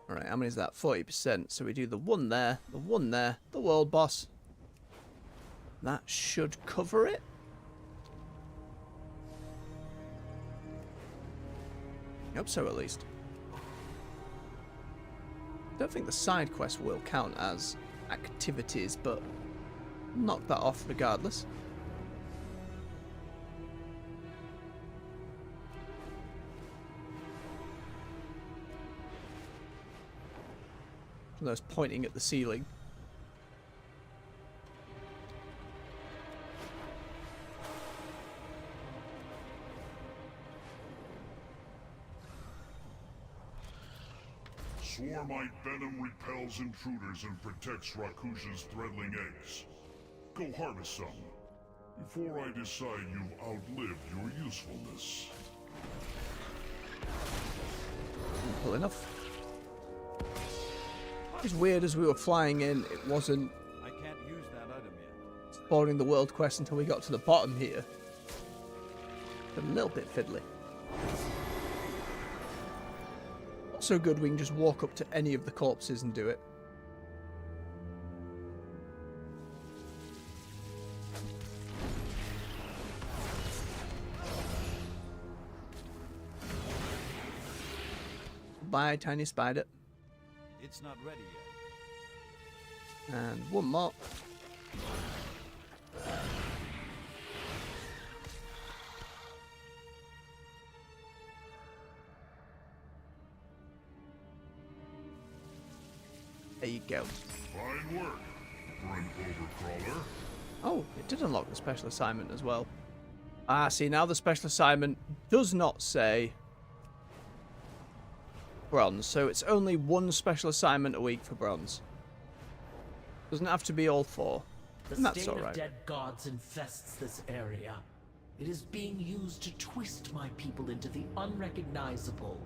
A: Alright, how many is that? 40%. So we do the one there, the one there, the world boss. That should cover it. I hope so, at least. Don't think the side quest will count as activities, but knock that off regardless. Those pointing at the ceiling.
H: Swarmite venom repels intruders and protects Rakusha's threadling eggs. Go harvest some, before I decide you've outlived your usefulness.
A: Simple enough. It's weird, as we were flying in, it wasn't
B: I can't use that item yet.
A: exploring the world quest until we got to the bottom here. A little bit fiddly. So good we can just walk up to any of the corpses and do it. Bye, tiny spider.
B: It's not ready yet.
A: And one more. There you go.
H: Fine work for an overcrawler.
A: Oh, it did unlock the special assignment as well. Ah, see, now the special assignment does not say bronze, so it's only one special assignment a week for bronze. Doesn't have to be all 4.
P: The
A: And that's
P: stain
A: alright.
P: of dead gods infests this area. It is being used to twist my people into the unrecognizable.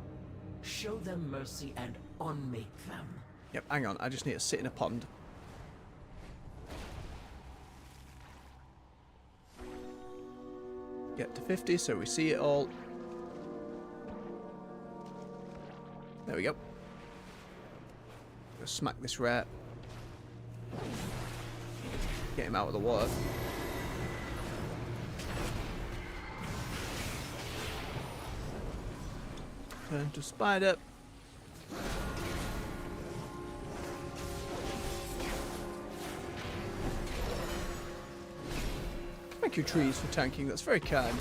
P: Show them mercy and unmake them.
A: Yep, hang on, I just need to sit in a pond. Get to 50 so we see it all. There we go. Go smack this rat. Get him out of the water. Turn to spider. Thank you, trees, for tanking. That's very kind.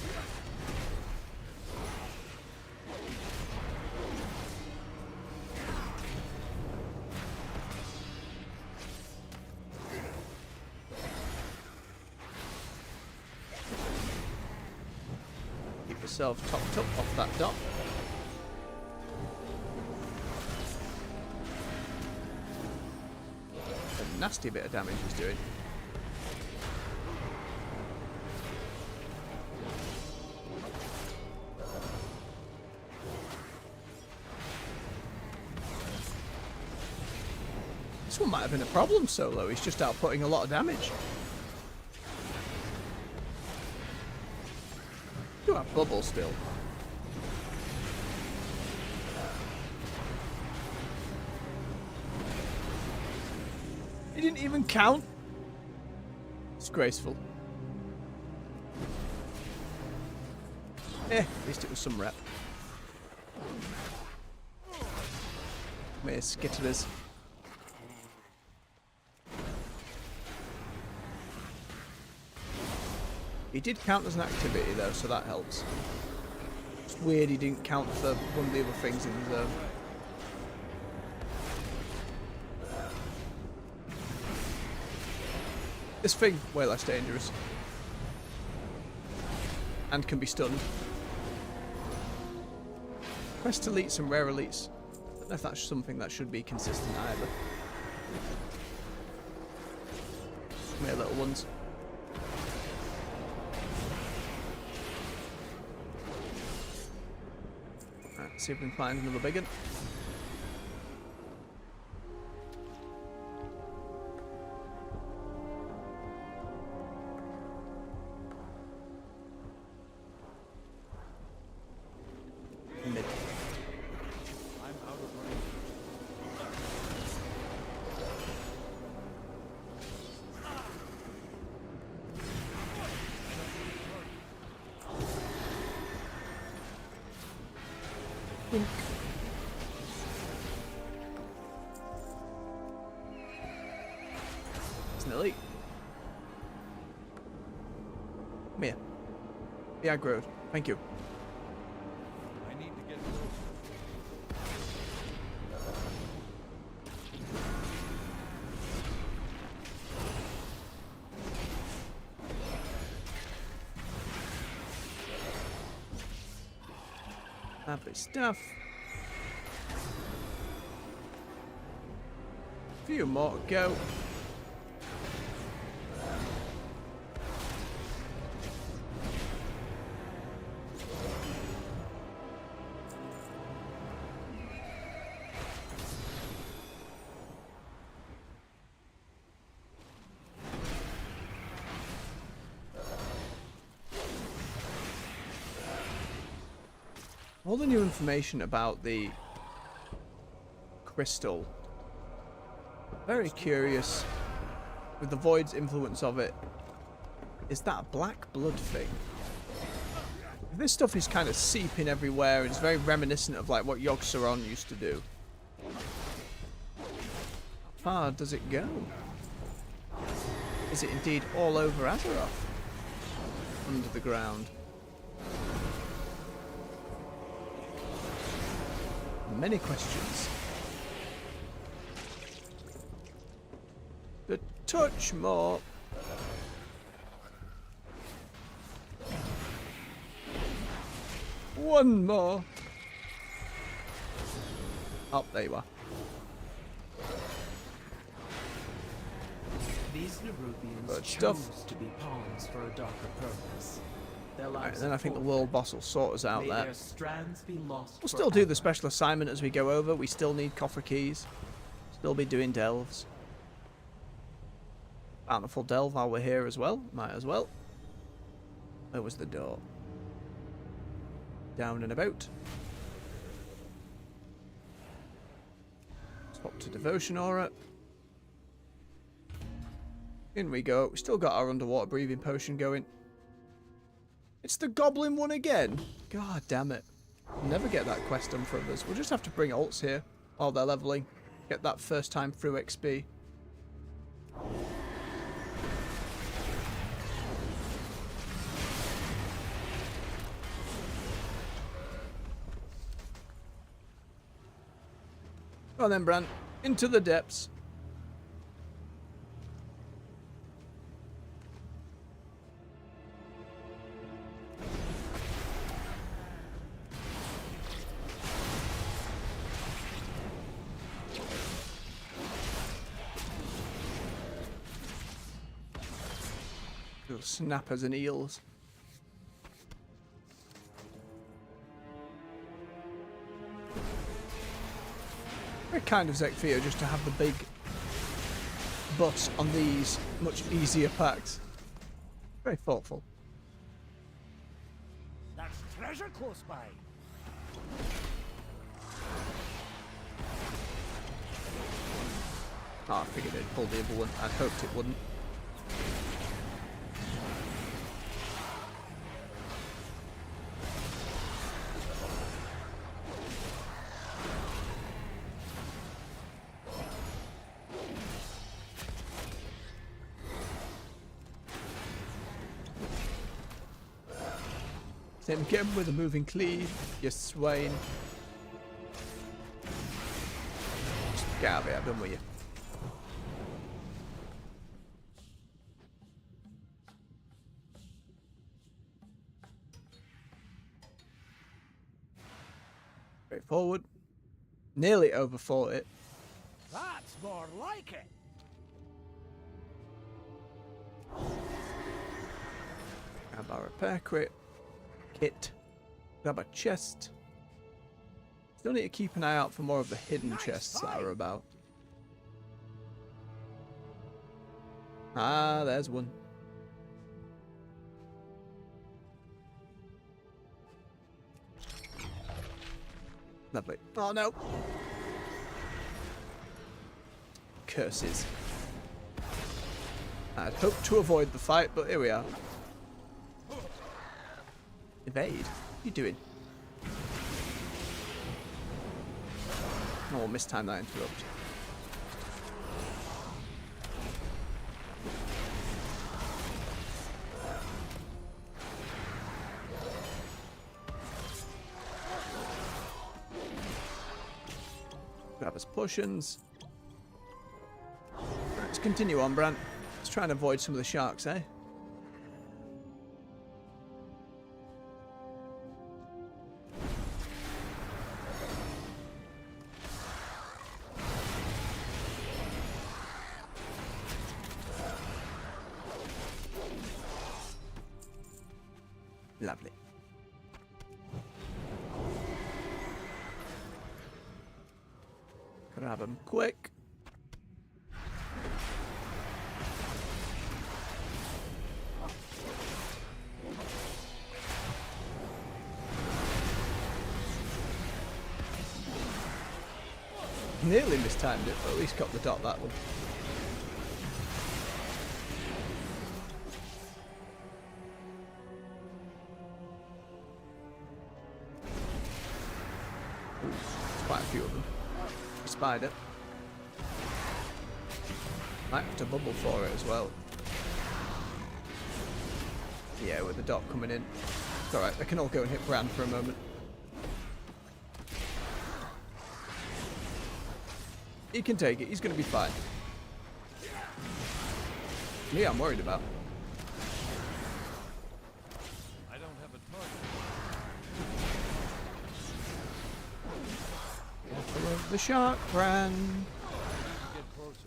A: Keep yourself topped up off that dot. A nasty bit of damage he's doing. This one might have been a problem solo, he's just outputting a lot of damage. Do have bubble still. He didn't even count. Disgraceful. At least it was some rep. Miss, get to this. He did count as an activity though, so that helps. It's weird he didn't count for one of the other things in the zone. This thing, way less dangerous. And can be stunned. Quest elites and rare elites. I don't know if that's something that should be consistent either. Come here, little ones. Alright, see if we can find another big one. Mid.
B: I'm out of range.
A: It's an elite. Come here. Be aggroed. Thank you.
B: I need to get closer.
A: Lovely stuff. Few more to go. All the new information about the crystal. Very curious with the Void's influence of it. Is that black blood thing? This stuff is kind of seeping everywhere. It's very reminiscent of like what Yogg-Saron used to do. How far does it go? Is it indeed all over Azeroth? Under the ground. Many questions. A touch more. One more. Oh, there you are.
P: These Nerubians
A: Good
P: chose
A: stuff.
P: to be pawns for a darker purpose. Their
A: Right,
P: lives
A: then I think the world boss will sort us out
P: May
A: there.
P: their strands be lost
A: We'll still do the special assignment as we go over. We still need coffer keys. Still be doing delves. Bountiful delve while we're here as well. Might as well. Where was the door? Down and about. Swap to devotion aura. In we go. We still got our underwater breathing potion going. It's the goblin one again. God damn it. Never get that quest done for others. We'll just have to bring alts here while they're leveling. Get that first time through XP. Go on then, Bran. Into the depths. Little snappers and eels. Very kind of Zekfio just to have the big bus on these much easier packs. Very thoughtful.
M: That's treasure close by.
A: Oh, I figured it'd pull the other one. I'd hoped it wouldn't. Same again with a moving cleave, you swain. Just get out of here, I'm done with you. Straightforward. Nearly overfought it.
M: That's more like it.
A: Grab our repair kit. Grab a chest. Still need to keep an eye out for more of the hidden chests that are about. Ah, there's one. Lovely. Oh no. Curses. I'd hoped to avoid the fight, but here we are. Evade? What are you doing? Oh, mistime that interrupt. Grab us potions. Let's continue on, Brant. Let's try and avoid some of the sharks, eh? Lovely. Grab him quick. Nearly mistimed it, but at least got the dot that one. Ooh, there's quite a few of them. Spied it. Might have to bubble for it as well. Yeah, with the dot coming in. It's alright, they can all go and hit Bran for a moment. He can take it, he's going to be fine. Me, I'm worried about.
I: I don't have a target.
A: Careful of the shark, Bran.
I: Get closer.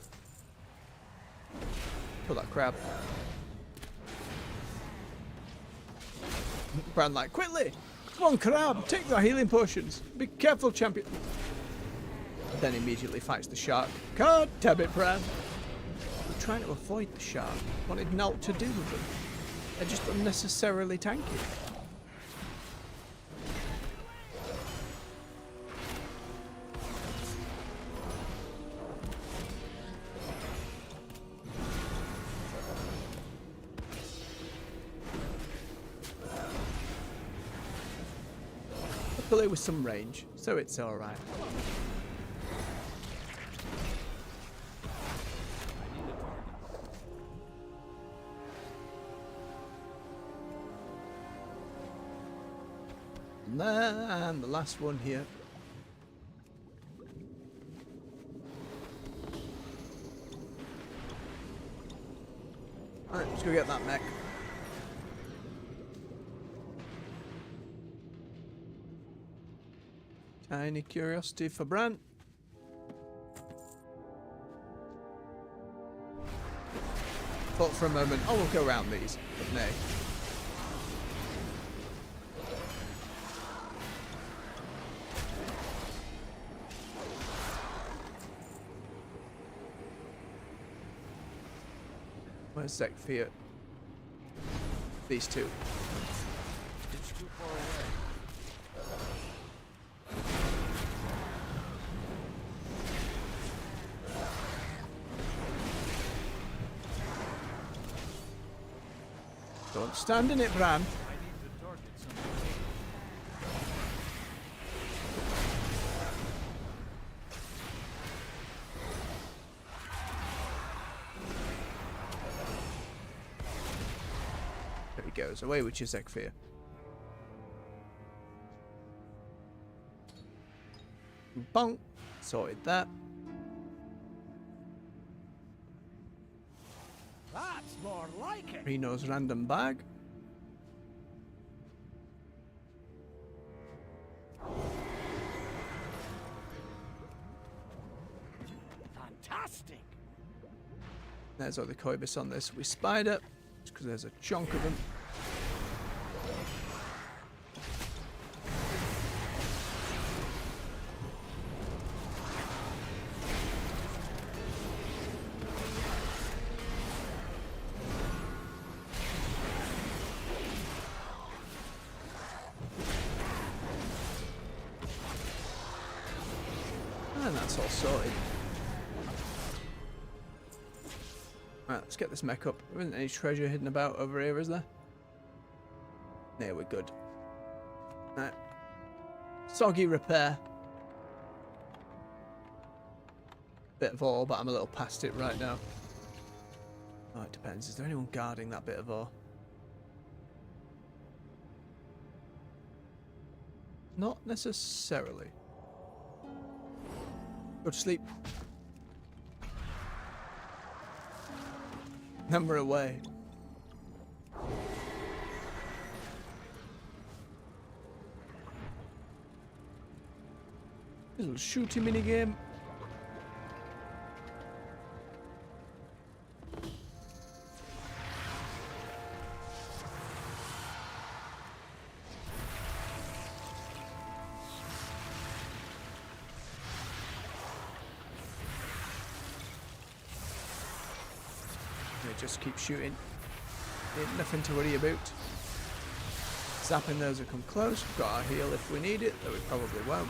A: Kill that crab. Bran like, quickly! Come on, crab, take the healing potions. Be careful, champion. Then immediately fights the shark. God damn it, Bran. We're trying to avoid the shark. Wanted naught to do with them. They're just unnecessarily tanky. Luckily with some range, so it's alright. And the last one here. Alright, let's go get that mech. Tiny curiosity for Bran. Thought for a moment, oh, we'll go around these, but nay. Where's Zekfia? These two.
I: It's too far away.
A: Don't stand in it, Bran.
I: I need to target something.
A: There he goes. Away with your Zekfia. Bonk. Sorted that.
M: That's more like it.
A: Reno's random bag.
M: Fantastic.
A: There's all the Koibus on this. We spied it, just because there's a chunk of them. And that's all sorted. Right, let's get this mech up. There isn't any treasure hidden about over here, is there? No, we're good. Right. Soggy repair. Bit of ore, but I'm a little past it right now. Oh, it depends. Is there anyone guarding that bit of ore? Not necessarily. Go to sleep. Then we're away. Little shooty mini game. just keep shooting. Ain't nothing to worry about. Zapping those who come close. We've got our heal if we need it, though we probably won't.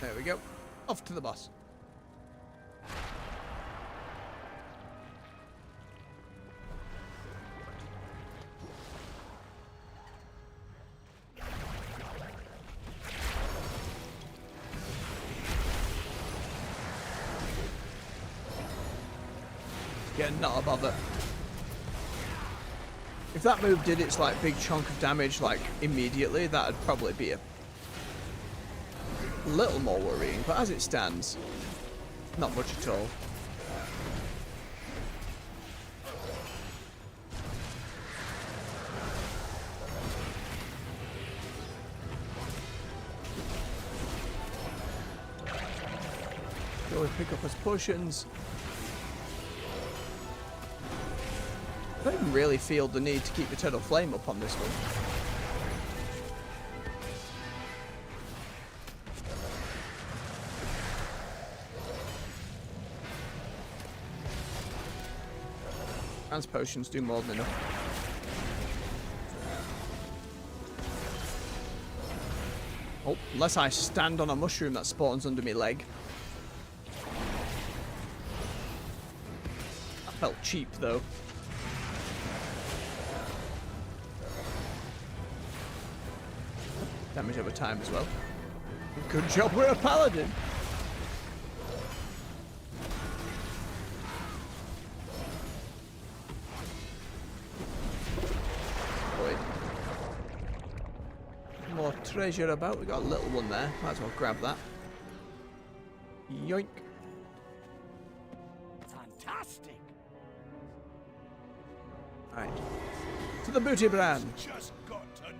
A: There we go. Off to the boss. Yeah, not a bother. If that move did its like big chunk of damage like immediately, that'd probably be a little more worrying, but as it stands, not much at all. Go and pick up his potions. I don't even really feel the need to keep Eternal Flame up on this one. Trans potions do more than enough. Oh, unless I stand on a mushroom that spawns under my leg. That felt cheap though. Damage over time as well. Good job, we're a paladin. Wait. More treasure about. We got a little one there. Might as well grab that. Yoink.
M: Fantastic.
A: Right. To the booty brand.
M: Just got to know.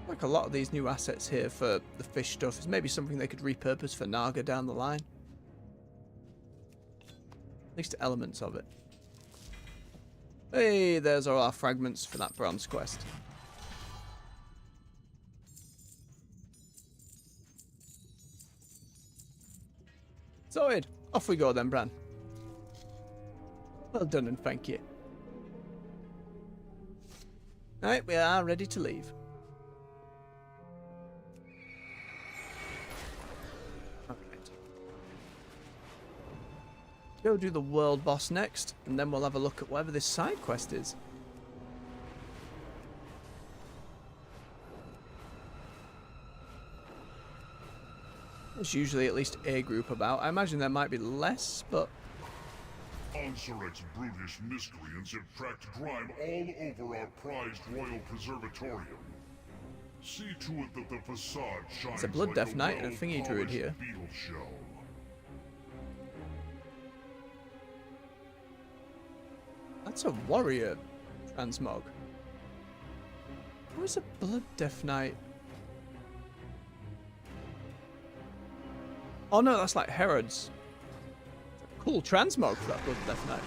A: Like a lot of these new assets here for the fish stuff is maybe something they could repurpose for Naga down the line. At least elements of it. Hey, there's all our fragments for that bronze quest. Sorted. Off we go then, Bran. Well done and thank you. Right, we are ready to leave. Go do the world boss next, and then we'll have a look at whatever this side quest is. There's usually at least a group about. I imagine there might be less, but...
H: Onsaret's brutish miscreants have tracked grime all over our prized royal preservatorium. See to it that the facade shines.
A: It's a Blood Death Knight and a thingy druid here.
H: Beetle shell.
A: That's a warrior transmog. Where's a Blood Death Knight? Oh no, that's like Herod's. Cool transmog for that Blood Death Knight.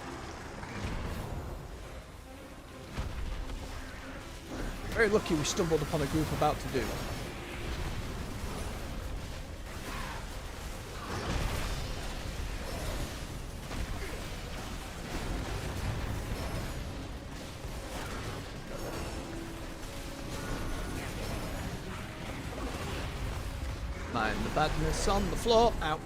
A: Very lucky we stumbled upon a group about to do. Mind the badness on the floor. Ow.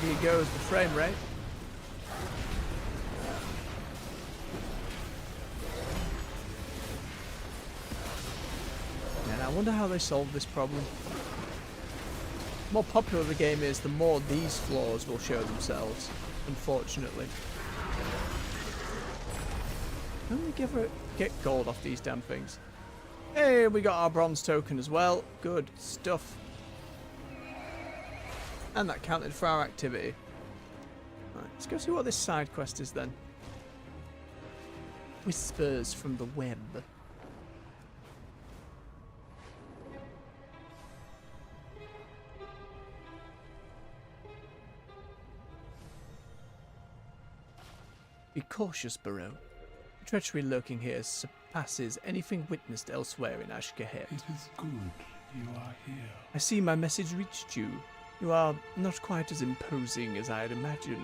A: Here goes the frame rate. And I wonder how they solve this problem. The more popular the game is, the more these flaws will show themselves, unfortunately. How do we get gold off these damn things? Hey, we got our bronze token as well. Good stuff. And that counted for our activity. Right, let's go see what this side quest is then. Whispers from the web. Be cautious, Barrow. The treachery lurking here surpasses anything witnessed elsewhere in Ashgahet.
Q: It is good you are here.
A: I see my message reached you. You are not quite as imposing as I had imagined.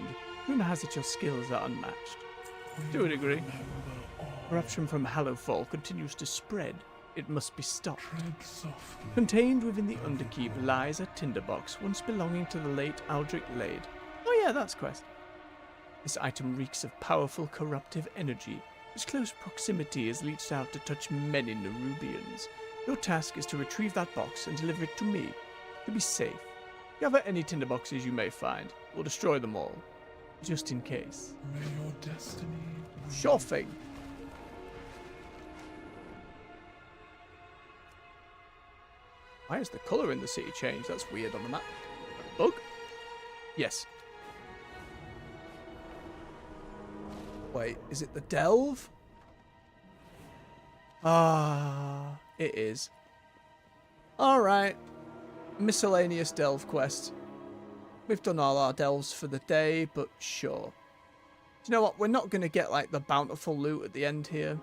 A: Rumor has it your skills are unmatched. To a degree. Corruption from Hallowfall continues to spread. It must be stopped.
Q: Tread softly.
A: Contained within the Underkeep lies a tinderbox once belonging to the late Aldrich Lade. Oh yeah, that's quest. This item reeks of powerful corruptive energy. Its close proximity is leached out to touch many Nerubians. Your task is to retrieve that box and deliver it to me. To be safe. Gather any tinderboxes you may find. We'll destroy them all. Just in case.
Q: May your destiny win.
A: Sure thing. Why is the colour in the city changed? That's weird on the map. Bug? Yes. Wait, is it the Delve? Ah, it is. Alright. Miscellaneous Delve quest. We've done all our delves for the day, but sure. Do you know what? We're not going to get, like, the bountiful loot at the end here.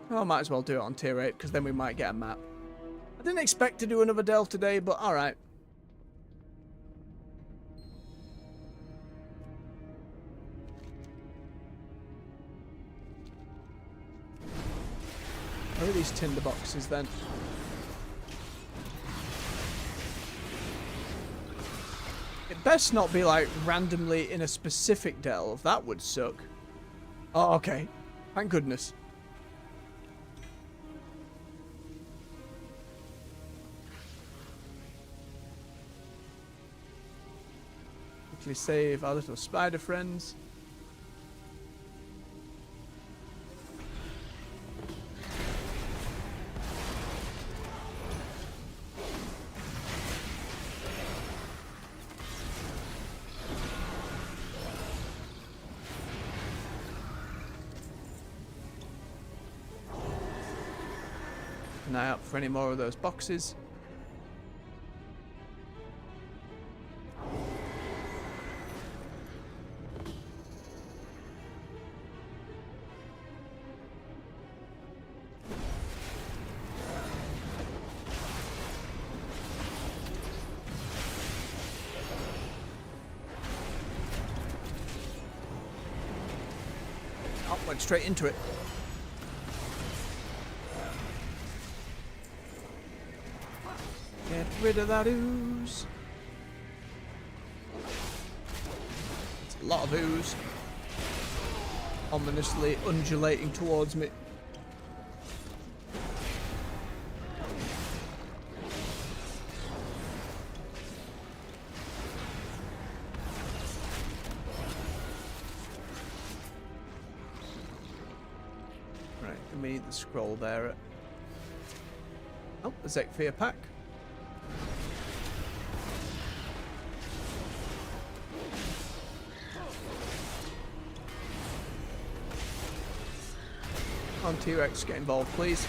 A: Oh, I might as well do it on tier 8, because then we might get a map. I didn't expect to do another delve today, but alright. Where are these tinder boxes then? It best not be like randomly in a specific delve. That would suck. Oh, okay. Thank goodness. Quickly save our little spider friends. An eye out for any more of those boxes. Oh, went straight into it. Get rid of that ooze. It's a lot of ooze. Ominously undulating towards me. Right, give me the scroll there. Oh, the Zekfir pack. On T-Rex, get involved, please.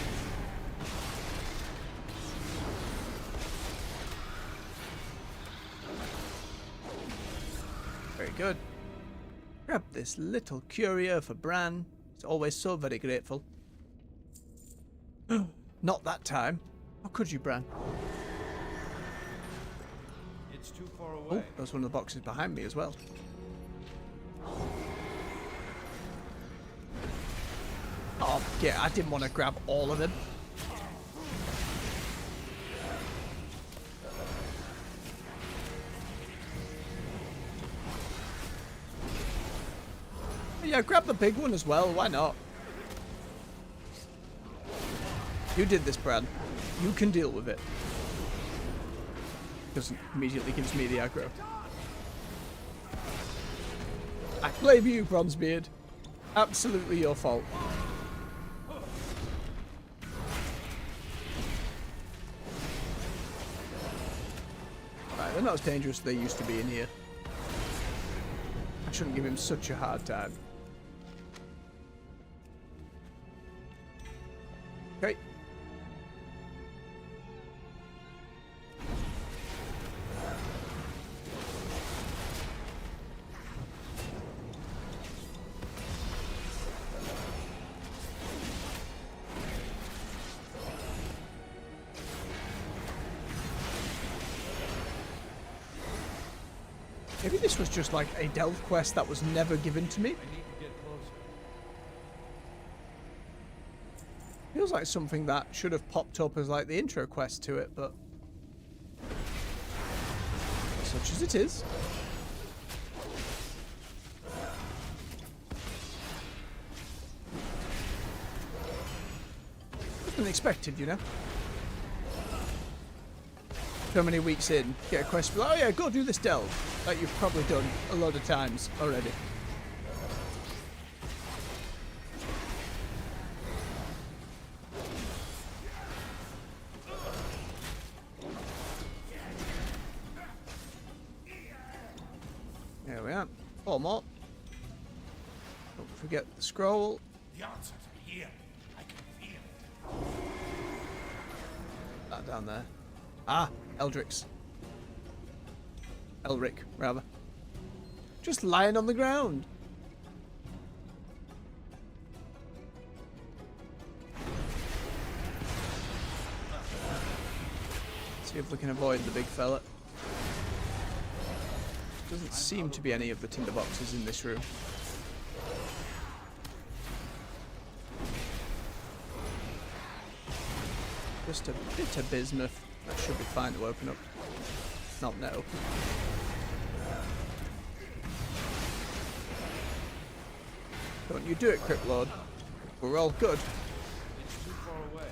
A: Very good. Grab this little curio for Bran. He's always so very grateful. Not that time. How could you, Bran?
B: It's too far away.
A: Oh, there's one of the boxes behind me as well. Oh, yeah, I didn't want to grab all of them. Yeah, grab the big one as well. Why not? You did this, Brad. You can deal with it. Doesn't immediately gives me the aggro. I blame you, Bronzebeard. Absolutely your fault. Right, they're not as dangerous as they used to be in here. shouldn't give him such a hard time. Okay. Maybe this was just like a delve quest that was never given to me.
B: I need to get closer.
A: Feels like something that should have popped up as like the intro quest to it, but such as it is. Unexpected, you know. So many weeks in, get a quest, like, oh yeah, go do this delve that you've probably done a load of times already. There we are. 4 more. Don't forget the scroll.
M: The answers are here. I can feel it.
A: That down there. Ah, Eldrix. Elric, rather. Just lying on the ground. See if we can avoid the big fella. Doesn't seem to be any of the tinderboxes in this room. Just a bit of bismuth. That should be fine to open up. Not no. Don't you do it, Crypt Lord. We're all good.
B: It's too far away.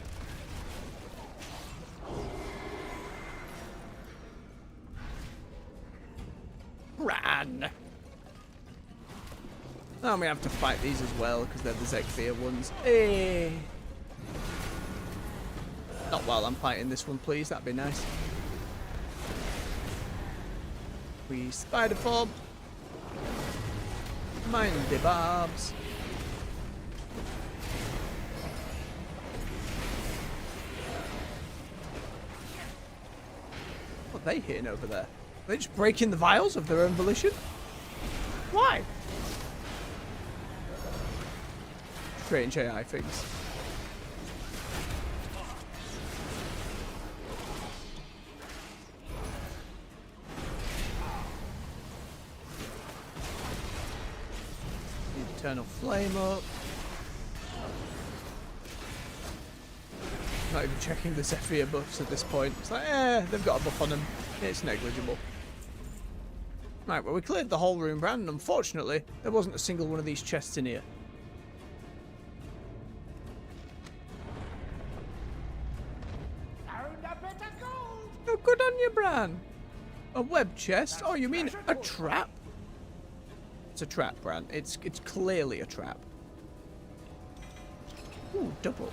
A: Ran! Now we have to fight these as well, because they're the Zekfir ones. Hey! Not while I'm fighting this one, please. That'd be nice. We spider form. Mind the barbs. What are they hitting over there? Are they just breaking the vials of their own volition? Why? Strange AI things. Eternal flame up. Not even checking the Zephyr buffs at this point. It's like, they've got a buff on them. It's negligible. Right, well, we cleared the whole room, Brand, and unfortunately, there wasn't a single one of these chests in here. Oh, good on you, Bran. A web chest? Oh, you mean a trap? It's a trap, Bran. It's clearly a trap. Ooh, double.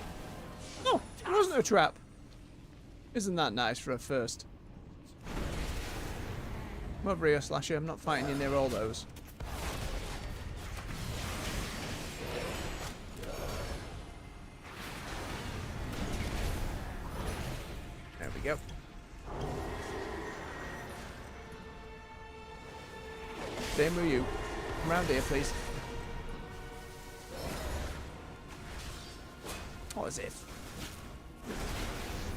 A: Oh, it wasn't a trap. Isn't that nice for a first? Come over here, Slasher. I'm not fighting you near all those. There we go. Same with you. Come around here, please. Oh, as if.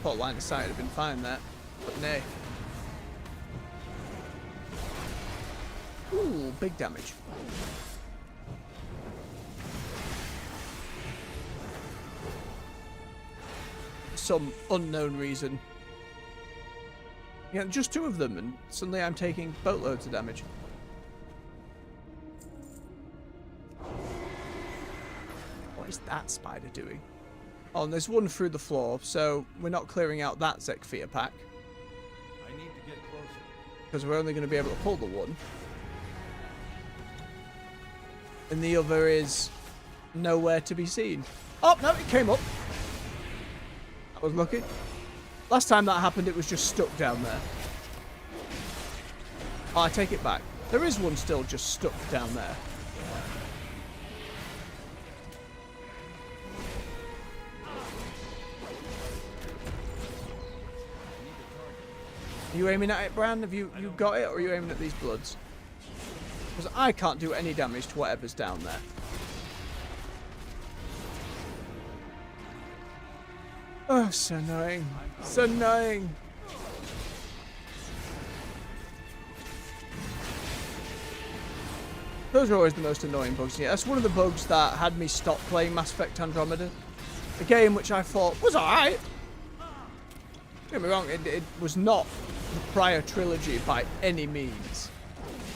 A: Thought line of sight would have been fine there, but nay. Ooh, big damage. Some unknown reason. Yeah, just 2 of them, and suddenly I'm taking boatloads of damage. What is that spider doing? Oh, and there's one through the floor, so we're not clearing out that Zekfir pack.
B: I need to get closer.
A: Because we're only going to be able to pull the one. And the other is nowhere to be seen. Oh, no, it came up. That was lucky. Last time that happened, it was just stuck down there. Oh, I take it back. There is one still just stuck down there. Are you aiming at it, Bran? Have you got it, or are you aiming at these bloods? Because I can't do any damage to whatever's down there. Oh, so annoying. So annoying. Those are always the most annoying bugs. Yeah, that's one of the bugs that had me stop playing Mass Effect Andromeda. A game which I thought was alright. Don't get me wrong, it was not the prior trilogy by any means.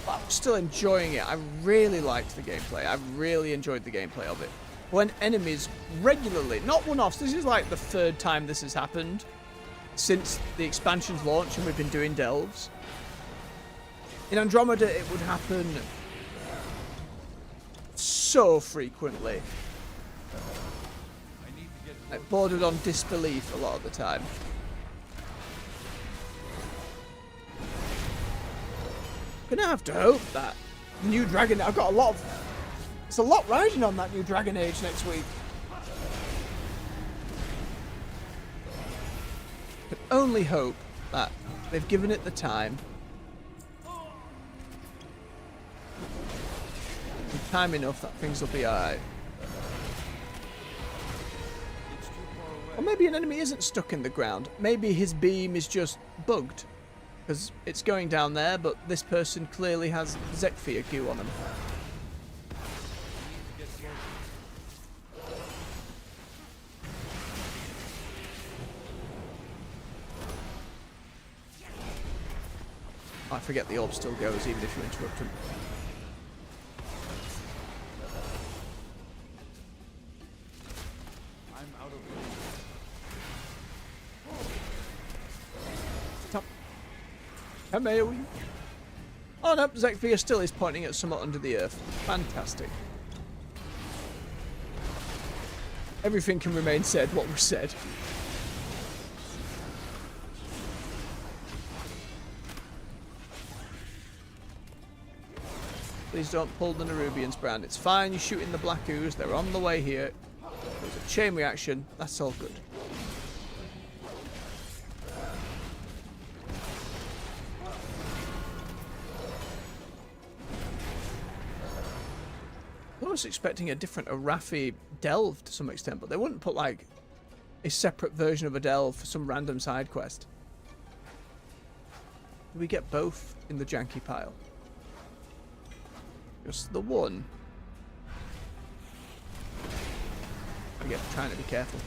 A: But I'm still enjoying it. I really liked the gameplay. I really enjoyed the gameplay of it. When enemies regularly, not one-offs, this is like the third time this has happened since the expansion's launch and we've been doing delves. In Andromeda, it would happen so frequently. It bordered on disbelief a lot of the time. Gonna have to hope that the new Dragon... I've got a lot of... It's a lot riding on that new Dragon Age next week. Can only hope that they've given it the time. And time enough that things will be alright. Or maybe an enemy isn't stuck in the ground. Maybe his beam is just bugged. Because it's going down there, but this person clearly has Zekfia goo on him. I forget the orb still goes even if you interrupt him.
B: I'm out of
A: Stop. Come here, we. Oh no, Zekfia still is pointing at somewhat under the earth. Fantastic. Everything can remain said what was said. Please don't pull the Nerubians, Brand. It's fine, you're shooting the Black Ooze. They're on the way here. There's a chain reaction. That's all good. I was expecting a different Arathi delve to some extent, but they wouldn't put like a separate version of a delve for some random side quest. Do we get both in the janky pile? Just the one. Again, trying to be careful.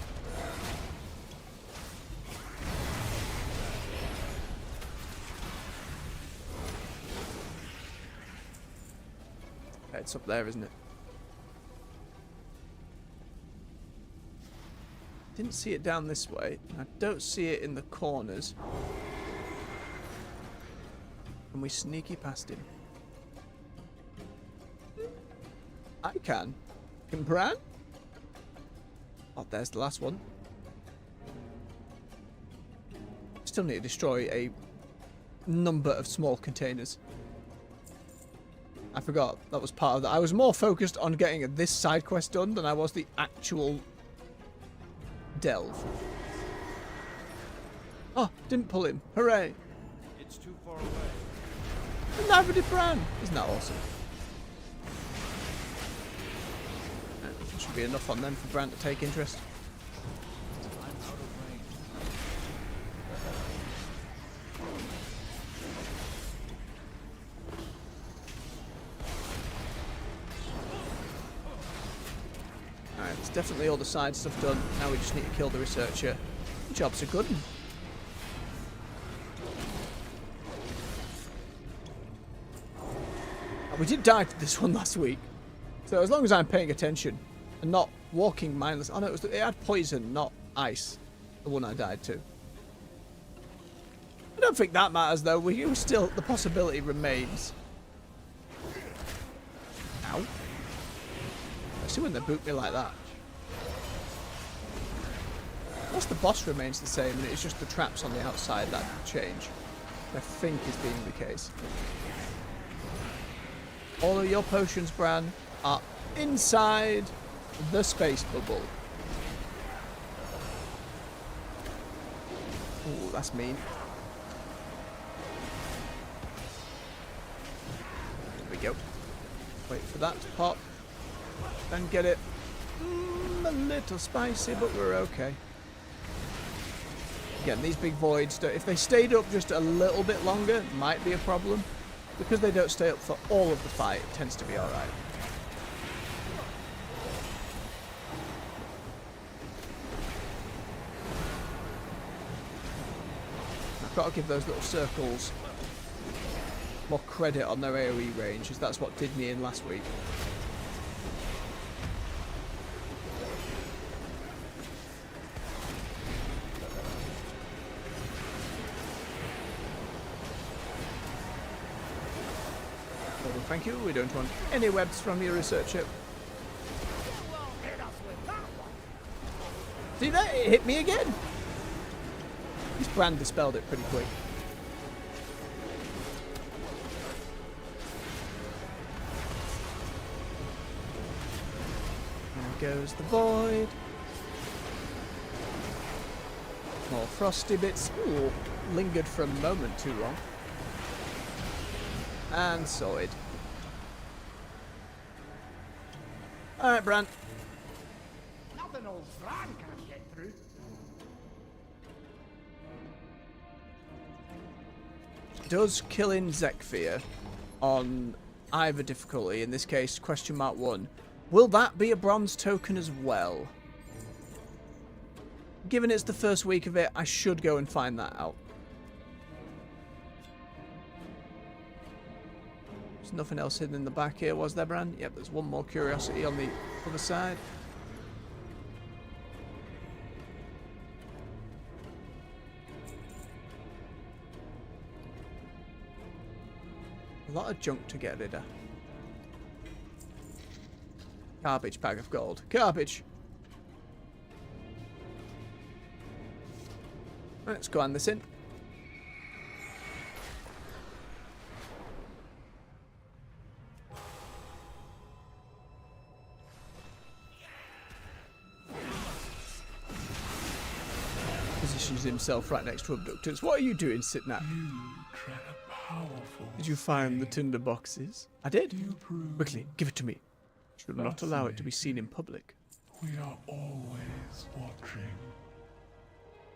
A: Okay, it's up there, isn't it? Didn't see it down this way. I don't see it in the corners. Can we sneaky past him? I can. Can Bran? Oh, there's the last one. Still need to destroy a number of small containers. I forgot that was part of that. I was more focused on getting this side quest done than I was the actual delve. Oh, didn't pull him. Hooray.
B: It's too far away.
A: And neither did Bran. Isn't that awesome? Should be enough on them for Bran to take interest.
B: I'm out of range.
A: Alright, there's definitely all the side stuff done. Now we just need to kill the researcher. The job's a good one. And we did die to this one last week. So as long as I'm paying attention and not walking mindless. Oh no, it had poison, not ice. The one I died to. I don't think that matters though. We still, the possibility remains. Ow. I see when they boot me like that. Unless the boss remains the same and it's just the traps on the outside that change. I think is being the case. All of your potions, Bran, are inside the space bubble. Ooh, that's mean. There we go. Wait for that to pop. And get it. A little spicy, but we're okay. Again, these big voids, if they stayed up just a little bit longer, might be a problem. Because they don't stay up for all of the fight, it tends to be alright. I've got to give those little circles more credit on their AoE range, because that's what did me in last week. Thank you, we don't want any webs from your researcher. See that? It hit me again! This Brand dispelled it pretty quick. There goes the void. More frosty bits. Ooh, lingered for a moment too long. And solid. Alright, Bran.
M: Nothing old Fran can't get through.
A: Does killing Zekfir on either difficulty, in this case question mark 1, will that be a bronze token as well? Given it's the first week of it, I should go and find that out. There's nothing else hidden in the back here, was there, Bran? Yep, there's one more curiosity on the other side. A lot of junk to get rid of. Garbage bag of gold. Garbage! Let's go on this in. Positions himself right next to abductors. What are you doing, Sitnap? Did you find the tinder boxes? I did. Quickly, give it to me. Should not allow it to be seen in public.
Q: We are always watching.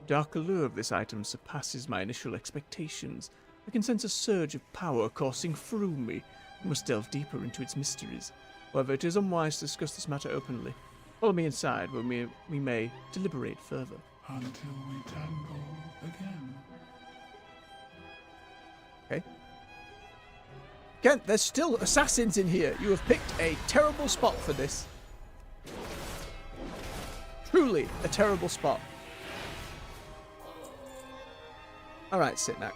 A: The dark allure of this item surpasses my initial expectations. I can sense a surge of power coursing through me. I must delve deeper into its mysteries. However, it is unwise to discuss this matter openly. Follow me inside, where we may deliberate further.
Q: Until we tangle again.
A: Okay. Again, there's still assassins in here. You have picked a terrible spot for this. Truly a terrible spot. Alright, Sitnak.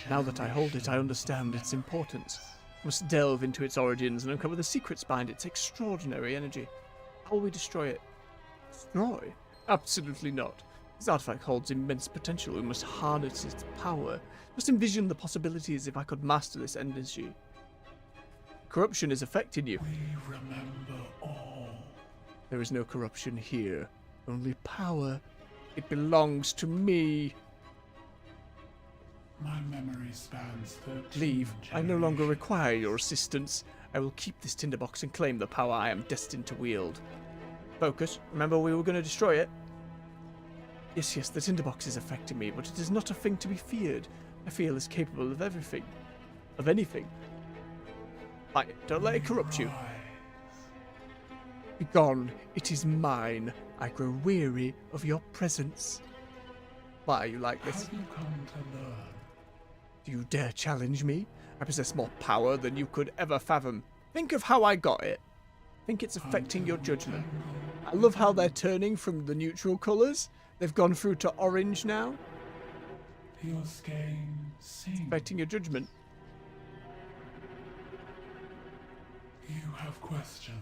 A: Now that I hold it, I understand its importance. I must delve into its origins and uncover the secrets behind its extraordinary energy. How will we destroy it? Destroy? Absolutely not. This artifact holds immense potential. We must harness its power. Just envision the possibilities if I could master this energy. Corruption is affecting you.
Q: We remember all.
A: There is no corruption here. Only power. It belongs to me.
Q: My memory spans 13
A: Leave. I no longer require your assistance. I will keep this tinderbox and claim the power I am destined to wield. Focus. Remember we were going to destroy it? Yes, the tinderbox is affecting me, but it is not a thing to be feared. I feel as capable of everything. Of anything. Fine. Don't let it corrupt you. Begone. It is mine. I grow weary of your presence. Why are you like this?
Q: Have you come to learn?
A: Do you dare challenge me? I possess more power than you could ever fathom. Think of how I got it. Think it's affecting your judgment. I love how they're turning from the neutral colours. They've gone through to orange now.
Q: Your skein sings.
A: Affecting your judgment.
Q: You have questions.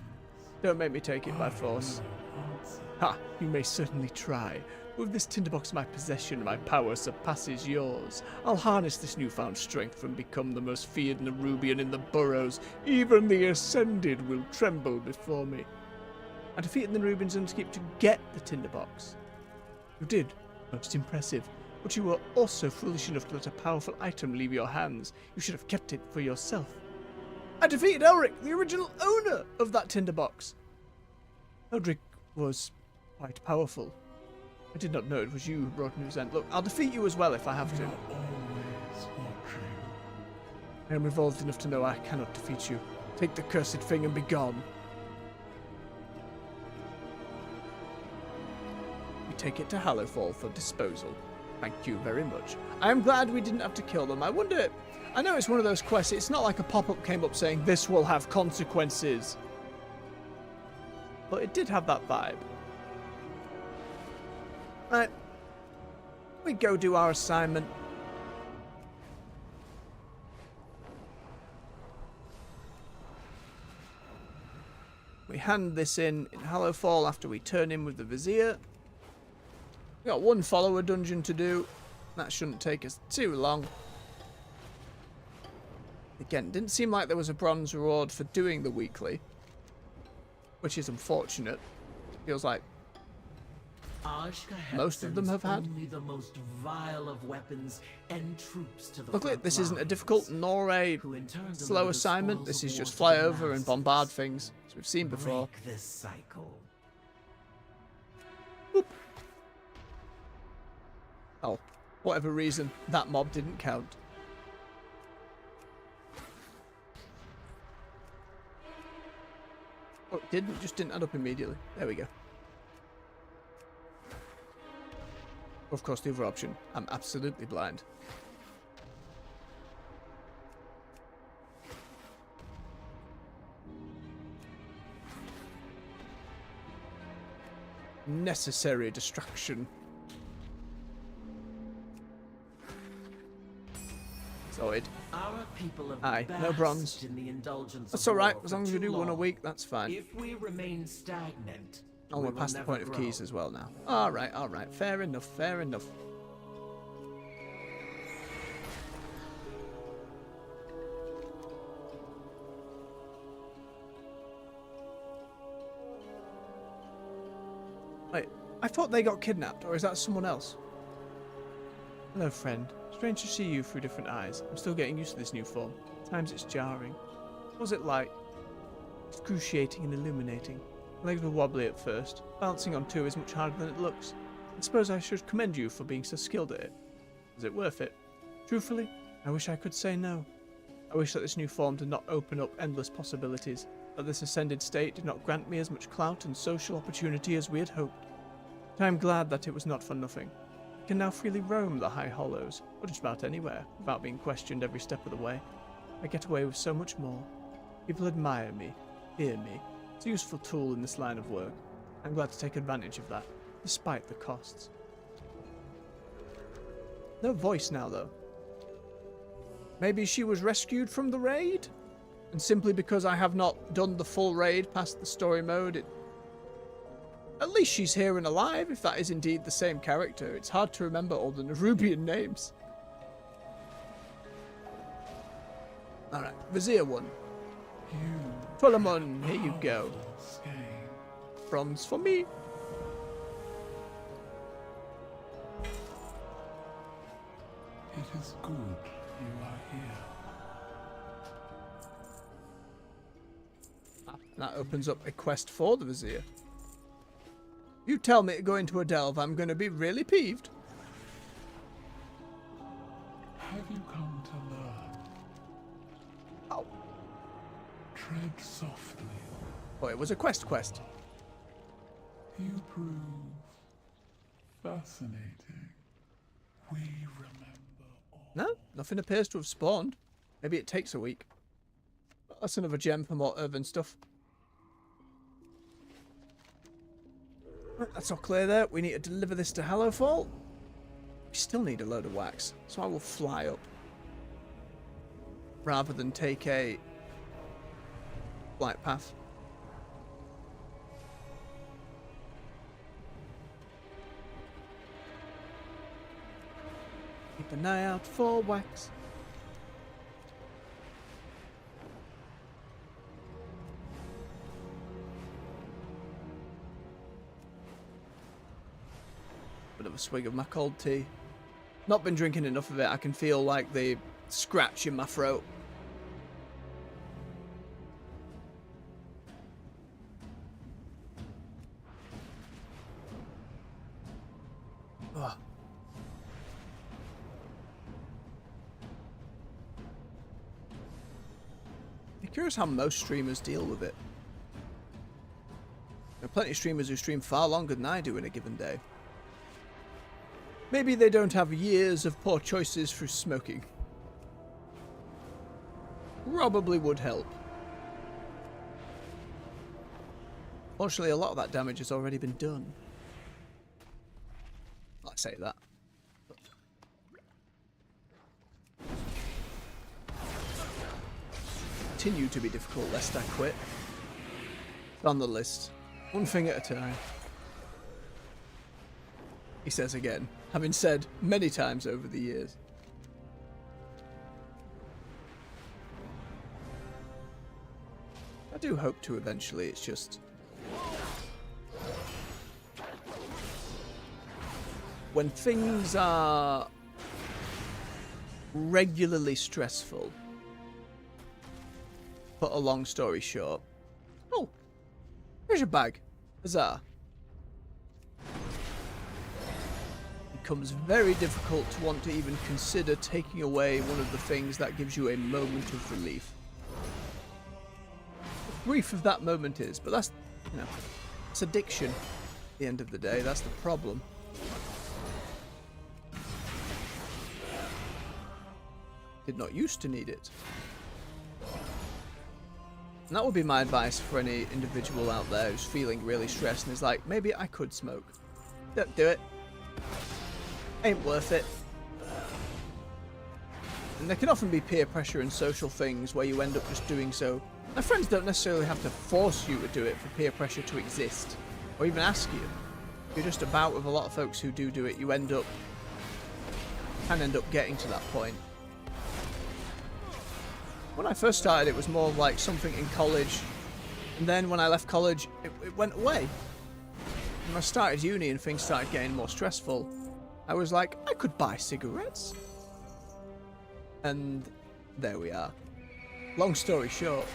A: Don't make me take it by force. Ha! You may certainly try. With this tinderbox in my possession, my power surpasses yours. I'll harness this newfound strength and become the most feared Nerubian in the burrows. Even the Ascended will tremble before me. I defeated the Nerubians and escaped to get the tinderbox. You did. Most impressive. But you were also foolish enough to let a powerful item leave your hands. You should have kept it for yourself. I defeated Elric, the original owner of that tinderbox. Elric was quite powerful. I did not know it was you who brought me to his end. Look, I'll defeat you as well if I have to. I am evolved enough to know I cannot defeat you. Take the cursed thing and be gone. We take it to Hallowfall for disposal. Thank you very much. I am glad we didn't have to kill them. I wonder... I know it's one of those quests. It's not like a pop-up came up saying, this will have consequences. But it did have that vibe. Right. We go do our assignment. We hand this in Hallowfall after we turn in with the Vizier. We got one follower dungeon to do. That shouldn't take us too long. Again, didn't seem like there was a bronze reward for doing the weekly, which is unfortunate. Feels like most of them have had.
P: Only the most vile of weapons and troops to the
A: Luckily, this isn't a difficult nor a slow assignment. This is just fly over and bombard things, as we've seen before.
P: Break this cycle.
A: Boop. Oh, whatever reason, that mob didn't count. Oh, it didn't, just didn't add up immediately. There we go. Of course, the other option. I'm absolutely blind. Necessary distraction. Zoid.
P: Our people have
A: Aye, no bronze.
P: in the indulgence
A: That's
P: of
A: alright,
P: war
A: as
P: for
A: long as we
P: too
A: do one a
P: long.
A: week, that's fine.
P: If we remain stagnant,
A: Oh, we're past the point of keys as well now. Alright, alright. Fair enough, fair enough. Wait, I thought they got kidnapped, or is that someone else? Hello, friend. Strange to see you through different eyes. I'm still getting used to this new form. At times it's jarring. What was it like? Excruciating and illuminating. My legs were wobbly at first. Balancing on two is much harder than it looks. I suppose I should commend you for being so skilled at it. Was it worth it? Truthfully, I wish I could say no. I wish that this new form did not open up endless possibilities, that this ascended state did not grant me as much clout and social opportunity as we had hoped. But I am glad that it was not for nothing. I can now freely roam the High Hollows, or just about anywhere, without being questioned every step of the way. I get away with so much more. People admire me, fear me. It's a useful tool in this line of work. I'm glad to take advantage of that, despite the costs. No voice now, though. Maybe she was rescued from the raid? And simply because I have not done the full raid past the story mode, at least she's here and alive, if that is indeed the same character. It's hard to remember all the Nerubian names. Alright, Vizier 1. Philemon, here you go. Bronze for me.
Q: It is good you are here.
A: That opens up a quest for the Vizier. You tell me to go into a delve, I'm going to be really peeved.
Q: Have you come to learn?
A: Oh.
Q: Tread softly.
A: Oh, it was a quest.
Q: You prove fascinating. We remember all.
A: No, nothing appears to have spawned. Maybe it takes a week. That's another gem for more urban stuff. Right, that's all clear there. We need to deliver this to Hallowfall. We still need a load of wax, so I will fly up. Rather than take a flight path. Keep an eye out for wax. Bit of a swig of my cold tea. Not been drinking enough of it. I can feel like the scratch in my throat. Ugh. I'm curious how most streamers deal with it. There are plenty of streamers who stream far longer than I do in a given day. Maybe they don't have years of poor choices through smoking. Probably would help. Fortunately, a lot of that damage has already been done. I say that. Continue to be difficult lest I quit. On the list. One thing at a time. He says again, having said many times over the years. I do hope to eventually, it's just... when things are regularly stressful, put a long story short. Oh, here's your bag. Huzzah. Becomes very difficult to want to even consider taking away one of the things that gives you a moment of relief. The brief of that moment is, but that's, you know, it's addiction at the end of the day, that's the problem. Did not used to need it. And that would be my advice for any individual out there who's feeling really stressed and is like, maybe I could smoke. Don't do it. Ain't worth it. And there can often be peer pressure and social things where you end up just doing so. My friends don't necessarily have to force you to do it for peer pressure to exist, or even ask you. If you're just about with a lot of folks who do it, you can end up getting to that point. When I first started, it was more like something in college, and then when I left college, it went away. When I started uni and things started getting more stressful, I was like, I could buy cigarettes. And there we are. Long story short,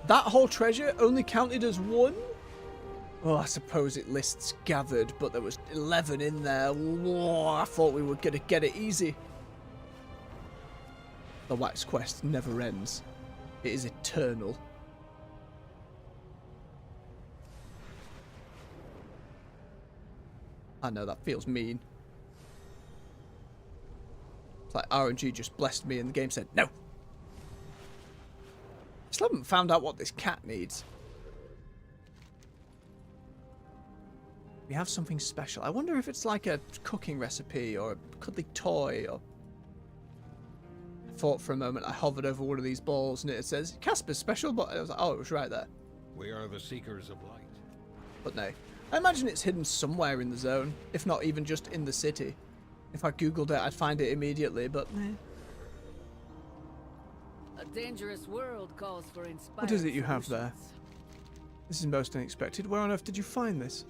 A: that whole treasure only counted as one? Oh, I suppose it lists gathered, but there was 11 in there. Whoa, I thought we were going to get it easy. The wax quest never ends. It is eternal. I know that feels mean. It's like RNG just blessed me and the game said, no! I still haven't found out what this cat needs. We have something special. I wonder if it's like a cooking recipe or a cuddly toy or... I thought for a moment, I hovered over one of these balls and it says, Casper's special, but I was like, oh, it was right there.
D: We are the seekers of light.
A: But no. I imagine it's hidden somewhere in the zone, if not even just in the city. If I googled it, I'd find it immediately, but nah.
R: A dangerous world calls for inspired
A: What is it you have
R: solutions.
A: there? This is most unexpected. Where on earth did you find this?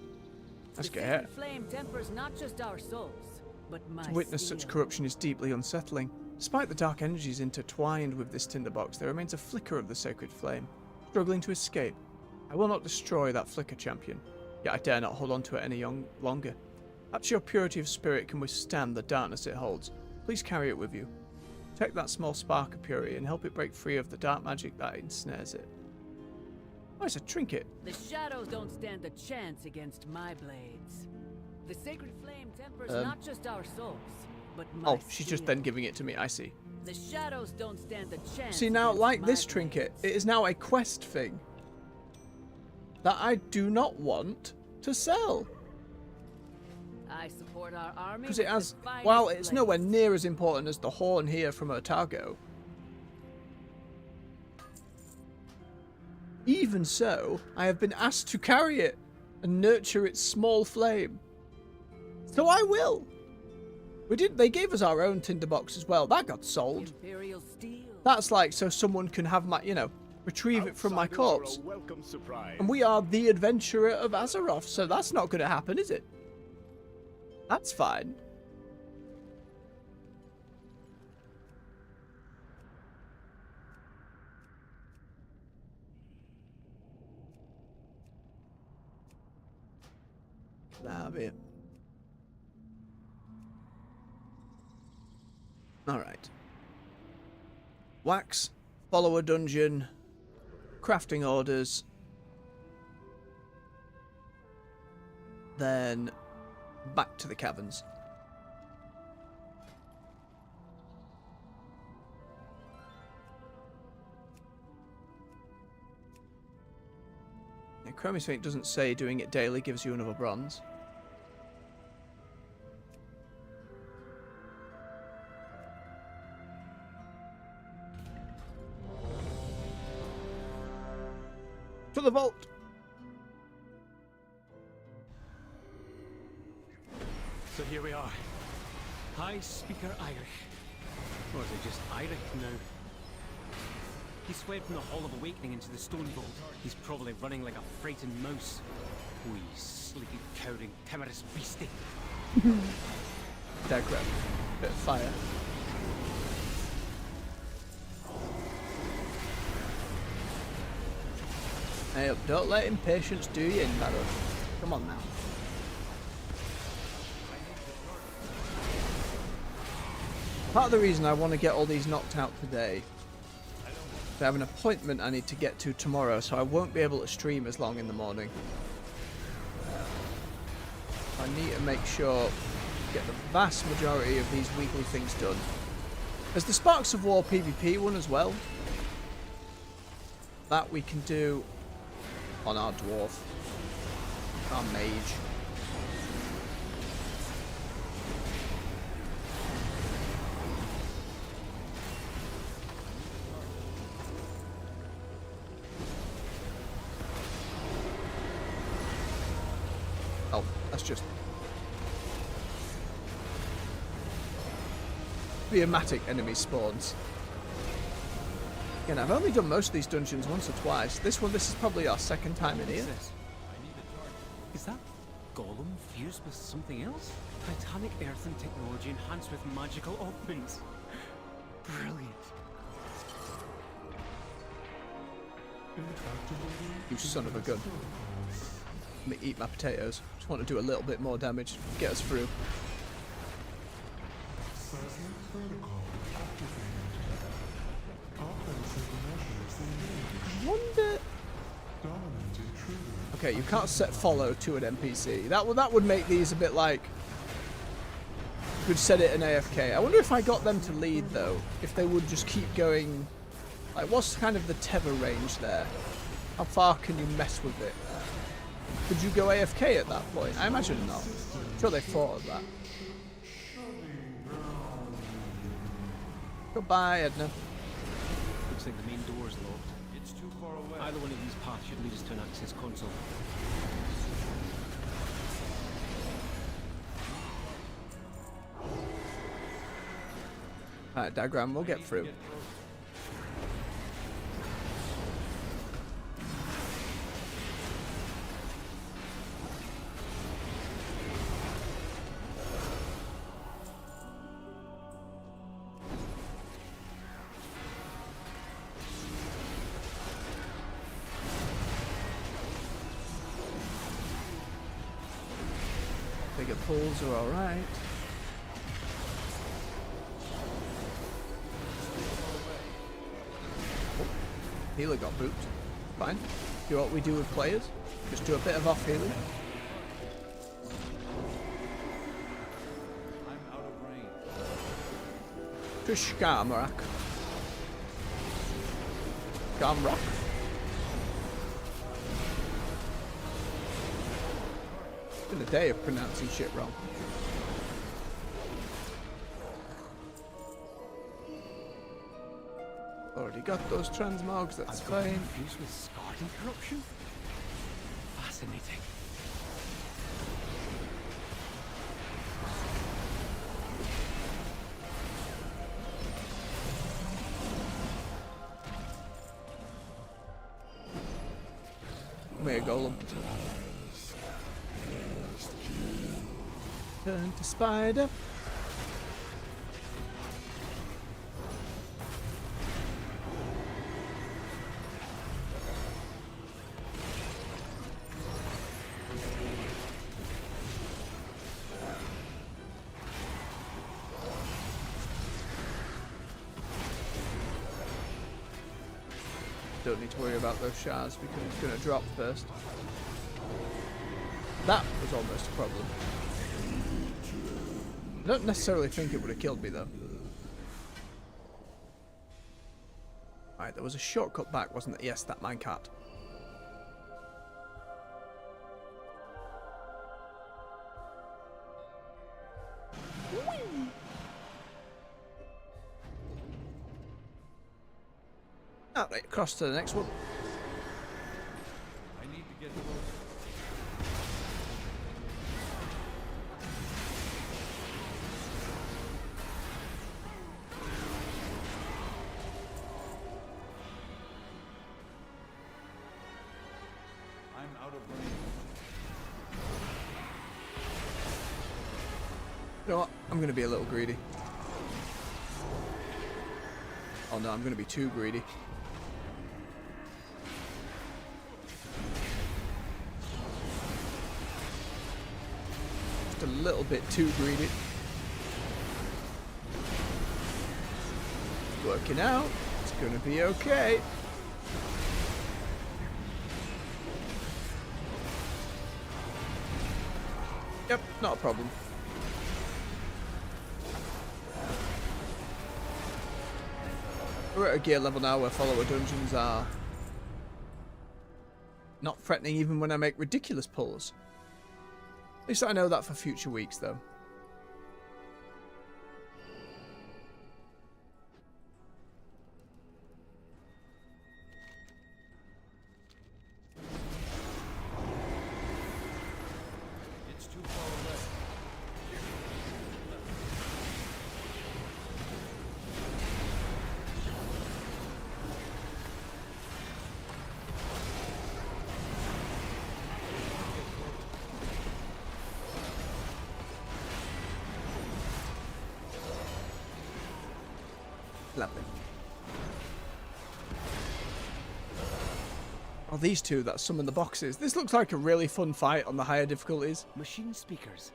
A: Let's
R: The
A: get
R: sacred
A: it.
R: flame tempers not just our souls, but my
A: To witness such
R: steel.
A: corruption is deeply unsettling. Despite the dark energies intertwined with this tinderbox, there remains a flicker of the sacred flame, struggling to escape. I will not destroy that flicker, champion, yet I dare not hold on to it any longer. Perhaps your purity of spirit can withstand the darkness it holds. Please carry it with you. Protect that small spark of purity and help it break free of the dark magic that ensnares it. Oh, it's a trinket.
R: The shadows don't stand a chance against my blades. The sacred flame tempers not just our souls, but my
A: Oh, she's just
R: steel.
A: then giving it to me, I see.
R: The shadows don't stand a chance.
A: See now,
R: against
A: like
R: my
A: this
R: blades.
A: trinket, it is now a quest thing that I do not want to sell.
R: I support our army
A: Because it
R: with
A: has,
R: the finest
A: well, it's nowhere
R: blades.
A: near as important as the horn here from Otago. Even so, I have been asked to carry it and nurture its small flame. So I will. They gave us our own tinderbox as well. That got sold.
R: Imperial steel.
A: That's like so someone can have my, you know, retrieve it from my corpse.
O: Welcome surprise.
A: And we are the adventurer of Azeroth, so that's not going to happen, is it? That's fine. That'll be it. Alright. Wax, follow a dungeon, crafting orders, then back to the caverns. Now, Chromius Fink doesn't say doing it daily gives you another bronze. To the vault!
S: So here we are. High Speaker Irish. Or is it just Irish now? He's fled from the Hall of Awakening into the Stone Vault. He's probably running like a frightened mouse. Wee, sleepy, cowering, timorous beastie.
A: Dead grab. Bit of fire. Hey, don't let impatience do you in, Barrow. Come on now. Part of the reason I want to get all these knocked out today, I have an appointment I need to get to tomorrow, so I won't be able to stream as long in the morning. I need to make sure I get the vast majority of these weekly things done. There's the Sparks of War PvP one as well. That we can do on our dwarf, our mage. Oh, that's just thematic enemy spawns. Again, I've only done most of these dungeons once or twice. This is probably our second time in here.
S: Is that Golem fused with something else? Titanic earthen technology enhanced with magical augments. Brilliant.
A: You son of a gun. Let me eat my potatoes. Just want to do a little bit more damage. Get us through. Wonder. Okay, you can't set follow to an NPC. That would make these a bit like. You could set it an AFK. I wonder if I got them to lead though, if they would just keep going. Like, what's kind of the tether range there? How far can you mess with it? Could you go AFK at that point? I imagine not. I'm sure they thought of that. Goodbye, Edna.
S: Looks like the main door's locked.
B: It's too far away.
S: Either one of these paths should lead us to an access console.
A: Alright, diagram, we'll get through. Bigger pools are alright. Oh, healer got booped. Fine. Do what we do with players. Just do a bit of off healing.
B: I'm out of range.
A: To Skarmorak. Skarmorak. Been a day of pronouncing shit wrong. Already got those transmogs, that's fine.
S: Confused with scarred interruption? Fascinating.
A: Come here, golem. Turn to spider. Don't need to worry about those shards because it's going to drop first. That was almost a problem. I don't necessarily think it would have killed me though. Right, there was a shortcut back, wasn't there? Yes, that minecart. Alright, across to the next one.
B: I need to get closer. I'm out of range.
A: You know what? I'm going to be a little greedy. Oh no, I'm going to be too greedy. Just a little bit too greedy. It's working out. It's going to be okay. Yep, not a problem. We're at a gear level now where follower dungeons are not threatening even when I make ridiculous pulls. At least I know that for future weeks though.
B: It's too far away.
A: Lovely. Oh, these two that summon the boxes. This looks like a really fun fight on the higher difficulties.
S: Machine speakers.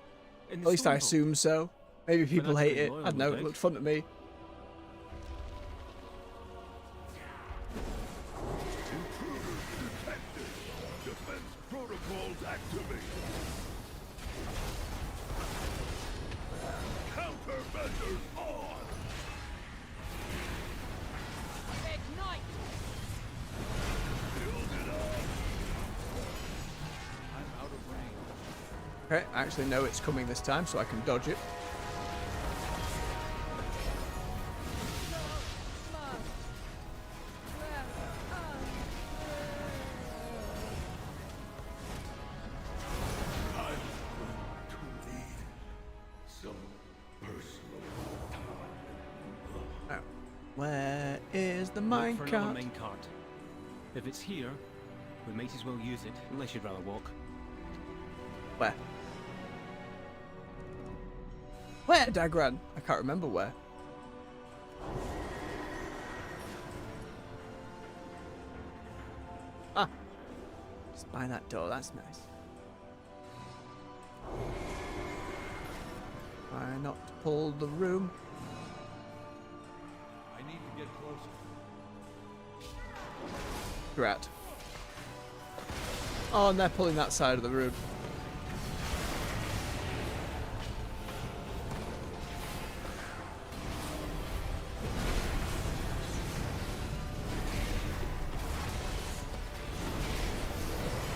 A: At least I assume so. Maybe people hate it. I don't know. It looked fun to me.
H: Defense protocols activated. Countermeasures on.
J: Ignite!
H: Build it up.
B: I'm out of range.
A: Okay, I actually know it's coming this time, so I can dodge it. Now, where is the
S: Look for another
A: minecart?
S: main cart. If it's here, we might as well use it, unless you'd rather walk.
A: Where? Where, Dagran? I can't remember where. Ah. Just by that door, that's nice. Why not pull the room?
B: I need to get closer.
A: Grat. Oh, and they're pulling that side of the room.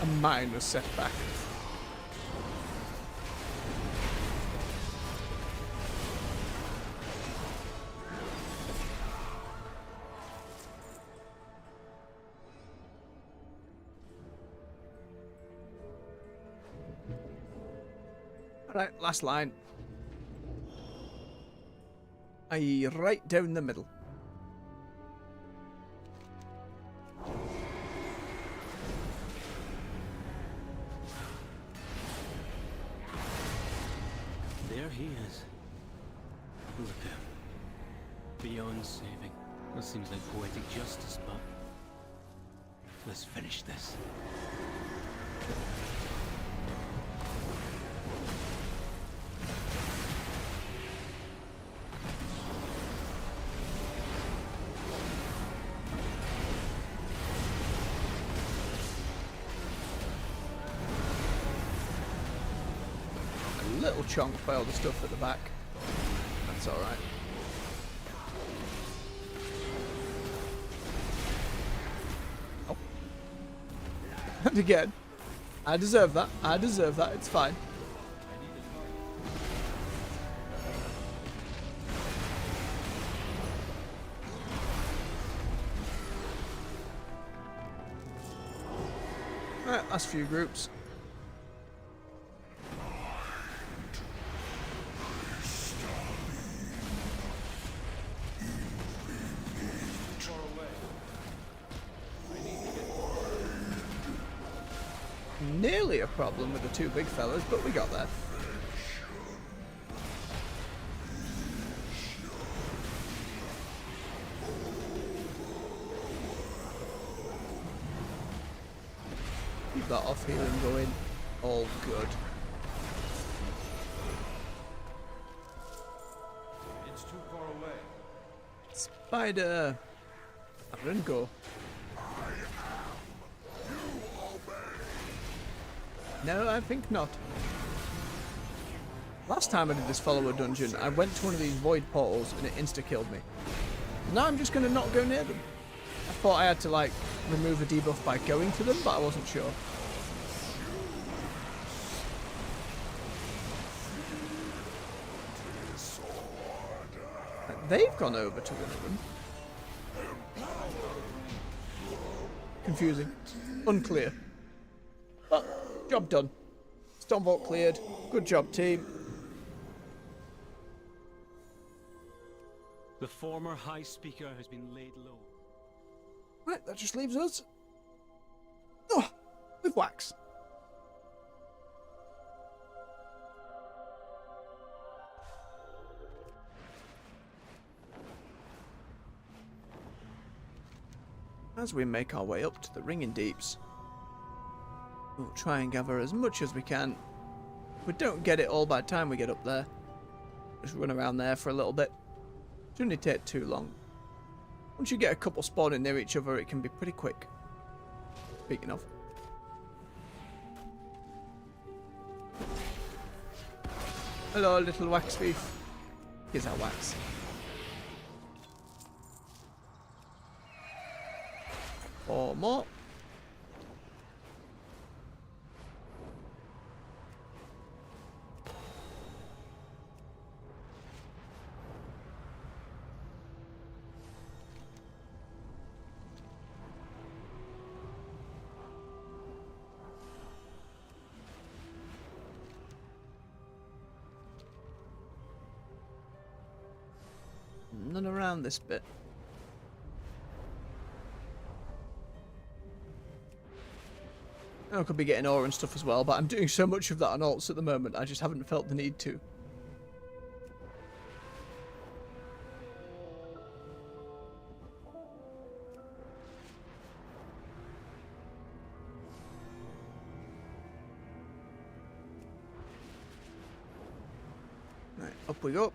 A: A minor setback. Alright, last line. Aye, right down the middle.
S: there he is. Look at him. Beyond saving. That seems like poetic justice, but let's finish this.
A: A little chonked by all the stuff at the back. That's alright. Oh. And again. I deserve that. I deserve that. It's fine. Alright, last few groups. Nearly a problem with the two big fellas, but we got there. Keep that off healing going. All good.
B: It's too far away.
A: Spider. Run go. No, I think not. Last time I did this follower dungeon, I went to one of these void portals and it insta-killed me. Now I'm just going to not go near them. I thought I had to, like, remove a debuff by going to them, but I wasn't sure. They've gone over to one of them. Confusing. Unclear. But, job done. Storm Vault cleared. Good job, team.
S: The former High Speaker has been laid low.
A: Right, that just leaves us. Oh, with wax. As we make our way up to the Ringing Deeps, we'll try and gather as much as we can. If we don't get it all by the time we get up there, just run around there for a little bit. Shouldn't take too long. Once you get a couple spawning near each other, it can be pretty quick. Speaking of. Hello, little wax thief. Here's our wax. Or more. None around this bit. I could be getting ore and stuff as well, but I'm doing so much of that on alts at the moment, I just haven't felt the need to. Right, up we go.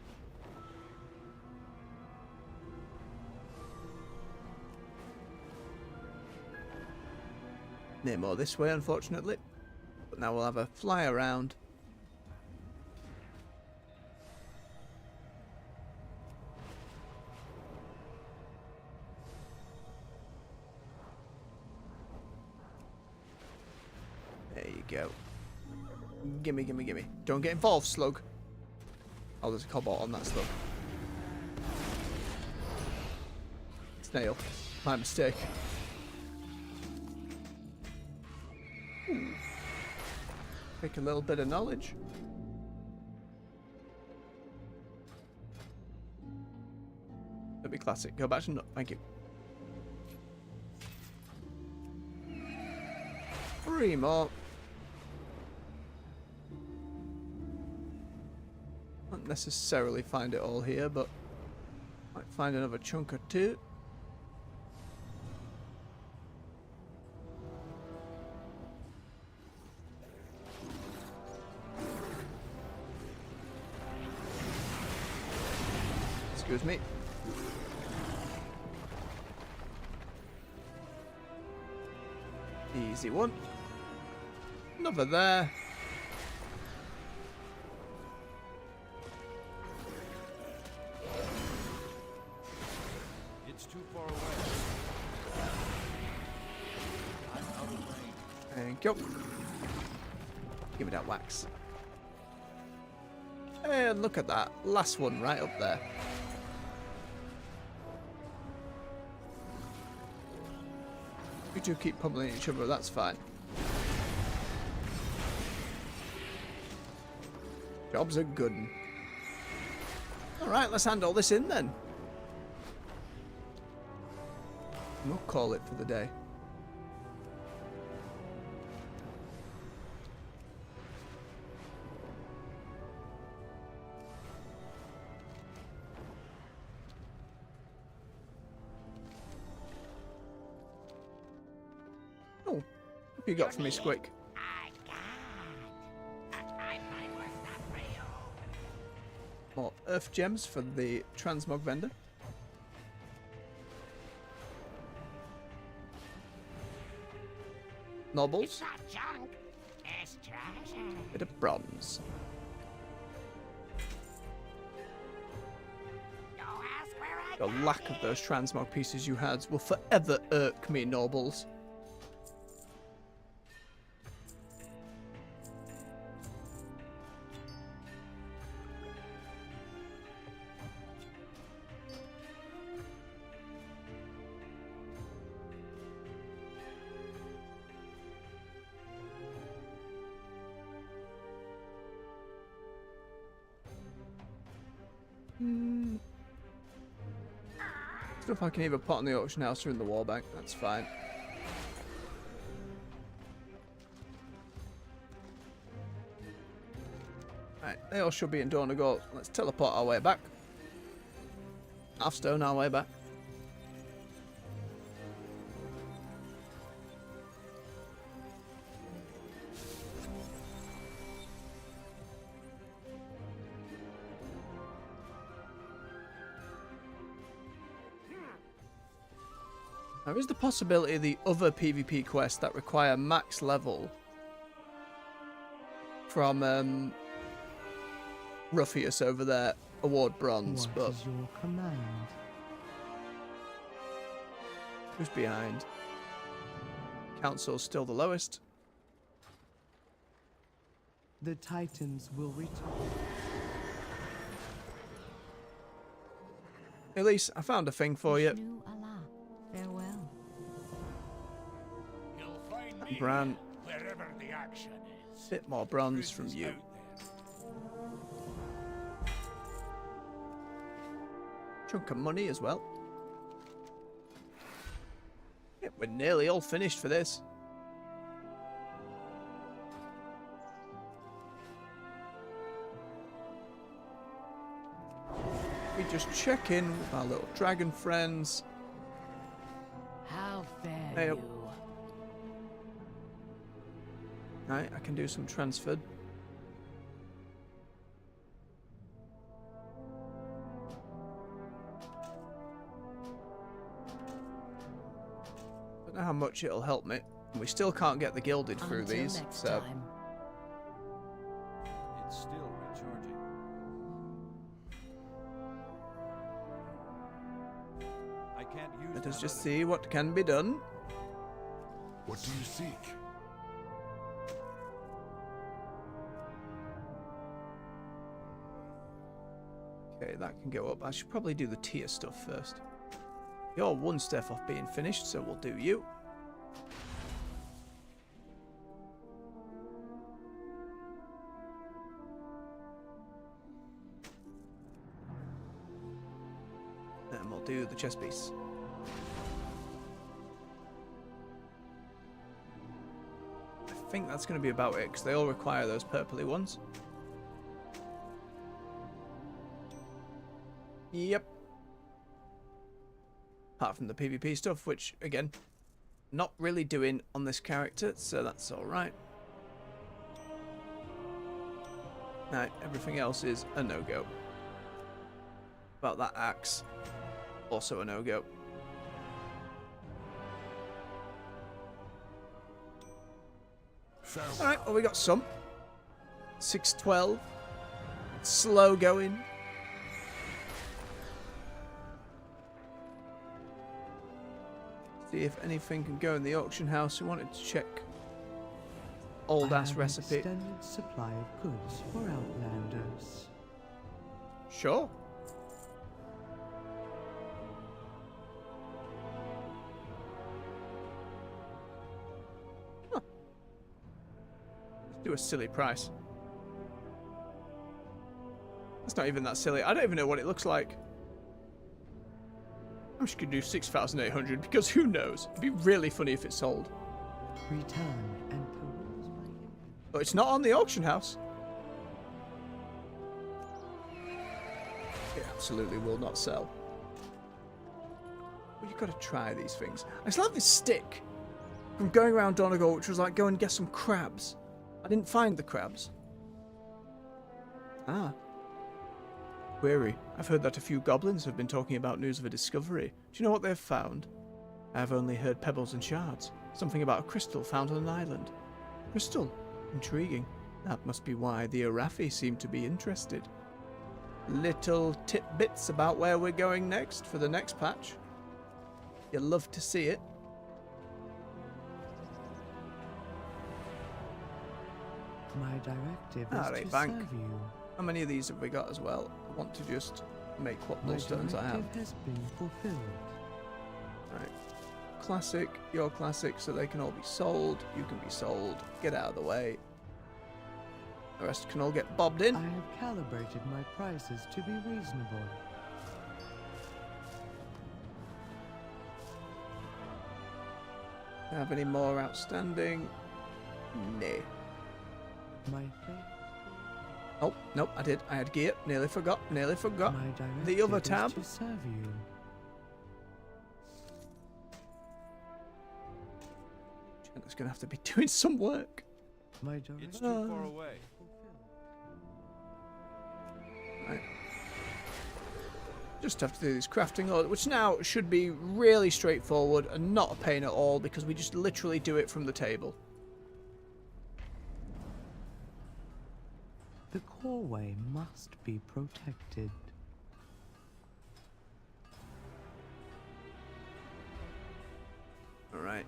A: No more this way, unfortunately. But now we'll have a fly around. There you go. Gimme, gimme, gimme. Don't get involved, slug. Oh, there's a cobalt on that slug. Snail. My mistake. Take a little bit of knowledge. That'd be classic. Go back to nut. Thank you. 3 more. Not necessarily find it all here, but might find another chunk or two. Excuse me. Easy one. Another there.
B: It's too far away. I'm out of range.
A: Thank you. Give me that wax. And look at that. Last one right up there. You two keep pummeling each other, that's fine. Job's a good one. Alright, let's hand all this in then. We'll call it for the day. Oh, what have you got for me, Squick? More earth gems for the transmog vendor. Nobles.
K: It's not junk. It's treasure.
A: Bit of bronze.
K: Don't ask where I
A: The
K: got
A: lack of those transmog pieces you had will forever irk me, nobles. Stuff I can either put on the auction house or in the war bank, that's fine. Right, they all should be in Donegal. Let's teleport our way back. Half stone our way back. There is the possibility of the other PvP quests that require max level from Ruffius over there award bronze,
G: What
A: but
G: is your command?
A: who's behind? Council's still the lowest.
G: The Titans will return.
A: Elise, I found a thing for you.
C: Vishnu Allah, farewell.
M: You'll find me
A: Bran,
M: wherever the action is.
A: bit more bronze from you. Chunk of money as well. Yeah, we're nearly all finished for this. We just check in with our little dragon friends.
R: How fare
A: Hey,
R: you?
A: Right, I can do some transferred. Don't know how much it'll help me. We still can't get the gilded through
R: Until
A: these,
R: next
A: so
R: time.
B: It's still recharging. I can't use
A: let us
B: that
A: just
B: other-
A: see what can be done.
H: What do you seek?
A: Okay, that can go up. I should probably do the tier stuff first. You're one step off being finished, so we'll do you. And we'll do the chest piece. I think that's going to be about it, because they all require those purpley ones. Yep. Apart from the PvP stuff, which, again, not really doing on this character, so that's alright. Now, everything else is a no-go. About that axe, also a no-go. Alright, well, we got some. 612. Slow going. See if anything can go in the auction house. We wanted to check old ass recipe.
G: Extended supply of goods for outlanders.
A: Sure. Huh. Let's do a silly price. That's not even that silly. I don't even know what it looks like. I'm just gonna do 6,800 because who knows? It'd be really funny if it sold.
G: Return and peruse my inventory.
A: But it's not on the auction house. It absolutely will not sell. Well, you've got to try these things. I still have this stick from going around Donegal, which was like, go and get some crabs. I didn't find the crabs. Ah. Query. I've heard that a few goblins have been talking about news of a discovery. Do you know what they've found? I have only heard pebbles and shards. Something about a crystal found on an island. Crystal? Intriguing. That must be why the Arathi seem to be interested. Little tidbits about where we're going next for the next patch. You'll love to see it.
G: My directive is to
A: bank.
G: serve you.
A: How many of these have we got as well? I want to just make what
G: My
A: millstones I have.
G: directive has been fulfilled.
A: Right. Classic, you're classic, so they can all be sold. You can be sold. Get out of the way. The rest can all get bobbed in.
G: I have calibrated my prices to be reasonable.
A: Have any more outstanding? Nay.
G: My faith.
A: Oh, nope, I did. I had gear. Nearly forgot. Nearly forgot.
G: My directive
A: The other
G: is
A: tab.
G: to serve you.
A: Jenna's gonna have to be doing some work.
G: My directive.
B: It's too far away.
A: Right. Just have to do this crafting order, which now should be really straightforward and not a pain at all because we just literally do it from the table.
G: The coreway must be protected.
A: All right.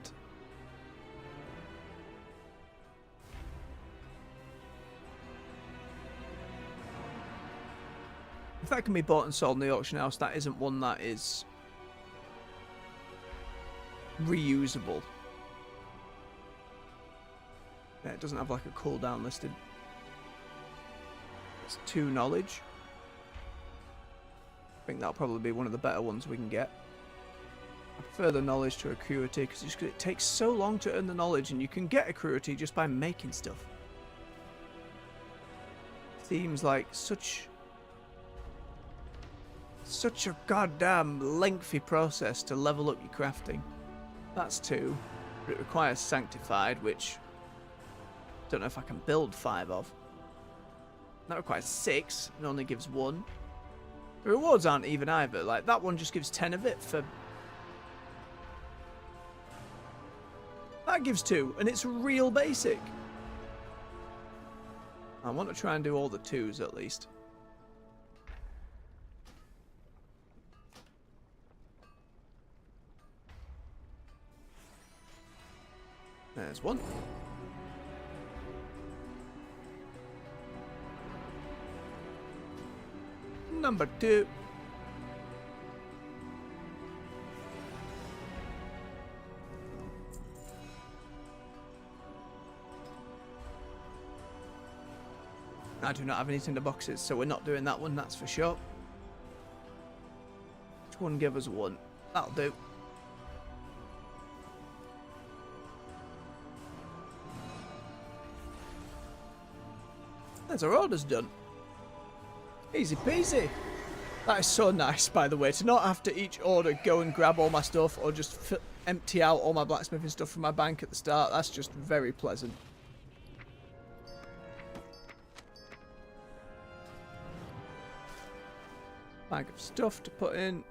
A: If that can be bought and sold in the auction house, that isn't one that is reusable. Yeah, it doesn't have like a cooldown listed. It's 2 knowledge. I think that'll probably be one of the better ones we can get. I prefer the knowledge to acuity because it takes so long to earn the knowledge, and you can get acuity just by making stuff. Seems like such a goddamn lengthy process to level up your crafting. That's 2. But it requires sanctified, which I don't know if I can build 5 of. That requires 6 and only gives 1. The rewards aren't even either. Like, that one just gives 10 of it for... That gives 2, and it's real basic. I want to try and do all the 2s at least. There's 1. Number 2. I do not have any tinder boxes, so we're not doing that one, that's for sure. Which one give us 1? That'll do. There's our orders done. Easy peasy. That is so nice, by the way, to not have to each order go and grab all my stuff or just empty out all my blacksmithing stuff from my bank at the start. That's just very pleasant. Bag of stuff to put in.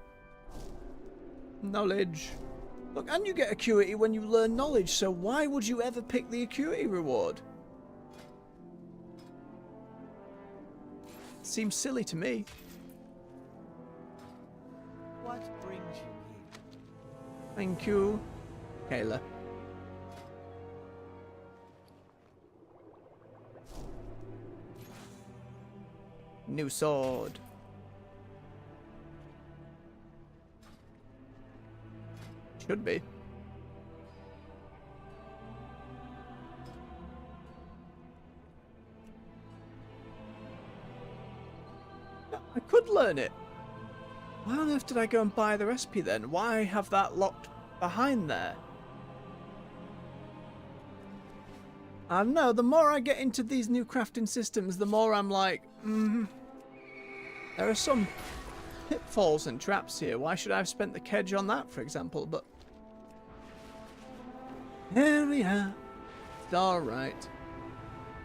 A: Knowledge. Look, and you get acuity when you learn knowledge, so why would you ever pick the acuity reward? Seems silly to me.
T: What brings you here?
A: Thank you, Kayla. New sword. Should be. I could learn it. Why on earth did I go and buy the recipe then? Why have that locked behind there? I don't know, the more I get into these new crafting systems, the more I'm like, there are some pitfalls and traps here. Why should I have spent the kedge on that, for example? But here we are. It's alright.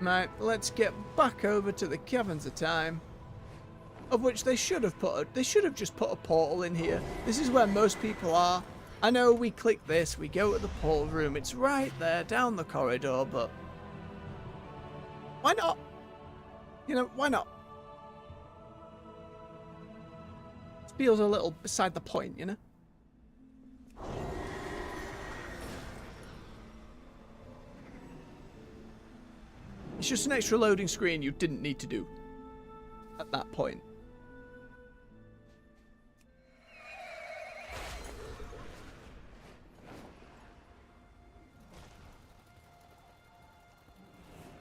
A: Right, let's get back over to the Caverns of Time. Of which they should have just put a portal in here. This is where most people are. I know we click this, we go to the portal room. It's right there down the corridor, but why not? You know, why not? This feels a little beside the point, you know? It's just an extra loading screen you didn't need to do at that point.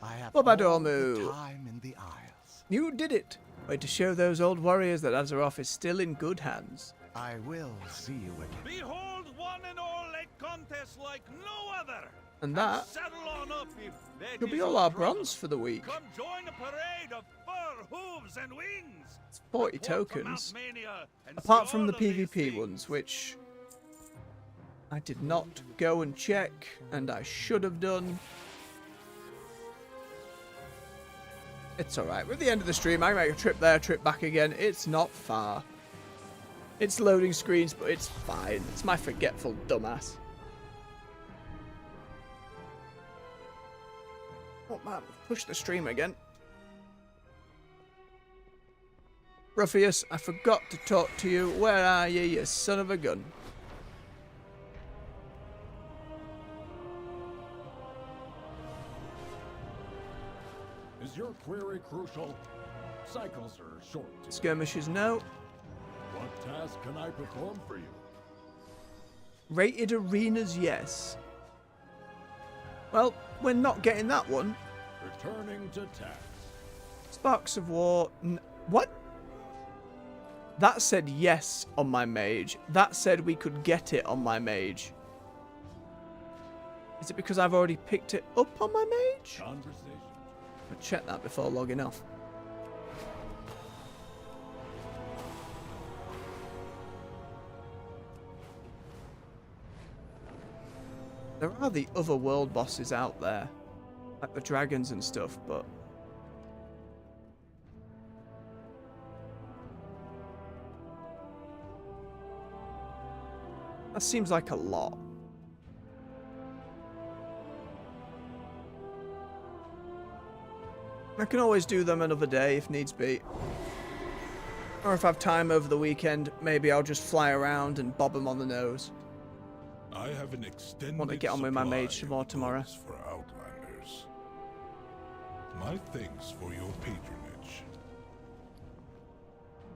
T: I have
A: Bobadomu.
T: time in the Isles.
A: You did it. Way to show those old warriors that Azeroth is still in good hands.
T: I will see you again.
I: Behold one and all a contest like no other.
A: And that
I: Settle on up if that
A: could be
I: is
A: all
I: your
A: our
I: trouble.
A: bronze for the week.
I: Come join a parade of fur, hooves, and wings.
A: It's 40
I: Report from
A: tokens.
I: Mount Mania and
A: Apart
I: see
A: from the
I: all of these
A: PvP
I: things.
A: ones, which I did not go and check, and I should have done. It's alright. We're at the end of the stream. I can make a trip there, trip back again. It's not far. It's loading screens, but it's fine. It's my forgetful dumbass. Oh man, push the stream again. Ruffius, I forgot to talk to you. Where are you, you son of a gun?
I: Is your query crucial? Cycles are short.
A: Skirmishes, no.
I: What task can I perform for you?
A: Rated arenas, yes. Well, we're not getting that one.
I: Returning to task.
A: Sparks of War. What? That said yes on my mage. That said we could get it on my mage. Is it because I've already picked it up on my mage?
I: Conversation.
A: I'll check that before logging off. There are the other world bosses out there, like the dragons and stuff, but that seems like a lot. I can always do them another day if needs be. Or if I have time over the weekend, maybe I'll just fly around and bob them on the nose.
H: I have an extended
A: Want to get on with my mage some more tomorrow.
H: for Outlanders. My thanks for your patronage.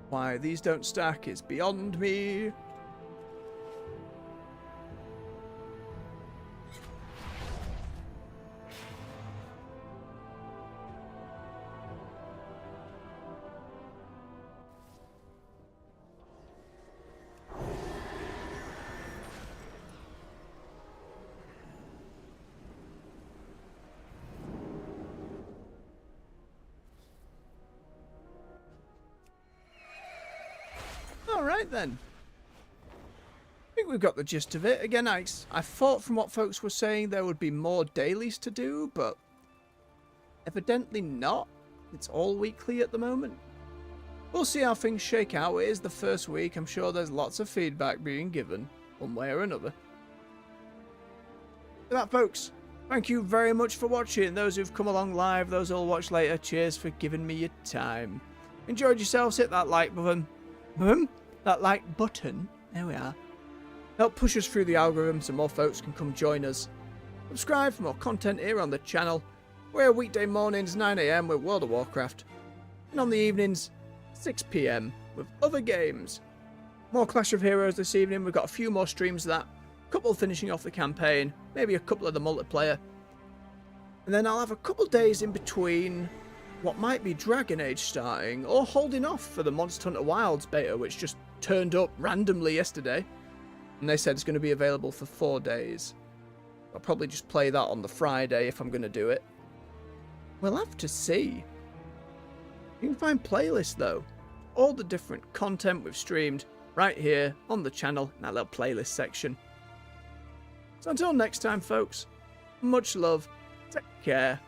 A: Why these don't stack is beyond me. Alright then. I think we've got the gist of it. Again, I thought from what folks were saying there would be more dailies to do, but evidently not. It's all weekly at the moment. We'll see how things shake out. It is the first week. I'm sure there's lots of feedback being given, one way or another. For that, folks, thank you very much for watching. Those who've come along live, those who'll watch later, cheers for giving me your time. Enjoyed yourselves, hit that like button. That like button. There we are. Help push us through the algorithm so more folks can come join us. Subscribe for more content here on the channel. We're here weekday mornings 9 AM with World of Warcraft. And on the evenings 6 PM with other games. More Clash of Heroes this evening. We've got a few more streams of that. A couple finishing off the campaign. Maybe a couple of the multiplayer. And then I'll have a couple days in between what might be Dragon Age starting, or holding off for the Monster Hunter Wilds beta, which just turned up randomly yesterday. And they said it's going to be available for 4 days. I'll probably just play that on the Friday if I'm going to do it. We'll have to see. You can find playlists though. All the different content we've streamed right here on the channel in that little playlist section. So until next time, folks, much love, take care,